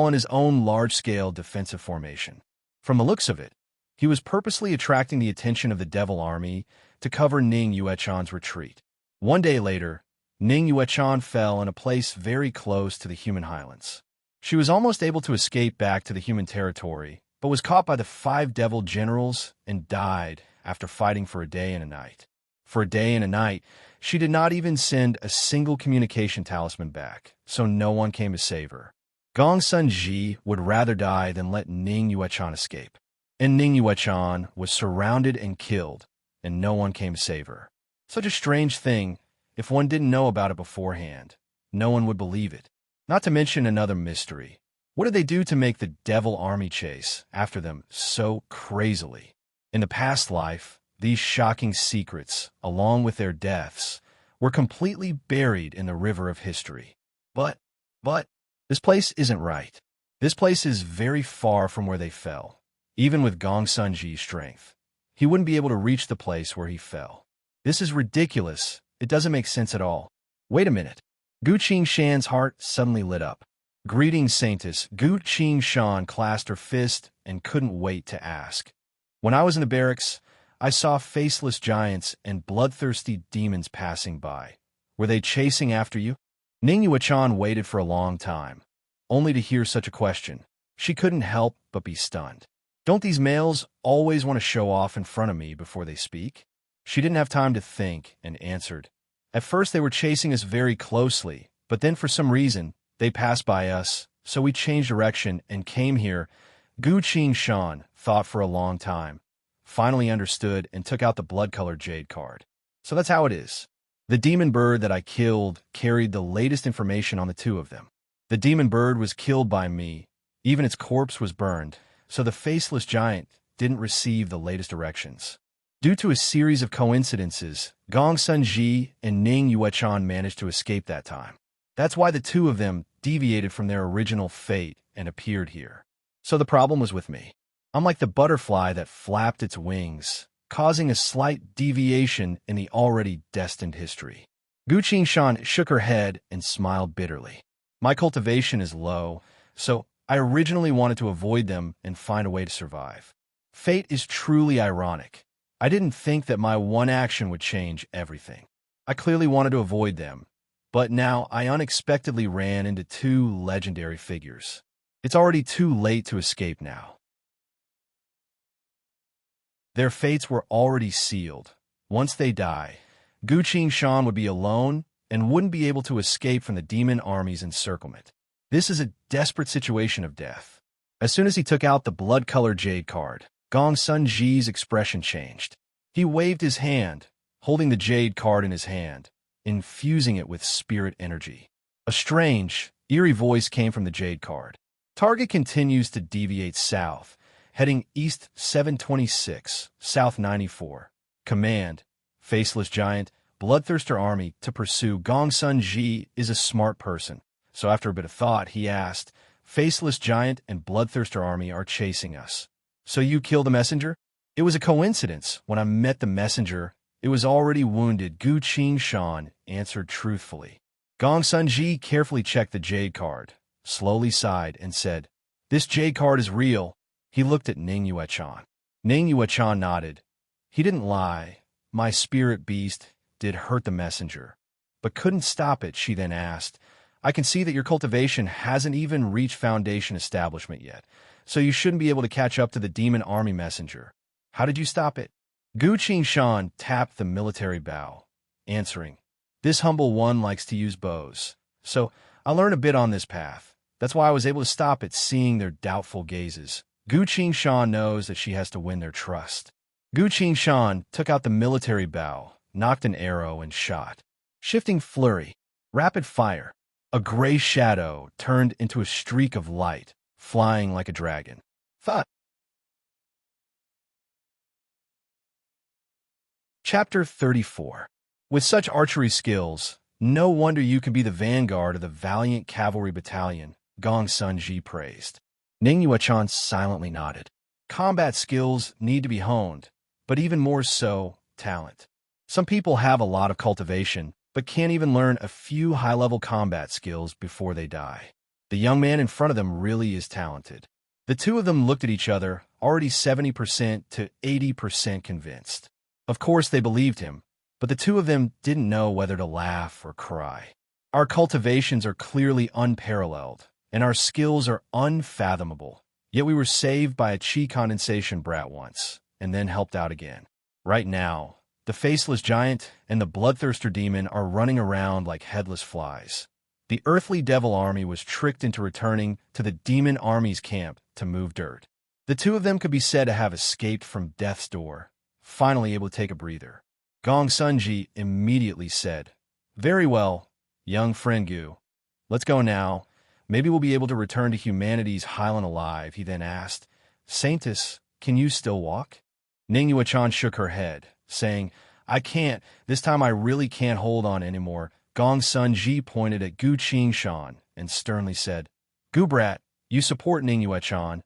Speaker 1: in his own large-scale defensive formation. From the looks of it, he was purposely attracting the attention of the Devil Army to cover Ning Yuechan's retreat. One day later, Ning Yuechan fell in a place very close to the human highlands. She was almost able to escape back to the human territory, but was caught by the 5 devil generals and died after fighting for a day and a night. For a day and a night, she did not even send a single communication talisman back, so no one came to save her. Gong Sun Ji would rather die than let Ning Yuechan escape. And Ning Yuechan was surrounded and killed, and no one came to save her. Such a strange thing. If one didn't know about it beforehand, no one would believe it. Not to mention another mystery. What did they do to make the devil army chase after them so crazily? In the past life, these shocking secrets, along with their deaths, were completely buried in the river of history. But, this place isn't right. This place is very far from where they fell. Even with Gong Sun Ji's strength, he wouldn't be able to reach the place where he fell. This is ridiculous. It doesn't make sense at all. Wait a minute. Gu Qingshan's heart suddenly lit up. Greetings, Saintess. Gu Qingshan clasped her fist and couldn't wait to ask. When I was in the barracks, I saw faceless giants and bloodthirsty demons passing by. Were they chasing after you? Ning Yuechan waited for a long time, only to hear such a question. She couldn't help but be stunned. Don't these males always want to show off in front of me before they speak? She didn't have time to think and answered. At first they were chasing us very closely, but then for some reason, they passed by us, so we changed direction and came here. Gu Qingshan thought for a long time, finally understood and took out the blood-colored jade card. So that's how it is. The demon bird that I killed carried the latest information on the two of them. The demon bird was killed by me. Even its corpse was burned, so the faceless giant didn't receive the latest directions. Due to a series of coincidences, Gong Sun Ji and Ning Yuechan managed to escape that time. That's why the two of them deviated from their original fate and appeared here. So the problem was with me. I'm like the butterfly that flapped its wings, causing a slight deviation in the already destined history. Gu Qingshan shook her head and smiled bitterly. My cultivation is low, so I originally wanted to avoid them and find a way to survive. Fate is truly ironic. I didn't think that my one action would change everything. I clearly wanted to avoid them, but now I unexpectedly ran into 2 legendary figures. It's already too late to escape now. Their fates were already sealed. Once they die, Gu Qingshan would be alone and wouldn't be able to escape from the demon army's encirclement. This is a desperate situation of death. As soon as he took out the blood-colored jade card, Gong Sun Ji's expression changed. He waved his hand, holding the jade card in his hand, infusing it with spirit energy. A strange, eerie voice came from the jade card. Target continues to deviate south, heading east 726, south 94. Command, Faceless Giant, Bloodthirster Army to pursue. Gong Sun Ji is a smart person, so after a bit of thought, he asked, Faceless Giant and Bloodthirster Army are chasing us. So you killed the messenger? It was a coincidence. When I met the messenger, it was already wounded. Gu Qingshan answered truthfully. Gong Sun Ji carefully checked the jade card, slowly sighed, and said, This jade card is real. He looked at Ning Yuechan. Ning Yuechan nodded. He didn't lie. My spirit beast did hurt the messenger, but couldn't stop it. She then asked, I can see that your cultivation hasn't even reached foundation establishment yet, so you shouldn't be able to catch up to the demon army messenger. How did you stop it? Gu Qingshan tapped the military bow, answering, "This humble one likes to use bows, so I learned a bit on this path. That's why I was able to stop it, seeing their doubtful gazes. Gu Qingshan knows that she has to win their trust." Gu Qingshan took out the military bow, knocked an arrow, and shot. Shifting flurry, rapid fire. A gray shadow turned into a streak of light, flying like a dragon. Thud. Chapter 34. With such archery skills, no wonder you can be the vanguard of the valiant cavalry battalion, Gong Sun Ji praised. Ning Yuechan silently nodded. Combat skills need to be honed, but even more so, talent. Some people have a lot of cultivation, but can't even learn a few high-level combat skills before they die. The young man in front of them really is talented. The two of them looked at each other, already 70% to 80% convinced. Of course, they believed him, but the two of them didn't know whether to laugh or cry. Our cultivations are clearly unparalleled, and our skills are unfathomable. Yet we were saved by a chi condensation brat once, and then helped out again. Right now, the faceless giant and the bloodthirster demon are running around like headless flies. The earthly devil army was tricked into returning to the demon army's camp to move dirt. The two of them could be said to have escaped from death's door, finally able to take a breather. Gong Sunji immediately said, "Very well, young friend Gu. Let's go now. Maybe we'll be able to return to humanity's highland alive." He then asked, "Saintess, can you still walk?" Ning Yuechan shook her head, saying, "I can't. This time I really can't hold on anymore." Gong Sun Ji pointed at Gu Qingshan and sternly said, "Gu brat, you support Ning Yuechan.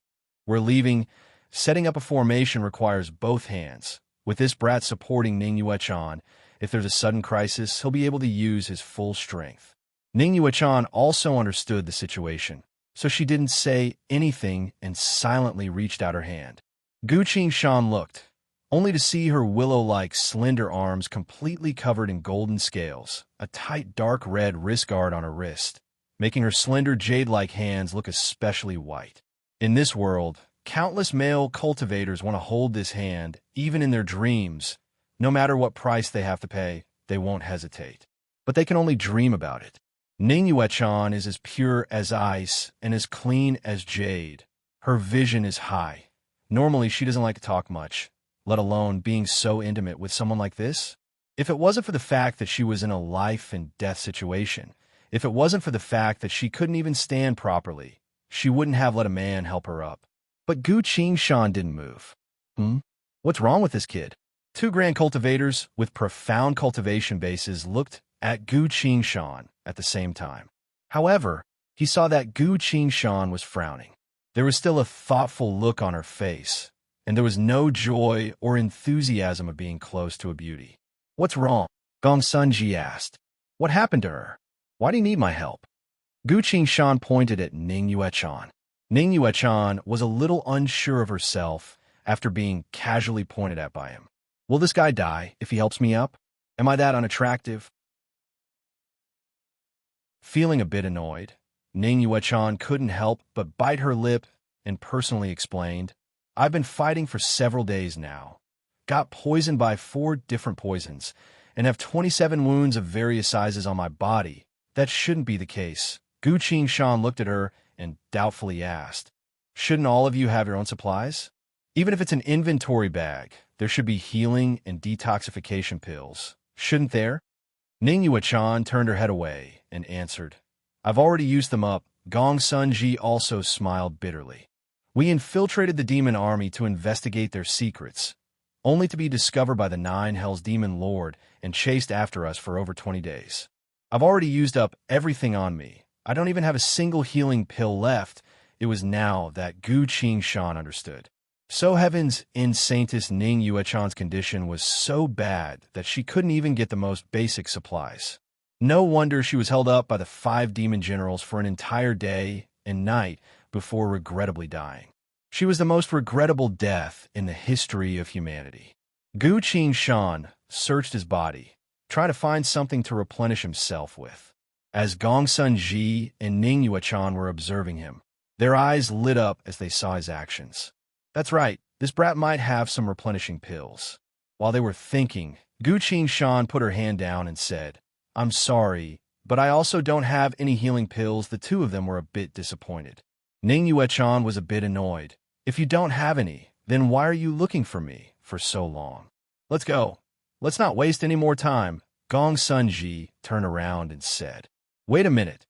Speaker 1: We're leaving. Setting up a formation requires both hands. With this brat supporting Ning Yuechan, if there's a sudden crisis, he'll be able to use his full strength." Ning Yuechan also understood the situation, so she didn't say anything and silently reached out her hand. Gu Qingshan looked, only to see her willow-like slender arms completely covered in golden scales, a tight dark red wrist guard on her wrist, making her slender jade-like hands look especially white. In this world, countless male cultivators want to hold this hand, even in their dreams. No matter what price they have to pay, they won't hesitate. But they can only dream about it. Ning Yuechan is as pure as ice and as clean as jade. Her vision is high. Normally, she doesn't like to talk much, let alone being so intimate with someone like this. If it wasn't for the fact that she was in a life and death situation, if it wasn't for the fact that she couldn't even stand properly, she wouldn't have let a man help her up. But Gu Qingshan didn't move. What's wrong with this kid? Two grand cultivators with profound cultivation bases looked at Gu Qingshan at the same time. However, he saw that Gu Qingshan was frowning. There was still a thoughtful look on her face, and there was no joy or enthusiasm of being close to a beauty. "What's wrong?" Gong Sunji asked. "What happened to her? Why do you need my help?" Gu Qingshan pointed at Ning Yuechan. Ning Yuechan was a little unsure of herself after being casually pointed at by him. "Will this guy die if he helps me up? Am I that unattractive?" Feeling a bit annoyed, Ning Yuechan couldn't help but bite her lip and personally explained, "I've been fighting for several days now, got poisoned by 4 different poisons, and have 27 wounds of various sizes on my body. That shouldn't be the case." Gu Qingshan looked at her and doubtfully asked, "Shouldn't all of you have your own supplies? Even if it's an inventory bag, there should be healing and detoxification pills, shouldn't there?" Ning Yuechan turned her head away and answered, "I've already used them up." Gong Sun Ji also smiled bitterly. "We infiltrated the demon army to investigate their secrets, only to be discovered by the 9 Hells Demon Lord and chased after us for over 20 days. I've already used up everything on me. I don't even have a single healing pill left." It was now that Gu Qingshan understood. So heavens in Saintess Ning Yuechan's condition was so bad that she couldn't even get the most basic supplies. No wonder she was held up by the 5 demon generals for an entire day and night before regrettably dying. She was the most regrettable death in the history of humanity. Gu Qingshan searched his body, trying to find something to replenish himself with. As Gong Sun Ji and Ning Yuechan were observing him, their eyes lit up as they saw his actions. That's right, this brat might have some replenishing pills. While they were thinking, Gu Qingshan put her hand down and said, I'm sorry, but I also don't have any healing pills. The two of them were a bit disappointed. Ning Yuechan was a bit annoyed. If you don't have any, then why are you looking for me for so long? Let's go. Let's not waste any more time. Gong Sun Ji turned around and said, Wait a minute.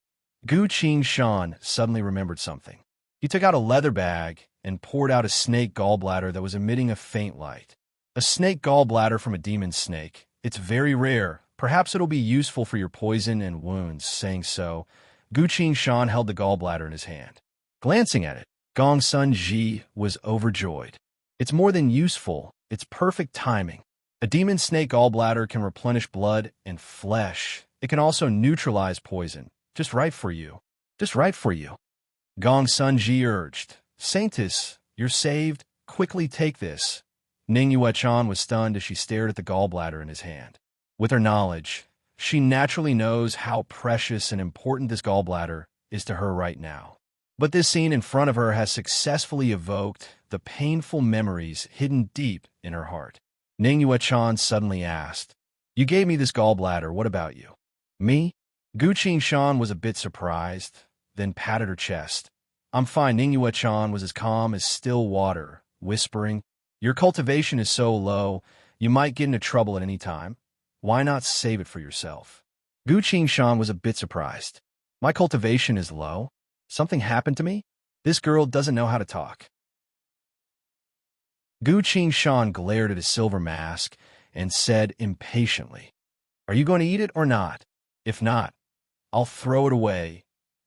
Speaker 1: Gu Qingshan suddenly remembered something. He took out a leather bag and poured out a snake gallbladder that was emitting a faint light. A snake gallbladder from a demon snake. It's very rare. Perhaps it'll be useful for your poison and wounds. Saying so, Gu Qingshan held the gallbladder in his hand. Glancing at it, Gong Sun Ji was overjoyed. It's more than useful. It's perfect timing. A demon snake gallbladder can replenish blood and flesh. It can also neutralize poison. Just right for you. Just right for you. Gong Sun Ji urged. Saintess, you're saved. Quickly take this. Ning Yuechan was stunned as she stared at the gallbladder in his hand. With her knowledge, she naturally knows how precious and important this gallbladder is to her right now. But this scene in front of her has successfully evoked the painful memories hidden deep in her heart. Ning Yuechan suddenly asked, You gave me this gallbladder, what about you? Me? Gu Qingshan was a bit surprised, then patted her chest. I'm fine. Ning Yuechan was as calm as still water, whispering, Your cultivation is so low, you might get into trouble at any time. Why not save it for yourself? Gu Qingshan was a bit surprised. My cultivation is low? Something happened to me? This girl doesn't know how to talk. Gu Qingshan glared at his silver mask and said impatiently, Are you going to eat it or not? If not, I'll throw it away.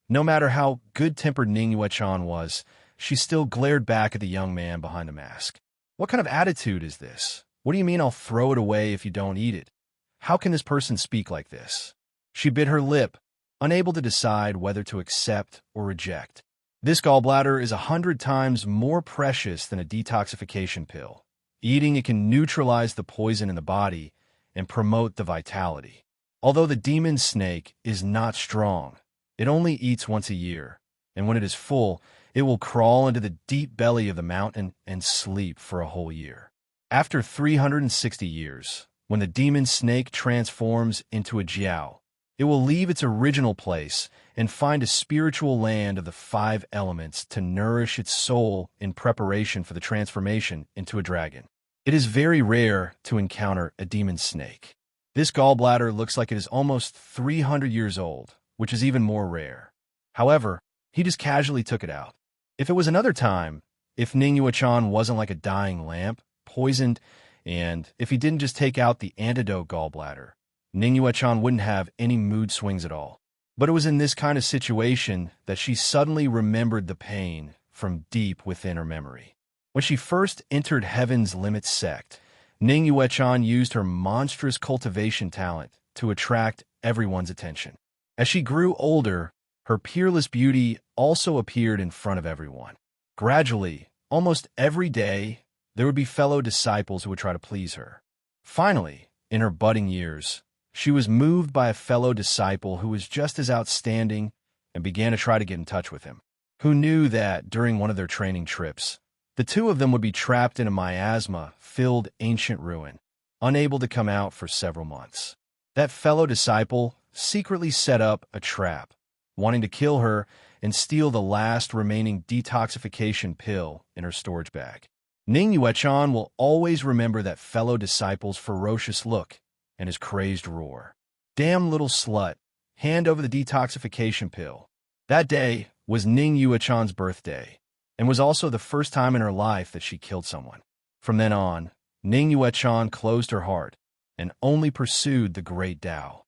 Speaker 1: No matter how good-tempered Ning Yuechan was, she still glared back at the young man behind the mask. What kind of attitude is this? What do you mean I'll throw it away if you don't eat it? How can this person speak like this? She bit her lip, unable to decide whether to accept or reject. This gallbladder is 100 times more precious than a detoxification pill. Eating it can neutralize the poison in the body and promote the vitality. Although the demon snake is not strong, it only eats once a year, and when it is full, it will crawl into the deep belly of the mountain and sleep for a whole year. After 360 years, when the demon snake transforms into a jiao, it will leave its original place and find a spiritual land of the 5 elements to nourish its soul in preparation for the transformation into a dragon. It is very rare to encounter a demon snake. This gallbladder looks like it is almost 300 years old, which is even more rare. However, he just casually took it out. If it was another time, if Ning Yuechan wasn't like a dying lamp, poisoned, and if he didn't just take out the antidote gallbladder, Ning Yuechan wouldn't have any mood swings at all. But it was in this kind of situation that she suddenly remembered the pain from deep within her memory. When she first entered Heaven's Limit sect, Ning Yuechan used her monstrous cultivation talent to attract everyone's attention. As she grew older, her peerless beauty also appeared in front of everyone. Gradually, almost every day, there would be fellow disciples who would try to please her. Finally, in her budding years, she was moved by a fellow disciple who was just as outstanding and began to try to get in touch with him. Who knew that during one of their training trips, the two of them would be trapped in a miasma-filled ancient ruin, unable to come out for several months. That fellow disciple secretly set up a trap, wanting to kill her and steal the last remaining detoxification pill in her storage bag. Ning Yuechan will always remember that fellow disciple's ferocious look and his crazed roar. Damn little slut, hand over the detoxification pill. That day was Ning Yuechan's birthday, and was also the first time in her life that she killed someone. From then on, Ning Yuechan closed her heart and only pursued the great Tao.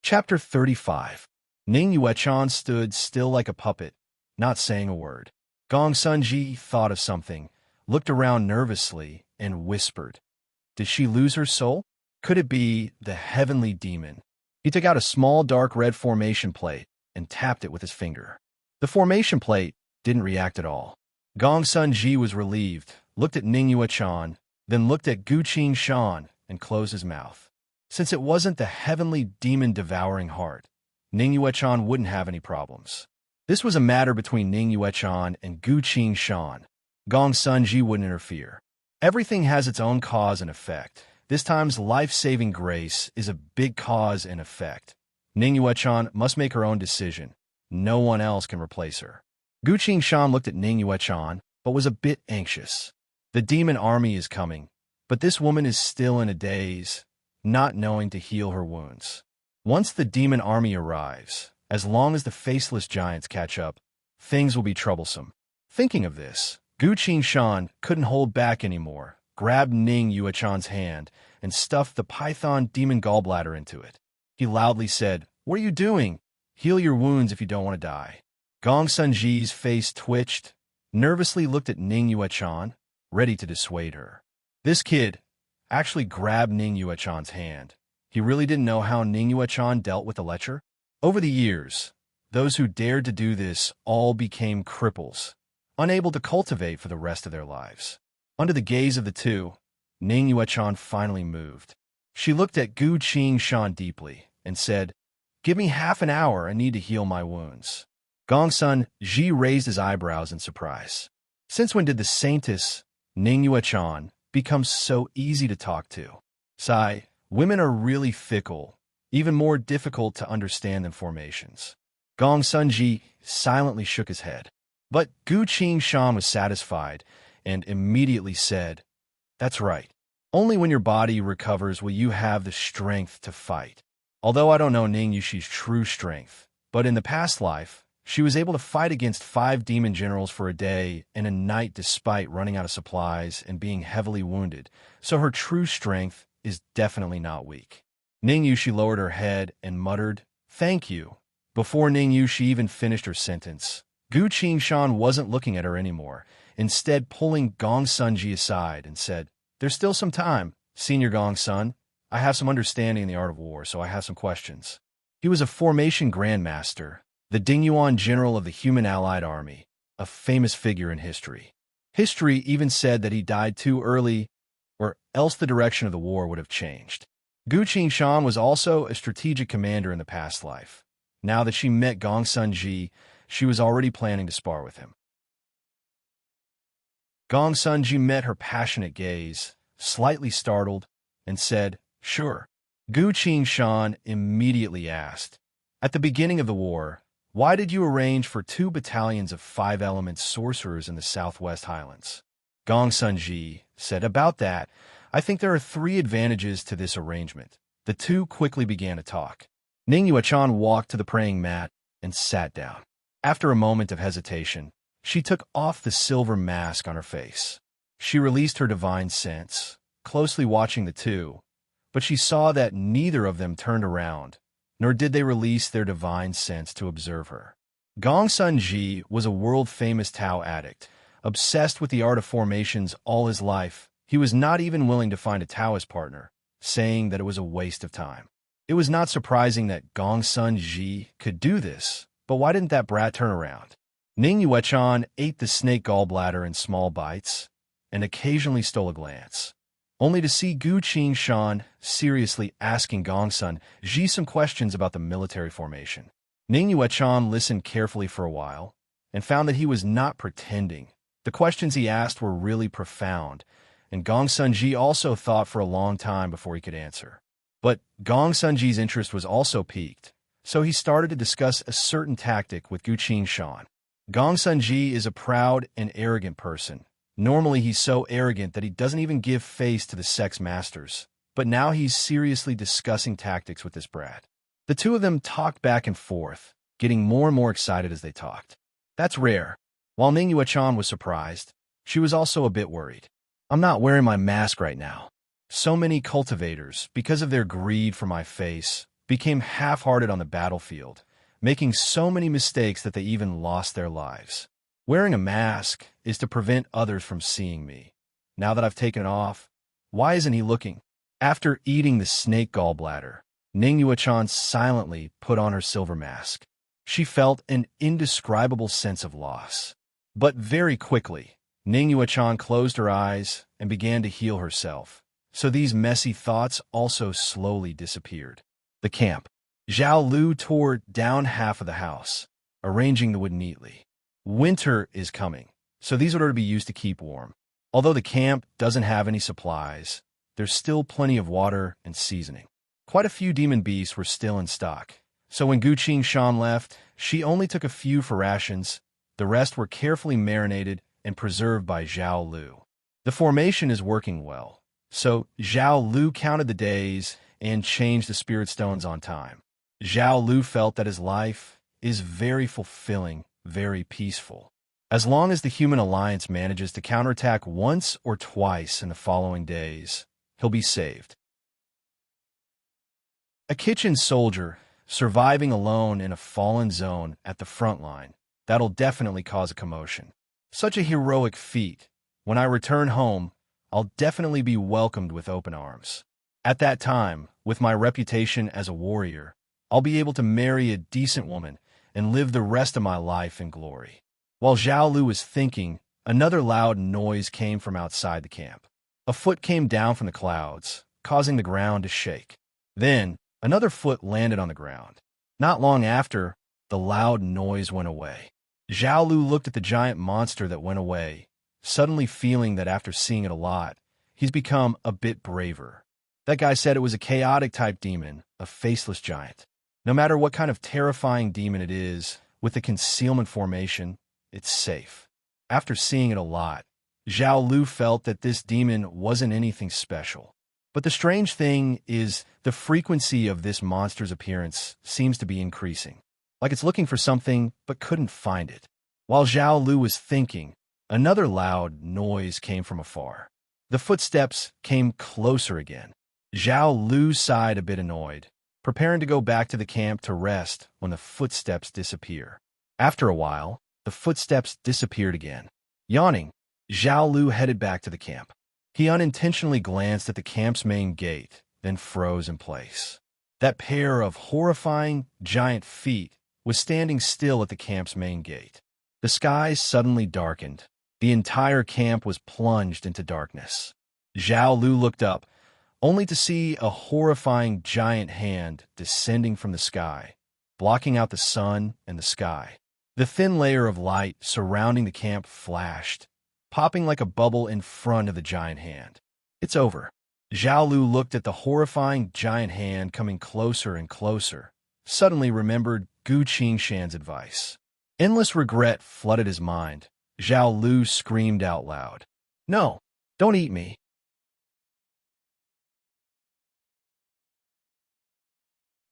Speaker 1: Chapter 35. Ning Yuechan stood still like a puppet, not saying a word. Gong Sun Ji thought of something, looked around nervously, and whispered, Did she lose her soul? Could it be the heavenly demon? He took out a small dark red formation plate and tapped it with his finger. The formation plate didn't react at all. Gong Sun Ji was relieved, looked at Ning Yuechan, then looked at Gu Qingshan and closed his mouth. Since it wasn't the heavenly demon-devouring heart, Ning Yuechan wouldn't have any problems. This was a matter between Ning Yuechan and Gu Qing-shan. Gong Sunji wouldn't interfere. Everything has its own cause and effect. This time's life-saving grace is a big cause and effect. Ning Yuechan must make her own decision. No one else can replace her. Gu Qing-shan looked at Ning Yuechan, but was a bit anxious. The demon army is coming, but this woman is still in a daze, not knowing to heal her wounds. Once the demon army arrives, as long as the faceless giants catch up, things will be troublesome. Thinking of this, Gu Qing-shan couldn't hold back anymore, grabbed Ning Yuechan's hand, and stuffed the python demon gallbladder into it. He loudly said, "What are you doing? Heal your wounds if you don't want to die." Gong Sunji's face twitched, nervously looked at Ning Yuechan, ready to dissuade her. This kid actually grabbed Ning Yuechan's hand. He really didn't know how Ning Yuechan dealt with the lecher. Over the years, those who dared to do this all became cripples, unable to cultivate for the rest of their lives. Under the gaze of the two, Ning Yuechan finally moved. She looked at Gu Qing-shan deeply and said, "Give me half an hour, I need to heal my wounds." Gong Sun Ji raised his eyebrows in surprise. Since when did the saintess, Ning Yuechan, become so easy to talk to? Sigh, women are really fickle, even more difficult to understand than formations. Gong Sunji silently shook his head. But Gu Qing-shan was satisfied and immediately said, "That's right. Only when your body recovers will you have the strength to fight." Although I don't know Ning Yushi's true strength, but in the past life, she was able to fight against 5 demon generals for a day and a night despite running out of supplies and being heavily wounded, so her true strength is definitely not weak. Ning Yushi lowered her head and muttered, "Thank you." Before Ning Yushi even finished her sentence, Gu Qing-shan wasn't looking at her anymore, instead pulling Gong Sunji aside and said, "There's still some time, Senior Gong Sun. I have some understanding in the art of war, so I have some questions." He was a formation grandmaster, the Dingyuan general of the Human Allied Army, a famous figure in history. History even said that he died too early, or else the direction of the war would have changed. Gu Qing-shan was also a strategic commander in the past life. Now that she met Gong Sunji, she was already planning to spar with him. Gong Sunji met her passionate gaze, slightly startled, and said, "Sure." Gu Qing-shan immediately asked, "At the beginning of the war, why did you arrange for 2 battalions of 5-element sorcerers in the Southwest Highlands?" Gong Sunji said, "About that, I think there are 3 advantages to this arrangement." The two quickly began to talk. Ning Yuechan walked to the praying mat and sat down. After a moment of hesitation, she took off the silver mask on her face. She released her divine sense, closely watching the two, but she saw that neither of them turned around, nor did they release their divine sense to observe her. Gong Sunji was a world-famous Tao addict, obsessed with the art of formations all his life. He was not even willing to find a Taoist partner, saying that it was a waste of time. It was not surprising that Gong Sunji could do this, but why didn't that brat turn around? Ning Yuechan ate the snake gallbladder in small bites and occasionally stole a glance, only to see Gu Qing-shan seriously asking Gong Sunji some questions about the military formation. Ning Yuechan listened carefully for a while and found that he was not pretending. The questions he asked were really profound, and Gong Sunji also thought for a long time before he could answer. But Gong Sunji's interest was also piqued, so he started to discuss a certain tactic with Gu Qing-shan. Gong Sunji is a proud and arrogant person. Normally he's so arrogant that he doesn't even give face to the sex masters, but now he's seriously discussing tactics with this brat. The two of them talked back and forth, getting more and more excited as they talked. That's rare. While Ning Yuechan was surprised, she was also a bit worried. "I'm not wearing my mask right now. So many cultivators, because of their greed for my face, became half-hearted on the battlefield, making so many mistakes that they even lost their lives. Wearing a mask is to prevent others from seeing me. Now that I've taken it off, why isn't he looking?" After eating the snake gallbladder, Ning Yuechan silently put on her silver mask. She felt an indescribable sense of loss. But very quickly, Ning Yuechan closed her eyes and began to heal herself. so these messy thoughts also slowly disappeared. The camp. Zhao Lu tore down half of the house, arranging the wood neatly. Winter is coming, so these are to be used to keep warm. Although the camp doesn't have any supplies, there's still plenty of water and seasoning. Quite a few demon beasts were still in stock, so when Gu Qingshan left, she only took a few for rations. The rest were carefully marinated and preserved by Zhao Lu. The formation is working well, so Zhao Lu counted the days and changed the spirit stones on time. Zhao Lu felt that his life is very fulfilling, very peaceful. As long as the human alliance manages to counterattack once or twice in the following days, he'll be saved. A kitchen soldier surviving alone in a fallen zone at the front line, that'll definitely cause a commotion. Such a heroic feat. When I return home, I'll definitely be welcomed with open arms. At that time, with my reputation as a warrior, I'll be able to marry a decent woman and live the rest of my life in glory. While Zhao Lu was thinking, another loud noise came from outside the camp. A foot came down from the clouds, causing the ground to shake. Then, another foot landed on the ground. Not long after, the loud noise went away. Zhao Lu looked at the giant monster that went away, suddenly feeling that after seeing it a lot, he's become a bit braver. That guy said it was a chaotic-type demon, a faceless giant. No matter what kind of terrifying demon it is, with the concealment formation, it's safe. After seeing it a lot, Zhao Lu felt that this demon wasn't anything special. But the strange thing is the frequency of this monster's appearance seems to be increasing, like it's looking for something but couldn't find it. While Zhao Lu was thinking, another loud noise came from afar. The footsteps came closer again. Zhao Lu sighed a bit annoyed, preparing to go back to the camp to rest when the footsteps disappear. After a while, the footsteps disappeared again. Yawning, Zhao Lu headed back to the camp. He unintentionally glanced at the camp's main gate, then froze in place. That pair of horrifying, giant feet was standing still at the camp's main gate. The sky suddenly darkened. The entire camp was plunged into darkness. Zhao Lu looked up, only to see a horrifying giant hand descending from the sky, blocking out the sun and the sky. The thin layer of light surrounding the camp flashed, popping like a bubble in front of the giant hand. It's over. Zhao Lu looked at the horrifying giant hand coming closer and closer, suddenly remembered Gu Qingshan's advice. Endless regret flooded his mind. Zhao Lu screamed out loud, "No, don't eat me."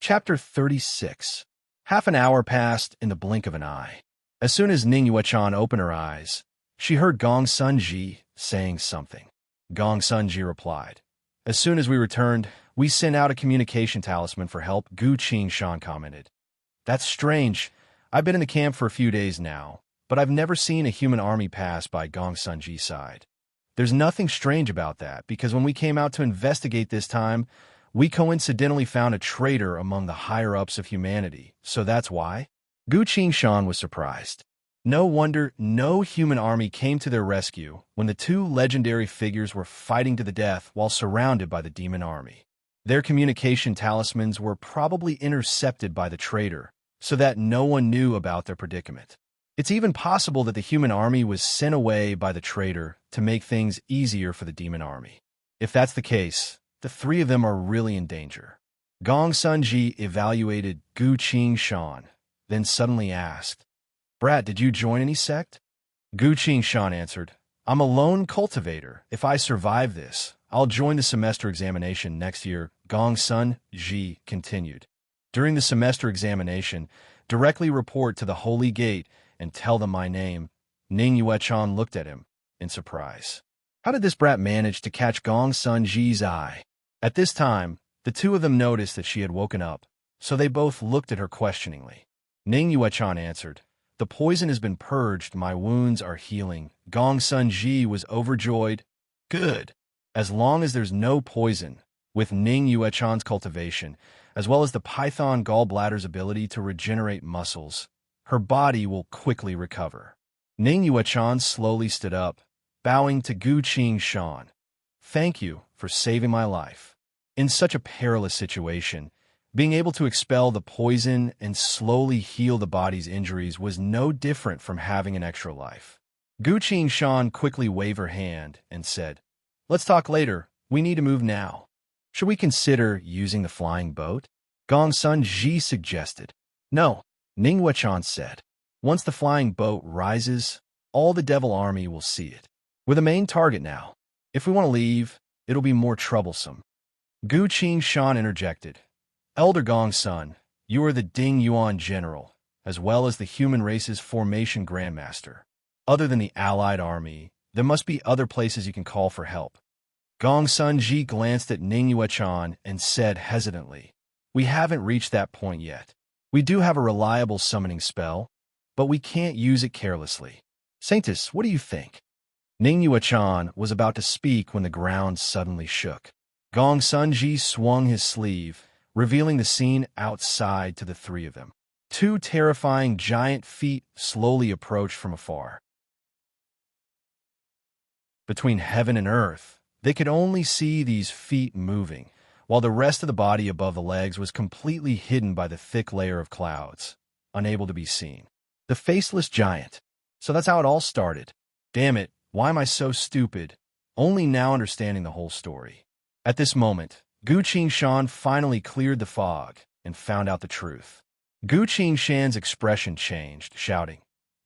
Speaker 1: Chapter 36. Half an hour passed in the blink of an eye. As soon as Ning Yuechan opened her eyes, she heard Gong Sunji saying something. Gong Sunji replied, "As soon as we returned, we sent out a communication talisman for help," Gu Qingshan commented. "That's strange. I've been in the camp for a few days now, but I've never seen a human army pass by Gong Sunji's side. There's nothing strange about that, because when we came out to investigate this time, we coincidentally found a traitor among the higher-ups of humanity, so that's why." Gu Qingshan was surprised. No wonder no human army came to their rescue when the two legendary figures were fighting to the death while surrounded by the demon army. Their communication talismans were probably intercepted by the traitor, so that no one knew about their predicament. It's even possible that the human army was sent away by the traitor to make things easier for the demon army. If that's the case, the three of them are really in danger. Gong Sunji evaluated Gu Qingshan, then suddenly asked, "Brat, did you join any sect?" Gu Qingshan answered, "I'm a lone cultivator. If I survive this, I'll join the semester examination next year." Gong Sunji continued, "During the semester examination, directly report to the Holy Gate and tell them my name." Ning Yuechan looked at him in surprise. How did this brat manage to catch Gong Sunji's eye? At this time, the two of them noticed that she had woken up, so they both looked at her questioningly. Ning Yuechan answered, "The poison has been purged, my wounds are healing." Gong Sunji was overjoyed. "Good. As long as there's no poison, with Ning Yuechan's cultivation, as well as the python gallbladder's ability to regenerate muscles, her body will quickly recover." Ning Yuechan slowly stood up, bowing to Gu Qingshan. Thank you for saving my life. In such a perilous situation, being able to expel the poison and slowly heal the body's injuries was no different from having an extra life. Gu Shan quickly waved her hand and said, "Let's talk later. We need to move now. Should we consider using the flying boat?" Gong Sun Ji suggested. "No," Ning Wuchan said. "Once the flying boat rises, all the devil army will see it. We're the main target now. If we want to leave, it'll be more troublesome." Gu Shan interjected. "Elder Gong Sun, you are the Ding Yuan general, as well as the human race's formation grandmaster. Other than the allied army, there must be other places you can call for help." Gong Sun Ji glanced at Ning Yuechan and said hesitantly, "We haven't reached that point yet. We do have a reliable summoning spell, but we can't use it carelessly. Saintus, what do you think?" Ning Yuechan was about to speak when the ground suddenly shook. Gong Sun Ji swung his sleeve, revealing the scene outside to the three of them. Two terrifying giant feet slowly approached from afar. Between heaven and earth, they could only see these feet moving, while the rest of the body above the legs was completely hidden by the thick layer of clouds, unable to be seen. The faceless giant. So that's how it all started. Damn it, why am I so stupid? Only now understanding the whole story. At this moment, Gu Shan finally cleared the fog and found out the truth. Gu Shan's expression changed, shouting,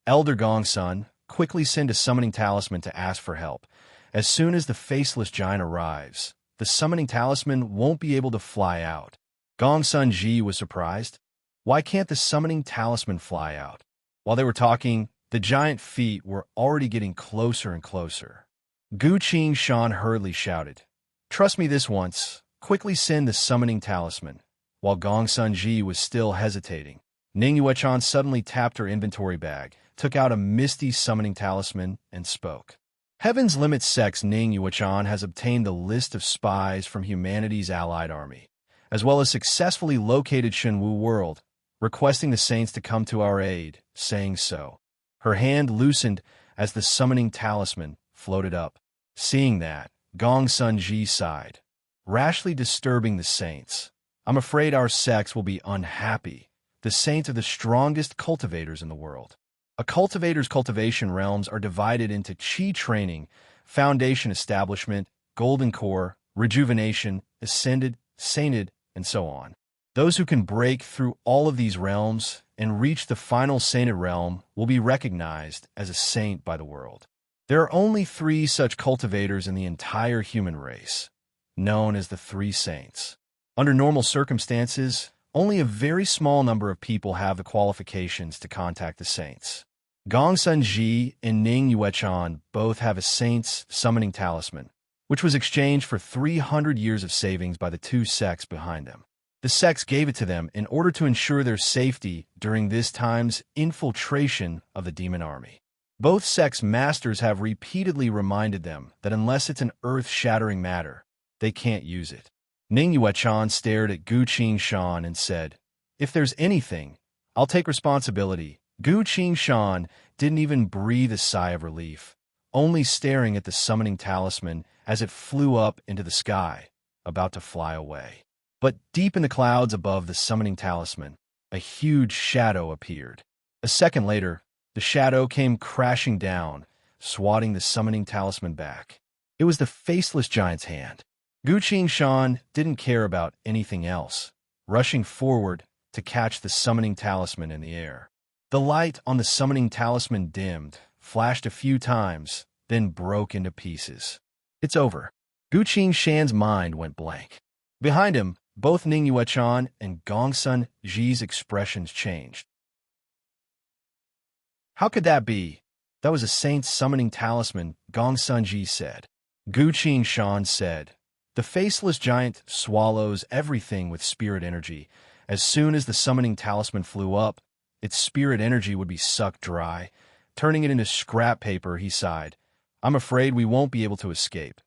Speaker 1: "Elder Gong Sun, quickly send a summoning talisman to ask for help. As soon as the faceless giant arrives, the summoning talisman won't be able to fly out." Gong Sun Ji was surprised. Why can't the summoning talisman fly out? While they were talking, the giant feet were already getting closer and closer. Gu Shan hurriedly shouted, "Trust me this once. Quickly send the summoning talisman." While Gong Sun Ji was still hesitating, Ning Yuechan suddenly tapped her inventory bag, took out a misty summoning talisman, and spoke. Heaven's Limit Sect's Ning Yuechan has obtained the list of spies from humanity's allied army, as well as successfully located Shenwu World, requesting the saints to come to our aid, saying so. Her hand loosened as the summoning talisman floated up. Seeing that, Gong Sun Ji sighed, rashly disturbing the saints. "I'm afraid our sects will be unhappy. The saints are the strongest cultivators in the world." A cultivator's cultivation realms are divided into Qi training, foundation establishment, golden core, rejuvenation, ascended, sainted, and so on. Those who can break through all of these realms and reach the final sainted realm will be recognized as a saint by the world. There are only 3 such cultivators in the entire human race, known as the 3 saints. Under normal circumstances, only a very small number of people have the qualifications to contact the saints. Gong Sun Ji and Ning Yuechan both have a saint's summoning talisman, which was exchanged for 300 years of savings by the 2 sects behind them. The sects gave it to them in order to ensure their safety during this time's infiltration of the demon army. Both sects' masters have repeatedly reminded them that unless it's an earth-shattering matter, they can't use it. Ning Yuechan stared at Gu Shan and said, "If there's anything, I'll take responsibility." Gu Shan didn't even breathe a sigh of relief, only staring at the summoning talisman as it flew up into the sky, about to fly away. But deep in the clouds above the summoning talisman, a huge shadow appeared. A second later, the shadow came crashing down, swatting the summoning talisman back. It was the faceless giant's hand. Gu Shan didn't care about anything else, rushing forward to catch the summoning talisman in the air. The light on the summoning talisman dimmed, flashed a few times, then broke into pieces. "It's over." Gu Shan's mind went blank. Behind him, both Ning Yuechan and Gong Sun Ji's expressions changed. "How could that be? That was a saint's summoning talisman," Gong Sun Ji said. Gu Shan said, "The faceless giant swallows everything with spirit energy. As soon as the summoning talisman flew up, its spirit energy would be sucked dry, turning it into scrap paper." He sighed. "I'm afraid we won't be able to escape.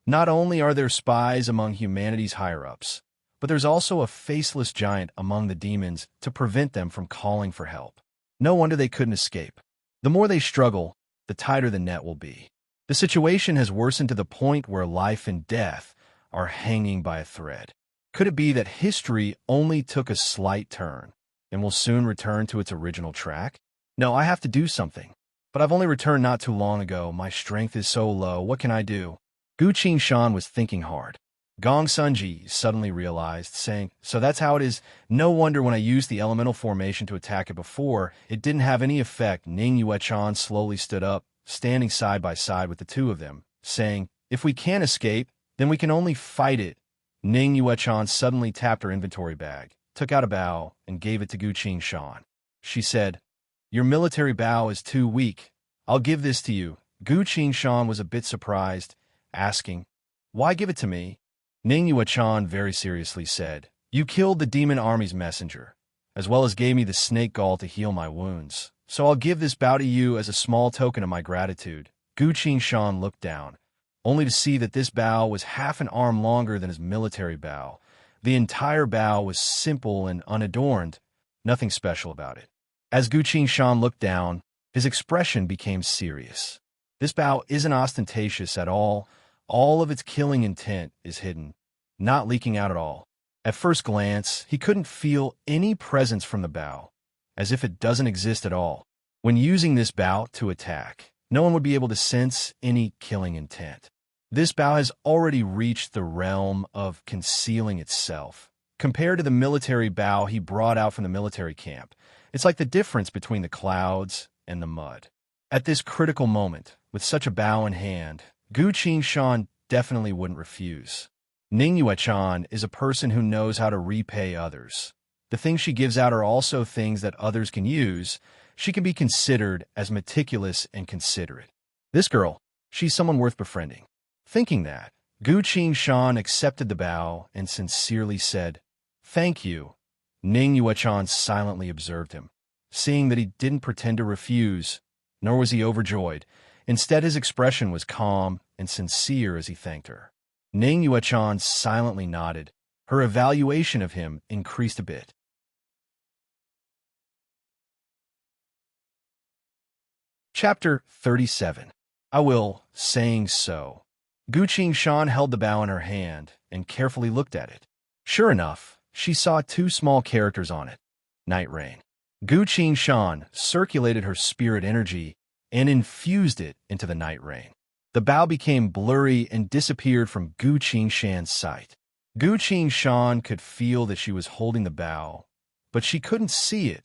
Speaker 1: Not only are there spies among humanity's higher-ups, but there's also a faceless giant among the demons to prevent them from calling for help. No wonder they couldn't escape. The more they struggle, the tighter the net will be." The situation has worsened to the point where life and death are hanging by a thread. Could it be that history only took a slight turn and will soon return to its original track? No, I have to do something. But I've only returned not too long ago. My strength is so low. What can I do? Gu Shan was thinking hard. Gong Sunji suddenly realized, saying, "So that's how it is. No wonder when I used the elemental formation to attack it before, it didn't have any effect." Ning Yuechan slowly stood up, standing side by side with the two of them, saying, "If we can't escape, then we can only fight it." Ning Yuechan suddenly tapped her inventory bag, took out a bow, and gave it to Gu Shan. She said, "Your military bow is too weak. I'll give this to you." Gu Shan was a bit surprised, asking, "Why give it to me?" Ning Yuechan very seriously said, "You killed the demon army's messenger, as well as gave me the snake gall to heal my wounds. So I'll give this bow to you as a small token of my gratitude." Gu Shan looked down, only to see that this bow was half an arm longer than his military bow. The entire bow was simple and unadorned, nothing special about it. As Gu Shan looked down, his expression became serious. This bow isn't ostentatious at all. All of its killing intent is hidden, not leaking out at all. At first glance, he couldn't feel any presence from the bow, as if it doesn't exist at all. When using this bow to attack, no one would be able to sense any killing intent. This bow has already reached the realm of concealing itself. Compared to the military bow he brought out from the military camp, it's like the difference between the clouds and the mud. At this critical moment, with such a bow in hand, Gu Shan definitely wouldn't refuse. Ning Yuechan is a person who knows how to repay others. The things she gives out are also things that others can use. She can be considered as meticulous and considerate. This girl, she's someone worth befriending. Thinking that, Gu Shan accepted the bow and sincerely said, "Thank you." Ning Yuechan silently observed him. Seeing that he didn't pretend to refuse, nor was he overjoyed. Instead, his expression was calm and sincere as he thanked her. Ning Yuechan silently nodded. Her evaluation of him increased a bit. Chapter 37. I will, saying so. Gu Shan held the bow in her hand and carefully looked at it. Sure enough, she saw two small characters on it. Night Rain. Gu Shan circulated her spirit energy and infused it into the night rain. The bow became blurry and disappeared from Gu Shan's sight. Gu Shan could feel that she was holding the bow, but she couldn't see it.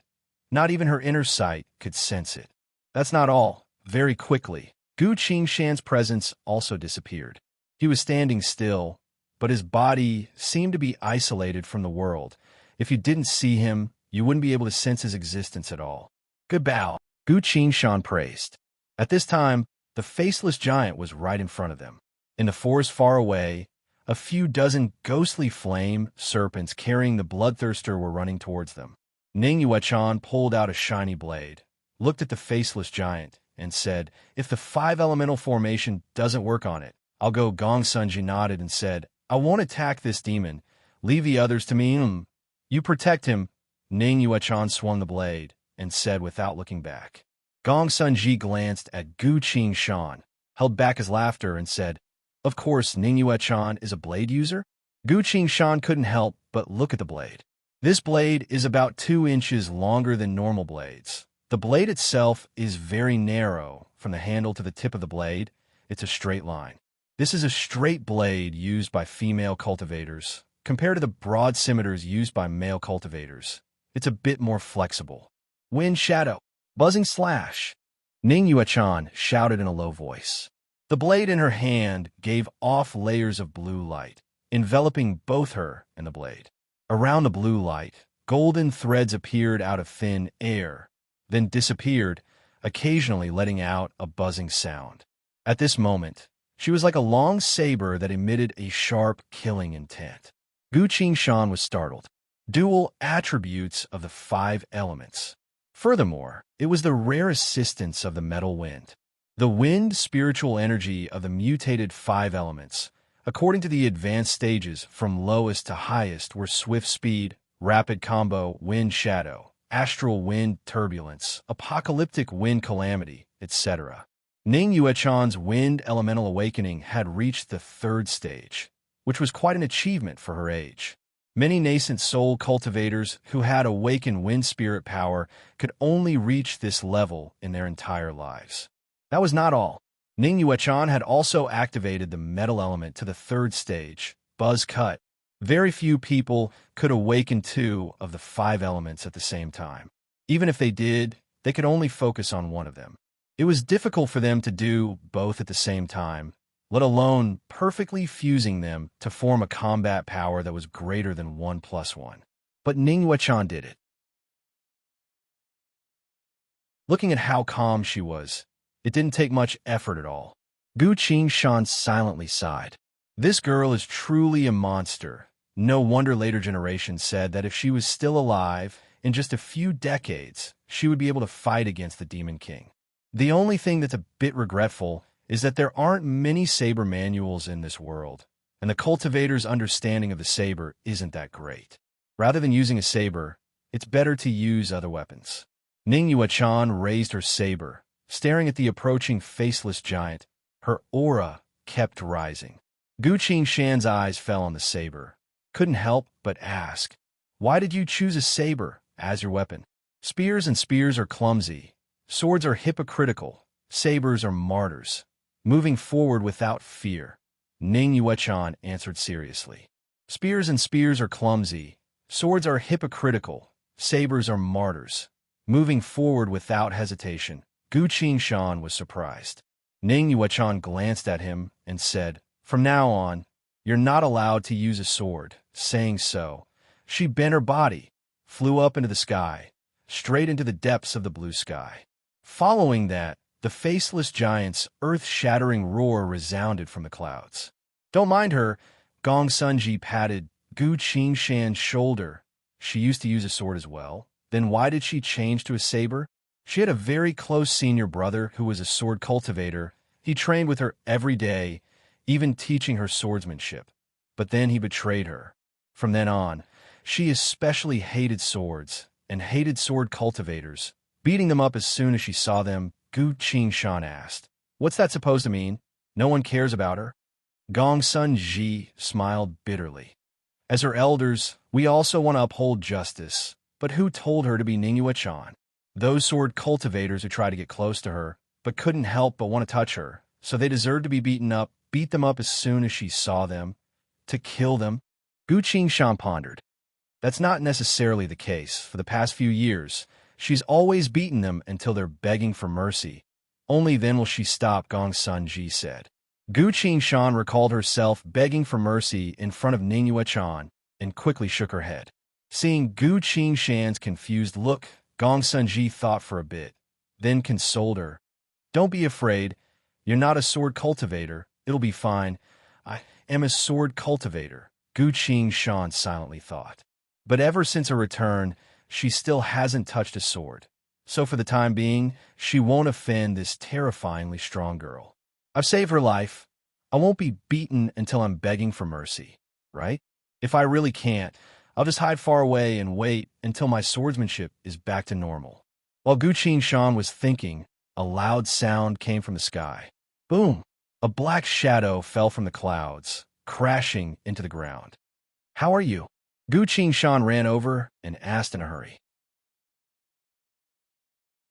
Speaker 1: Not even her inner sight could sense it. That's not all. Very quickly, Gu Shan's presence also disappeared. He was standing still, but his body seemed to be isolated from the world. If you didn't see him, you wouldn't be able to sense his existence at all. Good bow, Gu Shan praised. At this time, the faceless giant was right in front of them. In the forest far away, a few dozen ghostly flame serpents carrying the bloodthirster were running towards them. Ning Yuechan pulled out a shiny blade, looked at the faceless giant, and said, "If the 5 elemental formation doesn't work on it, I'll go." Gong Sunji nodded and said, "I won't attack this demon. Leave the others to me. You protect him." Ning Yuechan swung the blade and said without looking back. Gong Sunji glanced at Gu Shan, held back his laughter, and said, "Of course, Ning Yuechan is a blade user?" Gu Shan couldn't help but look at the blade. This blade is about 2 inches longer than normal blades. The blade itself is very narrow. From the handle to the tip of the blade, it's a straight line. This is a straight blade used by female cultivators, compared to the broad scimitars used by male cultivators. It's a bit more flexible. Wind shadow. Buzzing slash. Ning Yuechan shouted in a low voice. The blade in her hand gave off layers of blue light, enveloping both her and the blade. Around the blue light, golden threads appeared out of thin air, then disappeared, occasionally letting out a buzzing sound. At this moment, she was like a long saber that emitted a sharp, killing intent. Gu Shan was startled. Dual attributes of the 5 elements. Furthermore, it was the rare assistance of the metal wind. The wind spiritual energy of the mutated 5 elements, according to the advanced stages from lowest to highest, were swift speed, rapid combo, wind shadow, astral wind turbulence, apocalyptic wind calamity, etc. Ning Yuechan's wind elemental awakening had reached the third stage, which was quite an achievement for her age. Many nascent soul cultivators who had awakened wind spirit power could only reach this level in their entire lives. That was not all. Ning Yuechan had also activated the metal element to the third stage, Buzz Cut. Very few people could awaken two of the 5 elements at the same time. Even if they did, they could only focus on one of them. It was difficult for them to do both at the same time, let alone perfectly fusing them to form a combat power that was greater than 1 + 1. But Ning Yuechan did it. Looking at how calm she was, it didn't take much effort at all. Gu Qingshan silently sighed. This girl is truly a monster. No wonder later generations said that if she was still alive, in just a few decades, she would be able to fight against the Demon King. The only thing that's a bit regretful is that there aren't many saber manuals in this world, and the cultivator's understanding of the saber isn't that great. Rather than using a saber, it's better to use other weapons. Ning Yuechan raised her saber, staring at the approaching faceless giant. Her aura kept rising. Gu Qingshan's eyes fell on the saber. Couldn't help but ask, "Why did you choose a saber as your weapon? Spears are clumsy. Swords are hypocritical. Sabers are martyrs. Moving forward without fear." Ning Yuechan answered seriously. Spears are clumsy. Swords are hypocritical. Sabers are martyrs. Moving forward without hesitation. Gu Qingshan was surprised. Ning Yuechan glanced at him and said, "From now on, you're not allowed to use a sword." Saying so, she bent her body, flew up into the sky, straight into the depths of the blue sky. Following that, the faceless giant's earth-shattering roar resounded from the clouds. "Don't mind her," Gong Sunji patted Gu Qingshan's shoulder. "She used to use a sword as well. Then why did she change to a saber?" She had a very close senior brother who was a sword cultivator. He trained with her every day, even teaching her swordsmanship. But then he betrayed her. From then on, she especially hated swords and hated sword cultivators, beating them up as soon as she saw them. Gu Qingshan asked, "What's that supposed to mean? No one cares about her?" Gong Sun Ji smiled bitterly. "As her elders, we also want to uphold justice. But who told her to be Ning Yuechan? Those sword cultivators who tried to get close to her, but couldn't help but want to touch her, so they deserved to be beaten up, beat them up as soon as she saw them, to kill them." Gu Qingshan pondered. "That's not necessarily the case. For the past few years, she's always beaten them until they're begging for mercy. Only then will she stop," Gong Sun Ji said. Gu Qingshan recalled herself begging for mercy in front of Ning Yuechan and quickly shook her head. Seeing Gu Qingshan's confused look, Gong Sun Ji thought for a bit, then consoled her. "Don't be afraid. You're not a sword cultivator. It'll be fine." "I am a sword cultivator," Gu Qingshan silently thought. But ever since her return, she still hasn't touched a sword. So for the time being, she won't offend this terrifyingly strong girl. "I've saved her life. I won't be beaten until I'm begging for mercy, right? If I really can't, I'll just hide far away and wait until my swordsmanship is back to normal." While Gu Qingshan was thinking, a loud sound came from the sky. Boom! A black shadow fell from the clouds, crashing into the ground. "How are you?" Gu Qingshan ran over and asked in a hurry.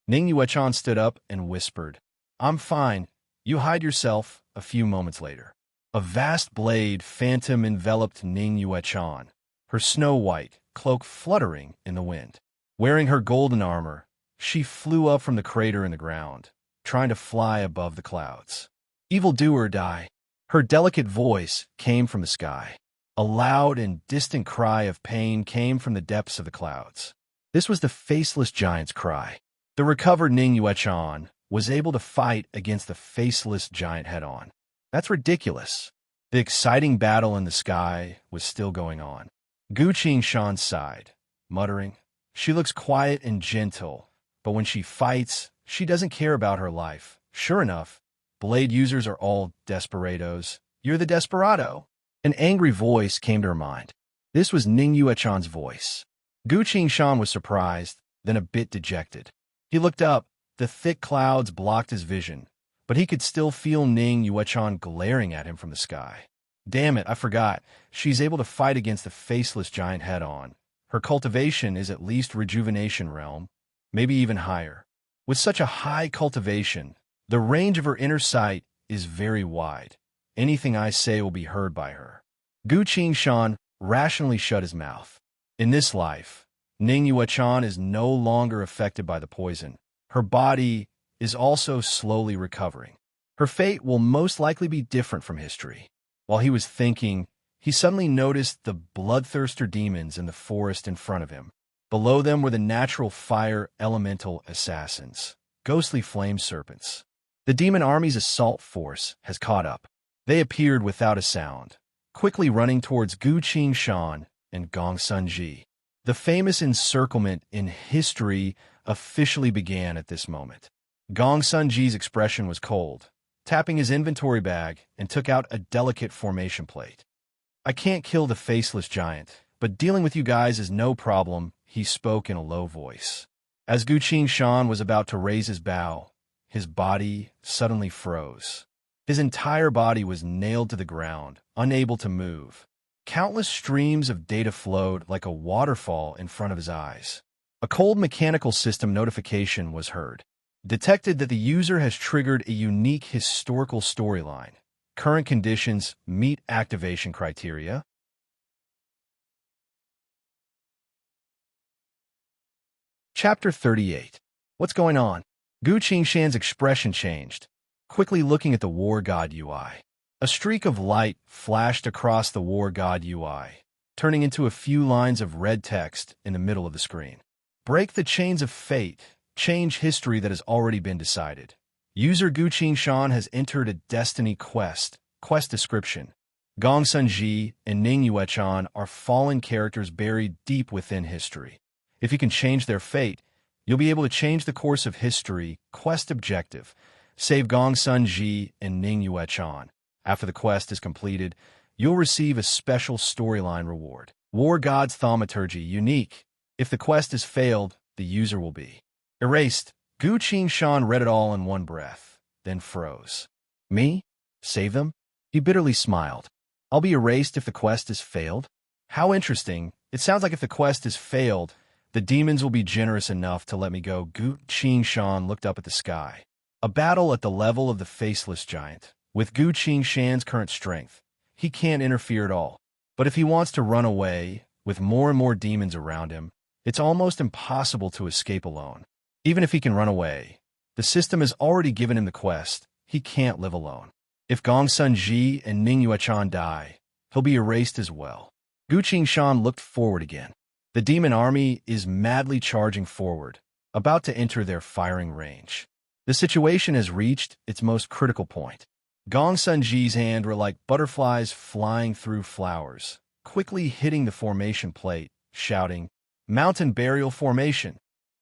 Speaker 1: Ning Yuechan stood up and whispered, "I'm fine. You hide yourself." A few moments later, a vast blade phantom enveloped Ning Yuechan, her snow-white cloak fluttering in the wind. Wearing her golden armor, she flew up from the crater in the ground, trying to fly above the clouds. "Evildoer, die." Her delicate voice came from the sky. A loud and distant cry of pain came from the depths of the clouds. This was the faceless giant's cry. The recovered Ning Yuechan was able to fight against the faceless giant head-on. That's ridiculous. The exciting battle in the sky was still going on. Gu Qingshan sighed, muttering, "She looks quiet and gentle, but when she fights, she doesn't care about her life." Sure enough, blade users are all desperados. "You're the desperado." An angry voice came to her mind. This was Ning Yuechan's voice. Gu Qingshan was surprised, then a bit dejected. He looked up. The thick clouds blocked his vision, but he could still feel Ning Yuechan glaring at him from the sky. Damn it, I forgot. She's able to fight against the faceless giant head-on. Her cultivation is at least rejuvenation realm, maybe even higher. With such a high cultivation, the range of her inner sight is very wide. Anything I say will be heard by her. Gu Qingshan rationally shut his mouth. In this life, Ning Yuechan is no longer affected by the poison. Her body is also slowly recovering. Her fate will most likely be different from history. While he was thinking, he suddenly noticed the bloodthirster demons in the forest in front of him. Below them were the natural fire elemental assassins, ghostly flame serpents. The demon army's assault force has caught up. They appeared without a sound, quickly running towards Gu Qingshan and Gong Sunji. The famous encirclement in history officially began at this moment. Gong Sunji's expression was cold, tapping his inventory bag and took out a delicate formation plate. I can't kill the faceless giant, but dealing with you guys is no problem, he spoke in a low voice. As Gu Qingshan was about to raise his bow, his body suddenly froze. His entire body was nailed to the ground, unable to move. Countless streams of data flowed like a waterfall in front of his eyes. A cold mechanical system notification was heard. Detected that the user has triggered a unique historical storyline. Current conditions meet activation criteria. Chapter 38. What's going on? Gu Qingshan's expression changed, quickly looking at the War God UI. A streak of light flashed across the War God UI, turning into a few lines of red text in the middle of the screen. Break the chains of fate. Change history that has already been decided. User Gu Qingshan has entered a destiny quest. Quest description. Gong Sunji and Ning Yuechan are fallen characters buried deep within history. If you can change their fate, you'll be able to change the course of history. Quest objective. Save Gong Sunji and Ning Yuechan. After the quest is completed, you'll receive a special storyline reward. War God's Thaumaturgy. Unique. If the quest is failed, the user will be erased. Gu Qingshan read it all in one breath, then froze. Me? Save them? He bitterly smiled. I'll be erased if the quest is failed? How interesting. It sounds like if the quest is failed, the demons will be generous enough to let me go. Gu Qingshan looked up at the sky. A battle at the level of the faceless giant. With Gu Qingshan's current strength, he can't interfere at all. But if he wants to run away, with more and more demons around him, it's almost impossible to escape alone. Even if he can run away, the system has already given him the quest. He can't live alone. If Gong Sunji and Ning Yuechan die, he'll be erased as well. Gu Qingshan looked forward again. The demon army is madly charging forward, about to enter their firing range. The situation has reached its most critical point. Gong Sunji's hand were like butterflies flying through flowers, quickly hitting the formation plate, shouting, "Mountain burial formation!"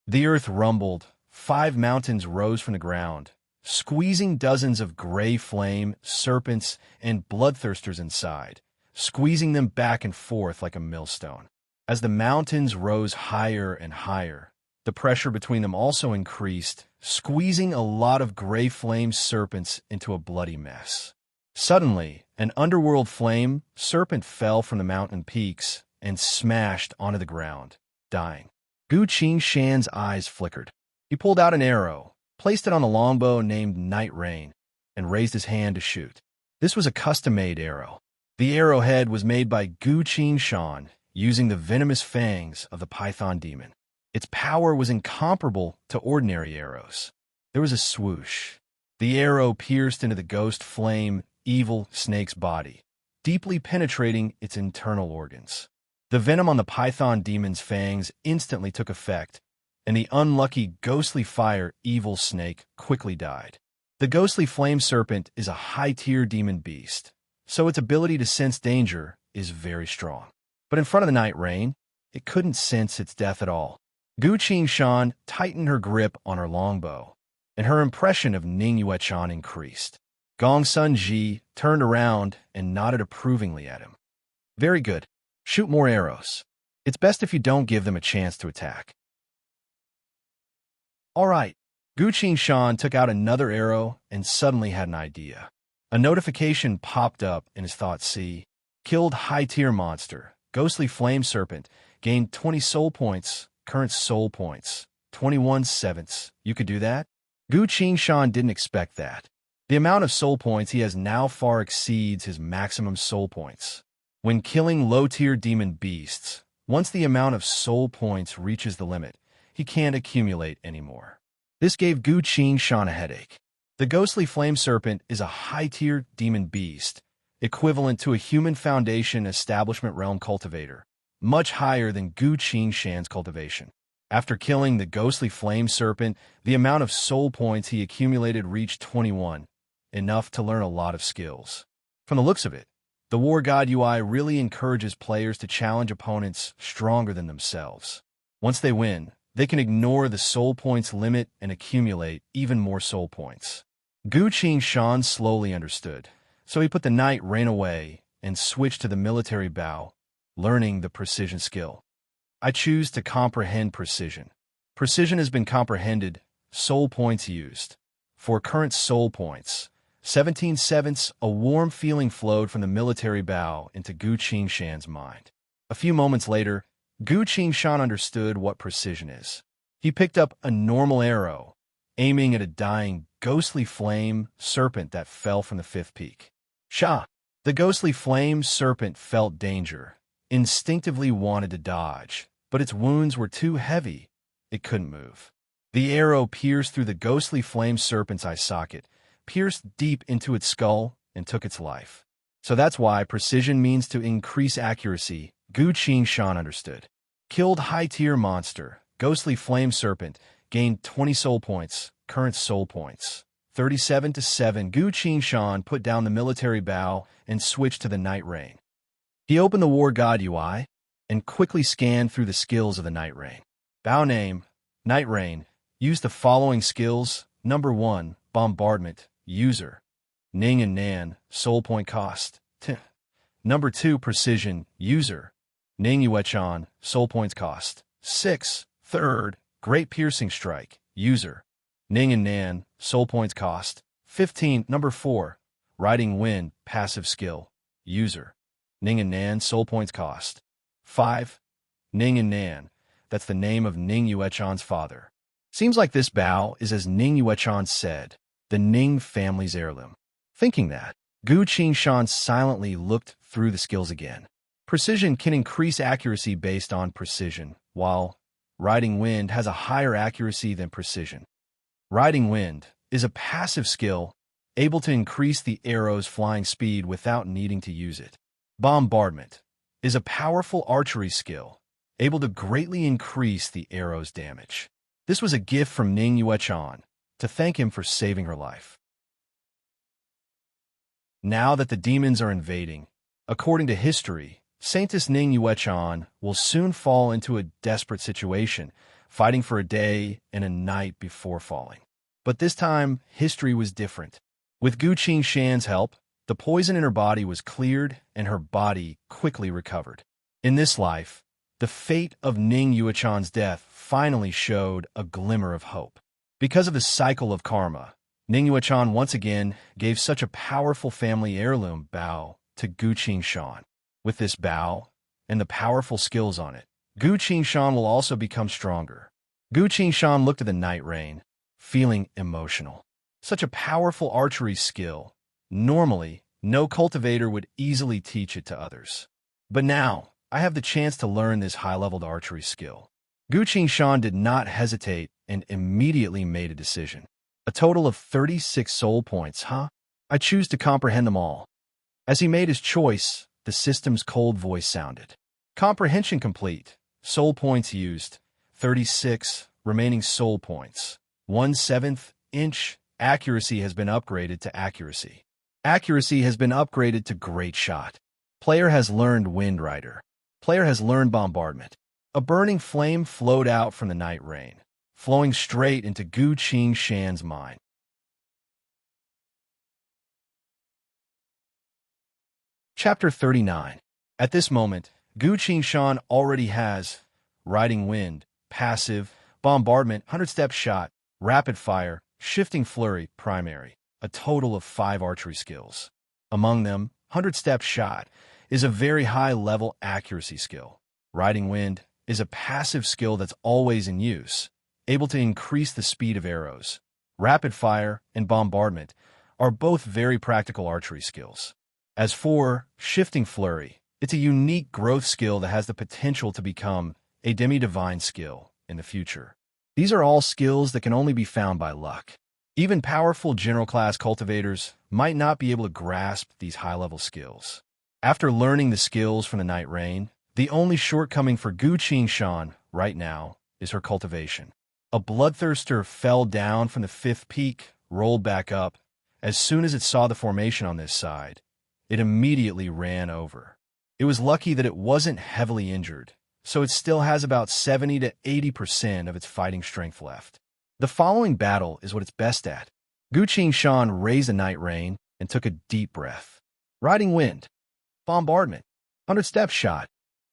Speaker 1: The earth rumbled, 5 mountains rose from the ground, squeezing dozens of gray flame, serpents, and bloodthirsters inside, squeezing them back and forth like a millstone. As the mountains rose higher and higher, the pressure between them also increased, squeezing a lot of gray flame serpents into a bloody mess. Suddenly, an underworld flame serpent fell from the mountain peaks and smashed onto the ground, dying. Gu Qingshan's eyes flickered. He pulled out an arrow, placed it on a longbow named Night Rain, and raised his hand to shoot. This was a custom-made arrow. The arrowhead was made by Gu Qingshan using the venomous fangs of the python demon. Its power was incomparable to ordinary arrows. There was a swoosh. The arrow pierced into the ghost flame, evil snake's body, deeply penetrating its internal organs. The venom on the python demon's fangs instantly took effect, and the unlucky ghostly fire evil snake quickly died. The ghostly flame serpent is a high-tier demon beast, so its ability to sense danger is very strong. But in front of the Night Rain, it couldn't sense its death at all. Gu Qingshan tightened her grip on her longbow, and her impression of Ning Yuechan increased. Gong Sunji turned around and nodded approvingly at him. Very good. Shoot more arrows. It's best if you don't give them a chance to attack. All right. Gu Qingshan took out another arrow and suddenly had an idea. A notification popped up in his thoughts. See, killed high-tier monster, ghostly flame serpent, gained 20 soul points, current soul points, 21/7. You could do that? Gu Qingshan didn't expect that. The amount of soul points he has now far exceeds his maximum soul points. When killing low-tier demon beasts, once the amount of soul points reaches the limit, he can't accumulate anymore. This gave Gu Qingshan a headache. The ghostly flame serpent is a high-tier demon beast, equivalent to a human foundation establishment realm cultivator, much higher than Gu Qingshan's cultivation. After killing the ghostly flame serpent, the amount of soul points he accumulated reached 21, enough to learn a lot of skills. From the looks of it, the War God UI really encourages players to challenge opponents stronger than themselves. Once they win, they can ignore the soul points limit and accumulate even more soul points. Gu Qingshan slowly understood, so he put the night rain away and switched to the military bow, learning the precision skill. I choose to comprehend precision. Precision has been comprehended, soul points used. For current soul points, 17/7, a warm feeling flowed from the military bow into Gu Qingshan's mind. A few moments later, Gu Qingshan understood what precision is. He picked up a normal arrow, aiming at a dying, ghostly flame serpent that fell from the 5th peak. Sha! The ghostly flame serpent felt danger, instinctively wanted to dodge, but its wounds were too heavy. It couldn't move. The arrow pierced through the ghostly flame serpent's eye socket, pierced deep into its skull, and took its life. So that's why precision means to increase accuracy, Gu Qingshan understood. Killed high-tier monster, ghostly flame serpent, gained 20 soul points, current soul points. 37/7, Gu Qingshan put down the military bow and switched to the night rain. He opened the War God UI and quickly scanned through the skills of the night rain. Bow name, night rain, use the following skills. Number 1, bombardment, user. Ning and Nan, soul point cost. Number 2, precision, user. Ning Yuechan, soul points cost. 6. Third, great piercing strike, user. Ning and Nan, soul points cost. 15. Number 4, riding wind, passive skill, user. Ning and Nan, soul points cost. 5. Ning and Nan, that's the name of Ning Yuechan's father. Seems like this bow is as Ning Yuechan said, the Ning family's heirloom. Thinking that, Gu Qingshan silently looked through the skills again. Precision can increase accuracy based on precision, while riding wind has a higher accuracy than precision. Riding wind is a passive skill, able to increase the arrow's flying speed without needing to use it. Bombardment is a powerful archery skill, able to greatly increase the arrow's damage. This was a gift from Ning Yuechan to thank him for saving her life. Now that the demons are invading, according to history, Saintess Ning Yuechan will soon fall into a desperate situation, fighting for a day and a night before falling. But this time, history was different. With Gu Qingshan's help, the poison in her body was cleared and her body quickly recovered. In this life, the fate of Ning Yuechan's death finally showed a glimmer of hope. Because of the cycle of karma, Ning Yuechan once again gave such a powerful family heirloom bow to Gu Qingshan. With this bow and the powerful skills on it, Gu Qingshan will also become stronger. Gu Qingshan looked at the night rain, feeling emotional. Such a powerful archery skill. Normally, no cultivator would easily teach it to others. But now, I have the chance to learn this high-leveled archery skill. Gu Qingshan did not hesitate and immediately made a decision. A total of 36 soul points, huh? I choose to comprehend them all. As he made his choice, the system's cold voice sounded. Comprehension complete. Soul points used. 36. Remaining soul points. 1/7 inch. Accuracy has been upgraded to accuracy. Accuracy has been upgraded to great shot. Player has learned Wind Rider. Player has learned Bombardment. A burning flame flowed out from the night rain, flowing straight into Gu Qingshan's mind. Chapter 39. At this moment, Gu Qingshan already has Riding Wind, Passive, Bombardment, 100-step shot, rapid fire, shifting flurry, primary, a total of 5 archery skills. Among them, 100-step shot is a very high-level accuracy skill. Riding wind is a passive skill that's always in use, able to increase the speed of arrows. Rapid fire and bombardment are both very practical archery skills. As for shifting flurry, it's a unique growth skill that has the potential to become a demi-divine skill in the future. These are all skills that can only be found by luck. Even powerful general-class cultivators might not be able to grasp these high-level skills. After learning the skills from the Night Rain, the only shortcoming for Gu Qingshan right now is her cultivation. A bloodthirster fell down from the 5th peak, rolled back up. As soon as it saw the formation on this side, it immediately ran over. It was lucky that it wasn't heavily injured, so it still has about 70 to 80% of its fighting strength left. The following battle is what it's best at. Gu Qingshan raised a Night Rain and took a deep breath. Riding wind, bombardment, 100-step shot.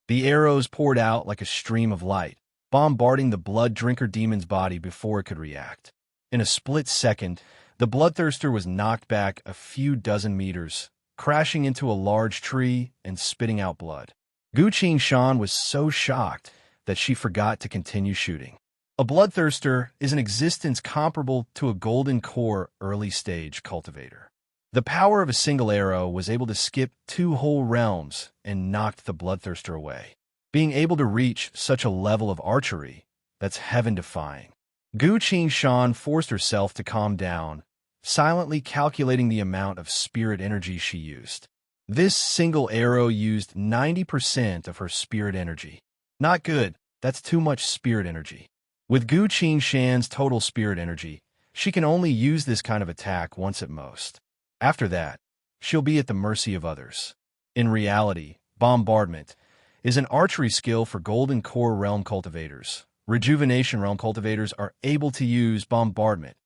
Speaker 1: The arrows poured out like a stream of light, bombarding the blood drinker demon's body before it could react. In a split second, the bloodthirster was knocked back a few dozen meters, crashing into a large tree and spitting out blood. Gu Qingshan was so shocked that she forgot to continue shooting. A bloodthirster is an existence comparable to a golden core early-stage cultivator. The power of a single arrow was able to skip 2 whole realms and knocked the bloodthirster away. Being able to reach such a level of archery, that's heaven-defying. Gu Qingshan forced herself to calm down, silently calculating the amount of spirit energy she used. This single arrow used 90% of her spirit energy. Not good, that's too much spirit energy. With Gu Qingshan's total spirit energy, she can only use this kind of attack once at most. After that, she'll be at the mercy of others. In reality, bombardment is an archery skill for Golden Core Realm cultivators. Rejuvenation Realm cultivators are able to use bombardment's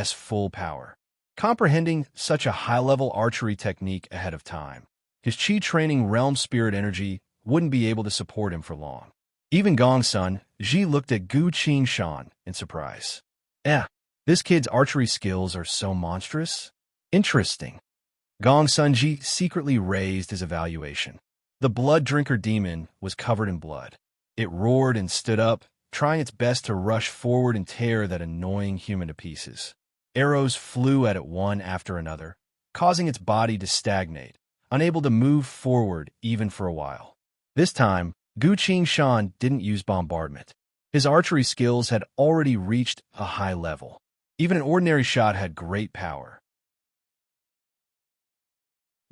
Speaker 1: full power. Comprehending such a high-level archery technique ahead of time, his Qi training realm spirit energy wouldn't be able to support him for long. Even Gongsun Ji looked at Gu Qingshan in surprise. This kid's archery skills are so monstrous. Interesting. Gongsun Ji secretly raised his evaluation. The blood drinker demon was covered in blood. It roared and stood up, trying its best to rush forward and tear that annoying human to pieces. Arrows flew at it one after another, causing its body to stagnate, unable to move forward even for a while. This time, Gu Qingshan didn't use bombardment. His archery skills had already reached a high level. Even an ordinary shot had great power.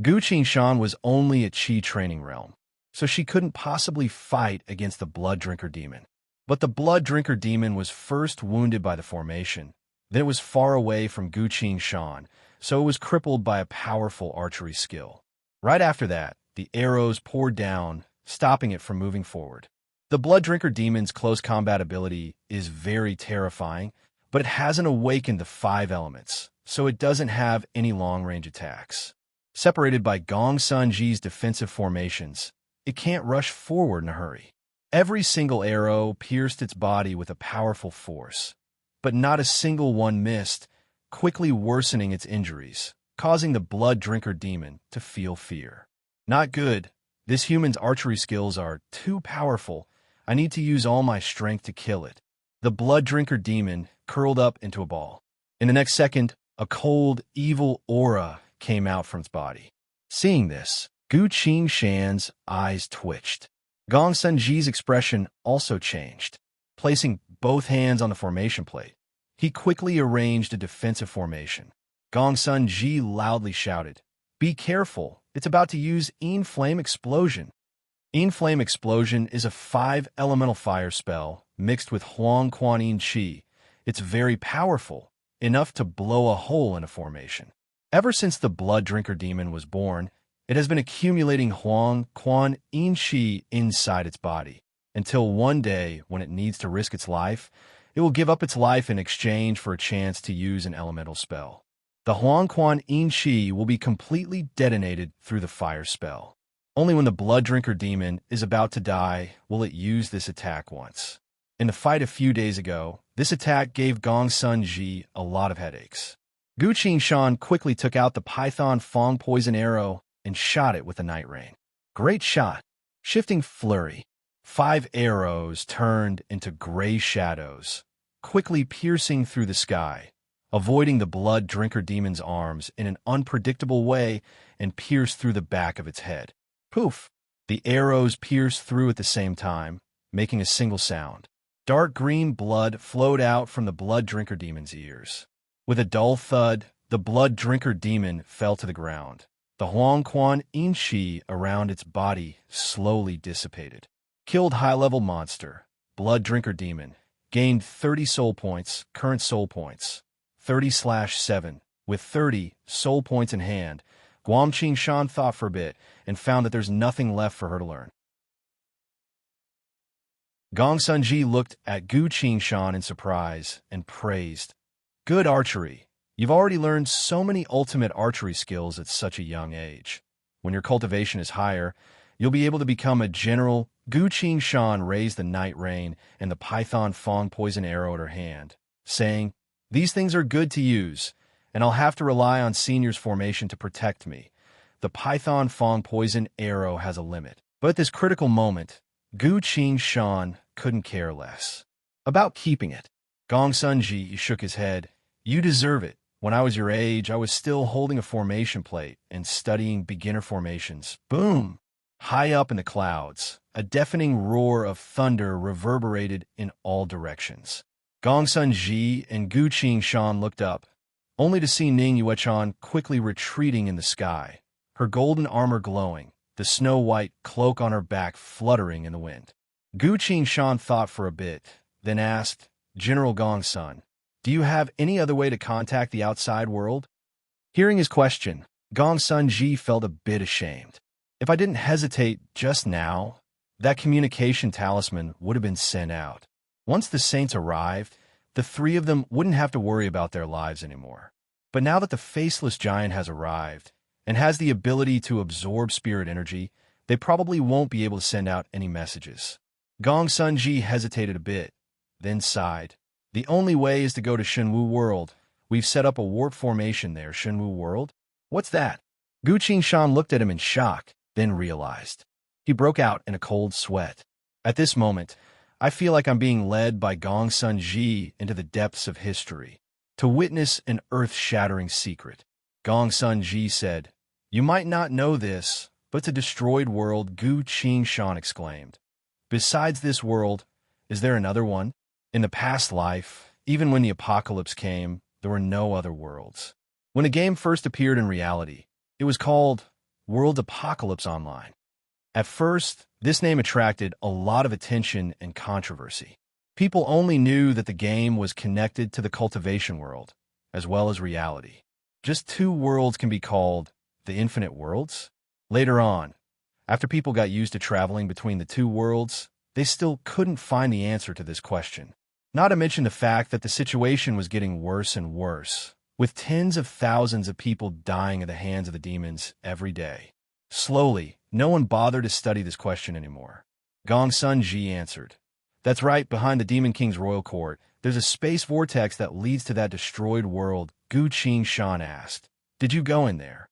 Speaker 1: Gu Qingshan was only a Qi training realm, so she couldn't possibly fight against the blood drinker demon. But the blood drinker demon was first wounded by the formation, then it was far away from Gu Qingshan, so it was crippled by a powerful archery skill. Right after that, the arrows poured down, stopping it from moving forward. The blood drinker demon's close combat ability is very terrifying, but it hasn't awakened the 5 elements, so it doesn't have any long-range attacks. Separated by Gongsun Ji's defensive formations, it can't rush forward in a hurry. Every single arrow pierced its body with a powerful force, but not a single one missed, quickly worsening its injuries, causing the blood drinker demon to feel fear. Not good. This human's archery skills are too powerful. I need to use all my strength to kill it. The blood drinker demon curled up into a ball. In the next second, a cold, evil aura came out from its body. Seeing this, Gu Qingshan's eyes twitched. Gongsun Ji's expression also changed. Placing both hands on the formation plate, he quickly arranged a defensive formation. Gongsun Ji loudly shouted, "Be careful, it's about to use Yin Flame Explosion." Yin Flame Explosion is a 5-elemental fire spell mixed with Huang Quan Yin Qi. It's very powerful, enough to blow a hole in a formation. Ever since the blood drinker demon was born, it has been accumulating Huang Quan Yin Qi inside its body, until one day, when it needs to risk its life, it will give up its life in exchange for a chance to use an elemental spell. The Huang Quan Yin Qi will be completely detonated through the fire spell. Only when the blood drinker demon is about to die will it use this attack once. In the fight a few days ago, this attack gave Gong Sun Ji a lot of headaches. Gu Qingshan quickly took out the Python Fong poison arrow and shot it with the night rain. Great shot. Shifting flurry. 5 arrows turned into gray shadows, quickly piercing through the sky, avoiding the blood drinker demon's arms in an unpredictable way and pierced through the back of its head. Poof! The arrows pierced through at the same time, making a single sound. Dark green blood flowed out from the blood drinker demon's ears. With a dull thud, the blood drinker demon fell to the ground. The Huangquan Inqi around its body slowly dissipated. Killed high-level monster, blood drinker demon, gained 30 soul points, current soul points, 30/7. With 30 soul points in hand, Guam Qingshan thought for a bit and found that there's nothing left for her to learn. Gong Sun Ji looked at Gu Qingshan in surprise and praised. Good archery. You've already learned so many ultimate archery skills at such a young age. When your cultivation is higher, you'll be able to become a general. Gu Qingshan raised the night rain and the Python Fong poison arrow at her hand, saying, "These things are good to use, and I'll have to rely on senior's formation to protect me. The Python Fong poison arrow has a limit." But at this critical moment, Gu Qingshan couldn't care less about keeping it. Gong Sun Ji shook his head. "You deserve it. When I was your age, I was still holding a formation plate and studying beginner formations." Boom! High up in the clouds, a deafening roar of thunder reverberated in all directions. Gong Sun Ji and Gu Qingshan looked up, only to see Ning Yuechan quickly retreating in the sky, her golden armor glowing, the snow-white cloak on her back fluttering in the wind. Gu Qingshan thought for a bit, then asked, "General Gong Sun, do you have any other way to contact the outside world?" Hearing his question, Gong Sun Ji felt a bit ashamed. If I didn't hesitate just now, that communication talisman would have been sent out. Once the saints arrived, the 3 of them wouldn't have to worry about their lives anymore. But now that the faceless giant has arrived and has the ability to absorb spirit energy, they probably won't be able to send out any messages. Gong Sun Ji hesitated a bit, then sighed. "The only way is to go to Shenwu World. We've set up a warp formation there." "Shenwu World? What's that?" Gu Qingshan looked at him in shock, then realized. He broke out in a cold sweat. At this moment, I feel like I'm being led by Gong Sun Ji into the depths of history, to witness an earth-shattering secret. Gong Sun Ji said, "You might not know this, but it's a destroyed world," Gu Qingshan exclaimed. "Besides this world, is there another one?" In the past life, even when the apocalypse came, there were no other worlds. When a game first appeared in reality, it was called World Apocalypse Online. At first, this name attracted a lot of attention and controversy. People only knew that the game was connected to the cultivation world, as well as reality. Just 2 worlds can be called the infinite worlds? Later on, after people got used to traveling between the 2 worlds, they still couldn't find the answer to this question. Not to mention the fact that the situation was getting worse and worse, with tens of thousands of people dying at the hands of the demons every day. Slowly, no one bothered to study this question anymore. Gong Sun Ji answered, "That's right, behind the Demon King's royal court, there's a space vortex that leads to that destroyed world." Gu Qingshan asked, "Did you go in there?"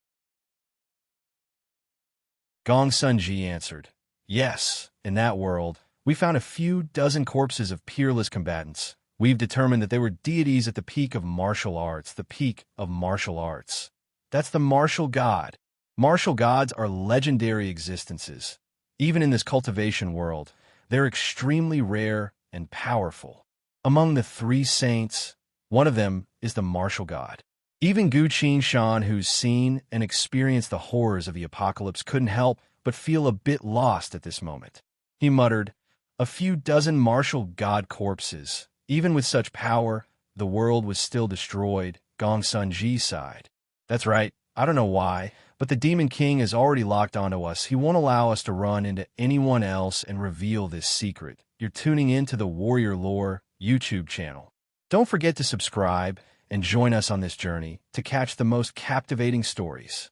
Speaker 1: Gong Sun Ji answered, "Yes, in that world, we found a few dozen corpses of peerless combatants. We've determined that they were deities at the peak of martial arts." The peak of martial arts. That's the martial god. Martial gods are legendary existences. Even in this cultivation world, they're extremely rare and powerful. Among the 3 saints, one of them is the martial god. Even Gu Qingshan, who's seen and experienced the horrors of the apocalypse, couldn't help but feel a bit lost at this moment. He muttered, "A few dozen martial god corpses. Even with such power, the world was still destroyed." Gong Sun Ji sighed. "That's right. I don't know why, but the Demon King is already locked onto us. He won't allow us to run into anyone else and reveal this secret." You're tuning in to the Warrior Lore YouTube channel. Don't forget to subscribe and join us on this journey to catch the most captivating stories.